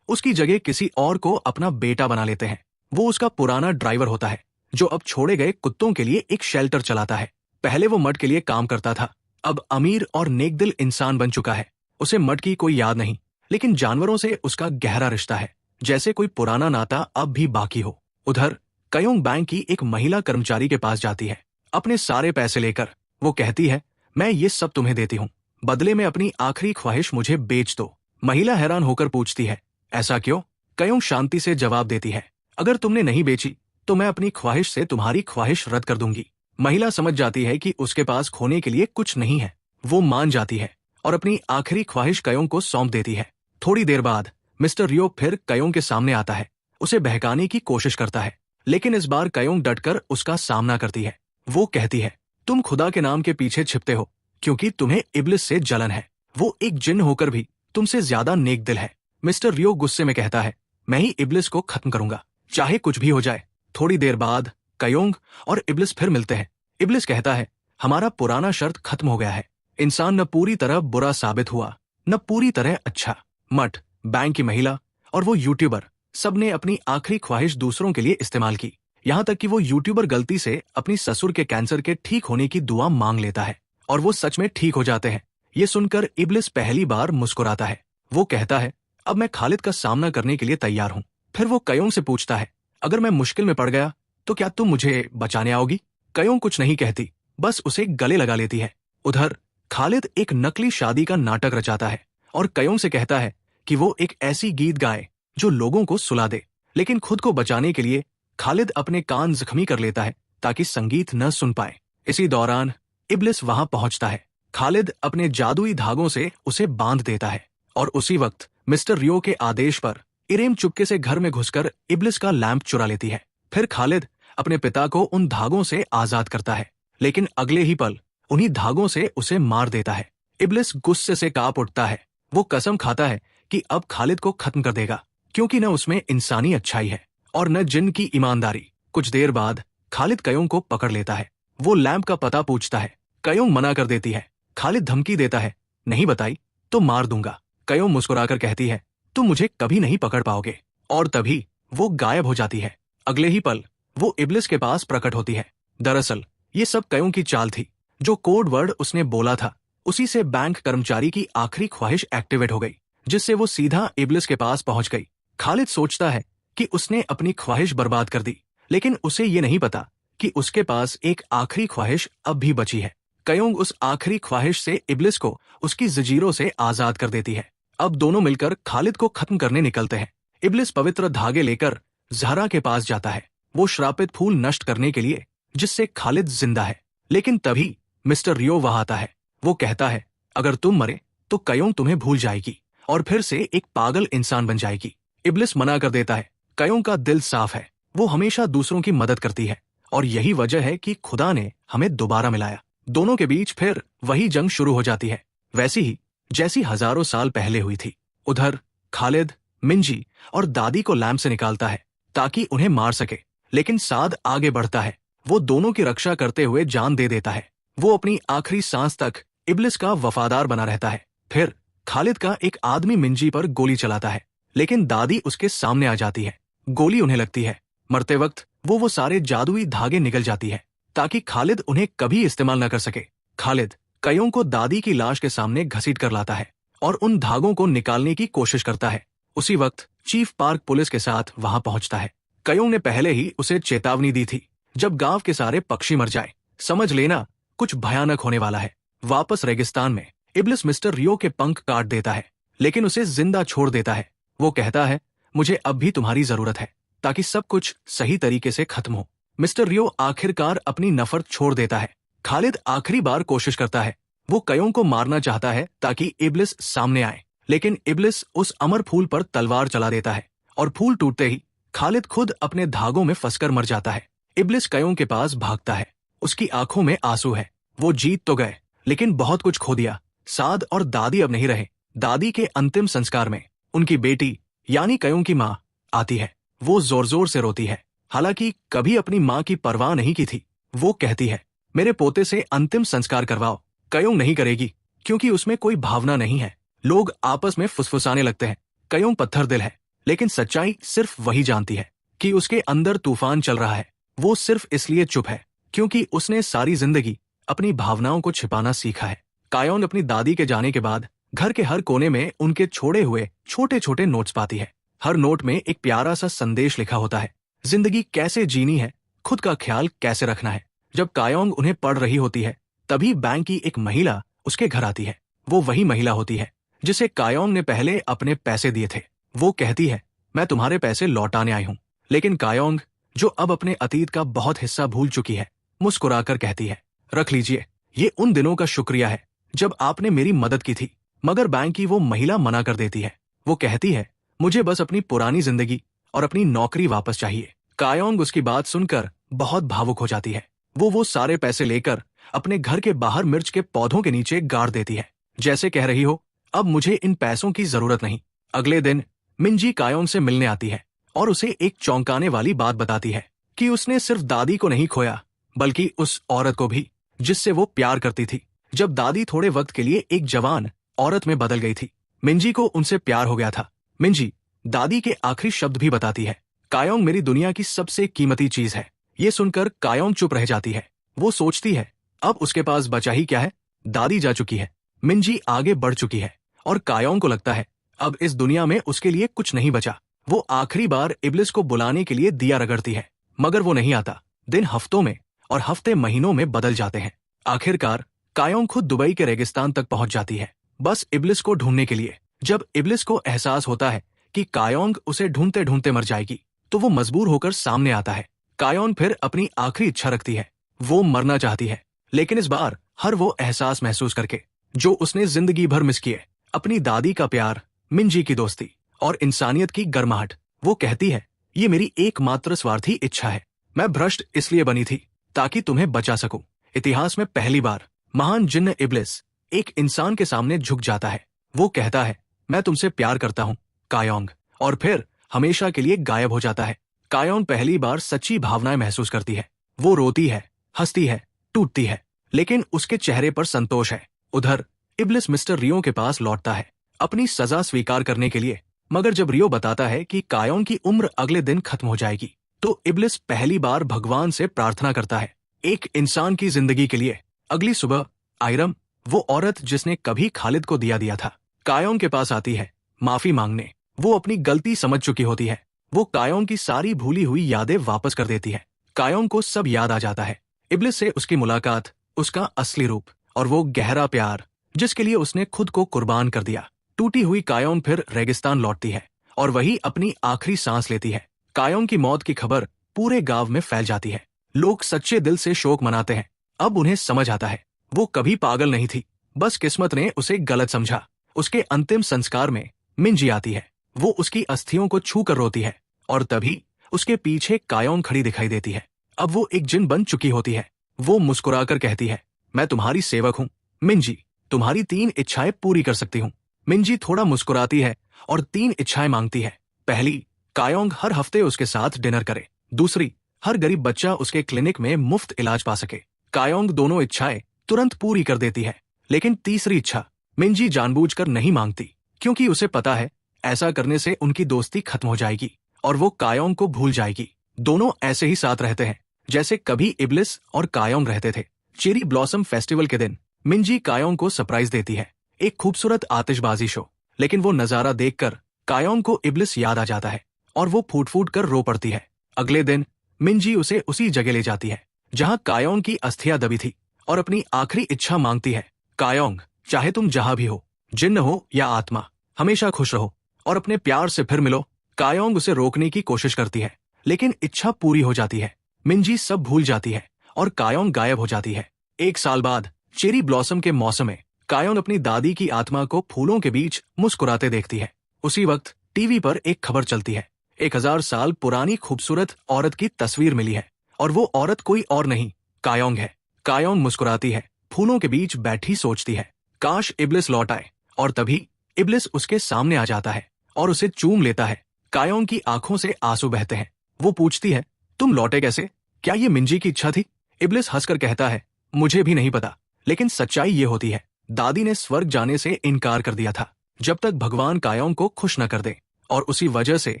उसकी जगह किसी और को अपना बेटा बना लेते हैं। वो उसका पुराना ड्राइवर होता है, जो अब छोड़े गए कुत्तों के लिए एक शेल्टर चलाता है। पहले वो मड के लिए काम करता था, अब अमीर और नेकदिल इंसान बन चुका है। उसे मड की कोई याद नहीं, लेकिन जानवरों से उसका गहरा रिश्ता है, जैसे कोई पुराना नाता अब भी बाकी हो। उधर कयोंग बैंक की एक महिला कर्मचारी के पास जाती है, अपने सारे पैसे लेकर। वो कहती है, मैं ये सब तुम्हें देती हूँ, बदले में अपनी आखिरी ख्वाहिश मुझे बेच दो। महिला हैरान होकर पूछती है, ऐसा क्यों? कयोंग शांति से जवाब देती है, अगर तुमने नहीं बेची तो मैं अपनी ख्वाहिश से तुम्हारी ख्वाहिश रद्द कर दूंगी। महिला समझ जाती है कि उसके पास खोने के लिए कुछ नहीं है। वो मान जाती है और अपनी आखिरी ख्वाहिश कयोंग को सौंप देती है। थोड़ी देर बाद मिस्टर रियो फिर कयोंग के सामने आता है, उसे बहकाने की कोशिश करता है, लेकिन इस बार कयोंग डटकर उसका सामना करती है। वो कहती है, तुम खुदा के नाम के पीछे छिपते हो क्योंकि तुम्हें इब्लिस से जलन है। वो एक जिन्न होकर भी तुमसे ज्यादा नेक दिल है। मिस्टर रियो गुस्से में कहता है, मैं ही इब्लिस को खत्म करूंगा, चाहे कुछ भी हो जाए। थोड़ी देर बाद कयोंग और इब्लिस फिर मिलते हैं। इब्लिस कहता है, हमारा पुराना शर्त खत्म हो गया है। इंसान न पूरी तरह बुरा साबित हुआ, न पूरी तरह अच्छा। मठ, बैंक की महिला और वो यूट्यूबर, सबने अपनी आखिरी ख्वाहिश दूसरों के लिए इस्तेमाल की। यहाँ तक कि वो यूट्यूबर गलती से अपनी ससुर के कैंसर के ठीक होने की दुआ मांग लेता है और वो सच में ठीक हो जाते हैं। ये सुनकर इब्लिस पहली बार मुस्कुराता है। वो कहता है, अब मैं खालिद का सामना करने के लिए तैयार हूँ। फिर वो कयोंग से पूछता है, अगर मैं मुश्किल में पड़ गया तो क्या तुम मुझे बचाने आओगी? कयोंग कुछ नहीं कहती, बस उसे गले लगा लेती है। उधर खालिद एक नकली शादी का नाटक रचाता है और कयोंग से कहता है कि वो एक ऐसी गीत गाए जो लोगों को सुला दे, लेकिन खुद को बचाने के लिए खालिद अपने कान जख्मी कर लेता है ताकि संगीत न सुन पाए। इसी दौरान इब्लिस वहां पहुंचता है। खालिद अपने जादुई धागों से उसे बांध देता है और उसी वक्त मिस्टर रियो के आदेश पर इरेम चुपके से घर में घुसकर इब्लिस का लैंप चुरा लेती है। फिर खालिद अपने पिता को उन धागों से आजाद करता है, लेकिन अगले ही पल उन्हीं धागों से उसे मार देता है। इब्लिस गुस्से से कांप उठता है। वो कसम खाता है कि अब खालिद को खत्म कर देगा, क्योंकि न उसमें इंसानी अच्छाई है और न जिन की ईमानदारी। कुछ देर बाद खालिद कयोंग को पकड़ लेता है। वो लैंप का पता पूछता है। कयोंग मना कर देती है। खालिद धमकी देता है, नहीं बताई तो मार दूंगा। कयोंग मुस्कुराकर कहती है, तुम मुझे कभी नहीं पकड़ पाओगे। और तभी वो गायब हो जाती है। अगले ही पल वो इब्लिस के पास प्रकट होती है। दरअसल ये सब कयोंग की चाल थी। जो कोड वर्ड उसने बोला था, उसी से बैंक कर्मचारी की आखिरी ख्वाहिश एक्टिवेट हो गई, जिससे वो सीधा इब्लिस के पास पहुंच गई। खालिद सोचता है कि उसने अपनी ख्वाहिश बर्बाद कर दी, लेकिन उसे ये नहीं पता कि उसके पास एक आखिरी ख्वाहिश अब भी बची है। कयोंग उस आखिरी ख्वाहिश से इब्लिस को उसकी जंजीरों से आजाद कर देती है। अब दोनों मिलकर खालिद को खत्म करने निकलते हैं। इब्लिस पवित्र धागे लेकर ज़हरा के पास जाता है, वो श्रापित फूल नष्ट करने के लिए, जिससे खालिद जिंदा है। लेकिन तभी मिस्टर रियो वहां आता है। वो कहता है, अगर तुम मरे तो कयोंग तुम्हें भूल जाएगी और फिर से एक पागल इंसान बन जाएगी। इब्लिस मना कर देता है। कयोंग का दिल साफ है, वो हमेशा दूसरों की मदद करती है और यही वजह है कि खुदा ने हमें दोबारा मिलाया। दोनों के बीच फिर वही जंग शुरू हो जाती है, वैसी ही जैसी हजारों साल पहले हुई थी। उधर खालिद मिंजी और दादी को लैंप से निकालता है ताकि उन्हें मार सके, लेकिन साद आगे बढ़ता है। वो दोनों की रक्षा करते हुए जान दे देता है। वो अपनी आखिरी सांस तक इब्लिस का वफादार बना रहता है। फिर खालिद का एक आदमी मिंजी पर गोली चलाता है, लेकिन दादी उसके सामने आ जाती है। गोली उन्हें लगती है। मरते वक्त वो सारे जादुई धागे निकल जाती है ताकि खालिद उन्हें कभी इस्तेमाल न कर सके। खालिद कयोंग को दादी की लाश के सामने घसीट कर लाता है और उन धागों को निकालने की कोशिश करता है। उसी वक्त चीफ पार्क पुलिस के साथ वहां पहुंचता है। कयोंग ने पहले ही उसे चेतावनी दी थी, जब गांव के सारे पक्षी मर जाए, समझ लेना कुछ भयानक होने वाला है। वापस रेगिस्तान में इब्लिस मिस्टर रियो के पंख काट देता है, लेकिन उसे जिंदा छोड़ देता है। वो कहता है, मुझे अब भी तुम्हारी जरूरत है ताकि सब कुछ सही तरीके से खत्म हो। मिस्टर रियो आखिरकार अपनी नफरत छोड़ देता है। खालिद आखिरी बार कोशिश करता है। वो कयोंग को मारना चाहता है ताकि इब्लिस सामने आए, लेकिन इब्लिस उस अमर फूल पर तलवार चला देता है और फूल टूटते ही खालिद खुद अपने धागों में फंसकर मर जाता है। इब्लिस कयोंग के पास भागता है। उसकी आंखों में आंसू है। वो जीत तो गए, लेकिन बहुत कुछ खो दिया। साद और दादी अब नहीं रहे। दादी के अंतिम संस्कार में उनकी बेटी यानी कयोंग की माँ आती है। वो जोर जोर से रोती है, हालांकि कभी अपनी माँ की परवाह नहीं की थी। वो कहती है, मेरे पोते से अंतिम संस्कार करवाओ। कयोंग नहीं करेगी, क्योंकि उसमें कोई भावना नहीं है। लोग आपस में फुसफुसाने लगते हैं। कयोंग पत्थर दिल है, लेकिन सच्चाई सिर्फ वही जानती है कि उसके अंदर तूफान चल रहा है। वो सिर्फ इसलिए चुप है क्योंकि उसने सारी जिंदगी अपनी भावनाओं को छिपाना सीखा है। कायोंग अपनी दादी के जाने के बाद घर के हर कोने में उनके छोड़े हुए छोटे छोटे नोट्स पाती है। हर नोट में एक प्यारा सा संदेश लिखा होता है, जिंदगी कैसे जीनी है, खुद का ख्याल कैसे रखना है। जब कायोंग उन्हें पढ़ रही होती है, तभी बैंक की एक महिला उसके घर आती है। वो वही महिला होती है जिसे कायोंग ने पहले अपने पैसे दिए थे। वो कहती है, मैं तुम्हारे पैसे लौटाने आई हूँ। लेकिन कायोंग, जो अब अपने अतीत का बहुत हिस्सा भूल चुकी है, मुस्कुराकर कहती है, रख लीजिए, ये उन दिनों का शुक्रिया है जब आपने मेरी मदद की थी। मगर बैंक की वो महिला मना कर देती है। वो कहती है, मुझे बस अपनी पुरानी जिंदगी और अपनी नौकरी वापस चाहिए। कायोंग उसकी बात सुनकर बहुत भावुक हो जाती है। वो सारे पैसे लेकर अपने घर के बाहर मिर्च के पौधों के नीचे गाड़ देती है, जैसे कह रही हो, अब मुझे इन पैसों की जरूरत नहीं। अगले दिन मिंजी कायोंग से मिलने आती है और उसे एक चौंकाने वाली बात बताती है कि उसने सिर्फ दादी को नहीं खोया, बल्कि उस औरत को भी जिससे वो प्यार करती थी। जब दादी थोड़े वक्त के लिए एक जवान औरत में बदल गई थी, मिंजी को उनसे प्यार हो गया था। मिंजी दादी के आखिरी शब्द भी बताती है, कायोंग मेरी दुनिया की सबसे कीमती चीज है। ये सुनकर कायोंग चुप रह जाती है। वो सोचती है, अब उसके पास बचा ही क्या है, दादी जा चुकी है, मिंजी आगे बढ़ चुकी है और कायोंग को लगता है अब इस दुनिया में उसके लिए कुछ नहीं बचा। वो आखिरी बार इब्लिस को बुलाने के लिए दिया रगड़ती है, मगर वो नहीं आता। दिन हफ्तों में और हफ्ते महीनों में बदल जाते हैं। आखिरकार कायोंग खुद दुबई के रेगिस्तान तक पहुंच जाती है, बस इब्लिस को ढूंढने के लिए। जब इब्लिस को एहसास होता है कि कायोंग उसे ढूंढते ढूंढते मर जाएगी, तो वो मजबूर होकर सामने आता है। कायोंग फिर अपनी आखिरी इच्छा रखती है। वो मरना चाहती है, लेकिन इस बार हर वो एहसास महसूस करके जो उसने जिंदगी भर मिस किए, अपनी दादी का प्यार, मिंजी की दोस्ती और इंसानियत की गर्माहट। वो कहती है, ये मेरी एकमात्र स्वार्थी इच्छा है। मैं भ्रष्ट इसलिए बनी थी ताकि तुम्हें बचा सकूं। इतिहास में पहली बार महान जिन्न इब्लिस एक इंसान के सामने झुक जाता है। वो कहता है, मैं तुमसे प्यार करता हूँ कायोंग, और फिर हमेशा के लिए गायब हो जाता है। कायोंग पहली बार सच्ची भावनाएं महसूस करती है। वो रोती है, हंसती है, टूटती है, लेकिन उसके चेहरे पर संतोष है। उधर इब्लिस मिस्टर रियो के पास लौटता है अपनी सजा स्वीकार करने के लिए, मगर जब रियो बताता है कि कायोंग की उम्र अगले दिन खत्म हो जाएगी, तो इब्लिस पहली बार भगवान से प्रार्थना करता है, एक इंसान की जिंदगी के लिए। अगली सुबह आयरम, वो औरत जिसने कभी खालिद को दिया था, कायोंग के पास आती है माफी मांगने। वो अपनी गलती समझ चुकी होती है। वो कायोंग की सारी भूली हुई यादें वापस कर देती है। कायोंग को सब याद आ जाता है, इब्लिस से उसकी मुलाकात, उसका असली रूप और वो गहरा प्यार जिसके लिए उसने खुद को कुर्बान कर दिया। टूटी हुई कायोंग फिर रेगिस्तान लौटती है और वही अपनी आखिरी सांस लेती है। कायोंग की मौत की खबर पूरे गांव में फैल जाती है। लोग सच्चे दिल से शोक मनाते हैं। अब उन्हें समझ आता है, वो कभी पागल नहीं थी, बस किस्मत ने उसे गलत समझा। उसके अंतिम संस्कार में मिंजी आती है। वो उसकी अस्थियों को छू कर रोती है और तभी उसके पीछे कायोंग खड़ी दिखाई देती है। अब वो एक जिन बन चुकी होती है। वो मुस्कुराकर कहती है, मैं तुम्हारी सेवक हूँ मिंजी, तुम्हारी 3 इच्छाएं पूरी कर सकती हूँ। मिंजी थोड़ा मुस्कुराती है और 3 इच्छाएं मांगती है। पहली, कायोंग हर हफ्ते उसके साथ डिनर करे। दूसरी, हर गरीब बच्चा उसके क्लिनिक में मुफ्त इलाज पा सके। कायोंग दोनों इच्छाएं तुरंत पूरी कर देती है। लेकिन तीसरी इच्छा मिंजी जानबूझकर नहीं मांगती, क्योंकि उसे पता है ऐसा करने से उनकी दोस्ती खत्म हो जाएगी और वो कायोंग को भूल जाएगी। दोनों ऐसे ही साथ रहते हैं जैसे कभी इब्लिस और कायोंग रहते थे। चेरी ब्लॉसम फेस्टिवल के दिन मिंजी कायोंग को सरप्राइज देती है, एक खूबसूरत आतिशबाजी शो। लेकिन वो नजारा देखकर कायोंग को इब्लिस याद आ जाता है और वो फूट फूट कर रो पड़ती है। अगले दिन मिंजी उसे उसी जगह ले जाती है जहां कायोंग की अस्थियां दबी थी और अपनी आखिरी इच्छा मांगती है, कायोंग, चाहे तुम जहां भी हो, जिन्न हो या आत्मा, हमेशा खुश रहो और अपने प्यार से फिर मिलो। कायोंग उसे रोकने की कोशिश करती है, लेकिन इच्छा पूरी हो जाती है। मिंजी सब भूल जाती है और कायोंग गायब हो जाती है। 1 साल बाद चेरी ब्लॉसम के मौसम में कायोंग अपनी दादी की आत्मा को फूलों के बीच मुस्कुराते देखती है। उसी वक्त टीवी पर एक खबर चलती है, 1000 साल पुरानी खूबसूरत औरत की तस्वीर मिली है और वो औरत कोई और नहीं, कायोंग है। कायोंग मुस्कुराती है, फूलों के बीच बैठी सोचती है, काश इब्लिस लौट आए। और तभी इब्लिस उसके सामने आ जाता है और उसे चूम लेता है। कायोंग की आंखों से आंसू बहते हैं। वो पूछती है, तुम लौटे कैसे? क्या ये मिंजी की इच्छा थी? इब्लिस हंसकर कहता है, मुझे भी नहीं पता, लेकिन सच्चाई ये होती है, दादी ने स्वर्ग जाने से इनकार कर दिया था जब तक भगवान कायोंग को खुश न कर दे, और उसी वजह से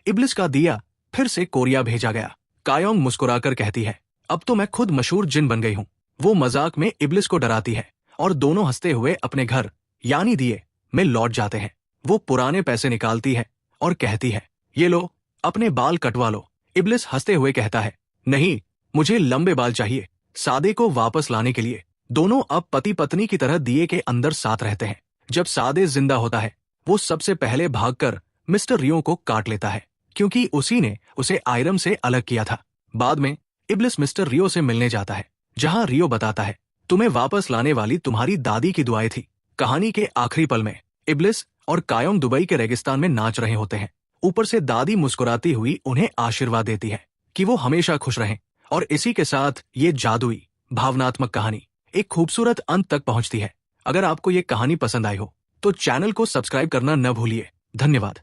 इब्लिस का दिया फिर से कोरिया भेजा गया। कायोंग मुस्कुराकर कहती है, अब तो मैं खुद मशहूर जिन बन गई हूँ। वो मजाक में इब्लिस को डराती है और दोनों हंसते हुए अपने घर यानी दिए में लौट जाते हैं। वो पुराने पैसे निकालती है और कहती है, ये लो, अपने बाल कटवा लो। इब्लिस हंसते हुए कहता है, नहीं, मुझे लंबे बाल चाहिए। सादे को वापस लाने के लिए दोनों अब पति पत्नी की तरह दिए के अंदर साथ रहते हैं। जब सादे जिंदा होता है, वो सबसे पहले भागकर मिस्टर रियो को काट लेता है, क्योंकि उसी ने उसे आयरम से अलग किया था। बाद में इब्लिस मिस्टर रियो से मिलने जाता है, जहां रियो बताता है, तुम्हें वापस लाने वाली तुम्हारी दादी की दुआएं थी। कहानी के आखिरी पल में इब्लिस और कायोंग दुबई के रेगिस्तान में नाच रहे होते हैं। ऊपर से दादी मुस्कुराती हुई उन्हें आशीर्वाद देती है कि वो हमेशा खुश रहें। और इसी के साथ ये जादुई भावनात्मक कहानी एक खूबसूरत अंत तक पहुंचती है। अगर आपको ये कहानी पसंद आई हो तो चैनल को सब्सक्राइब करना न भूलिए। धन्यवाद।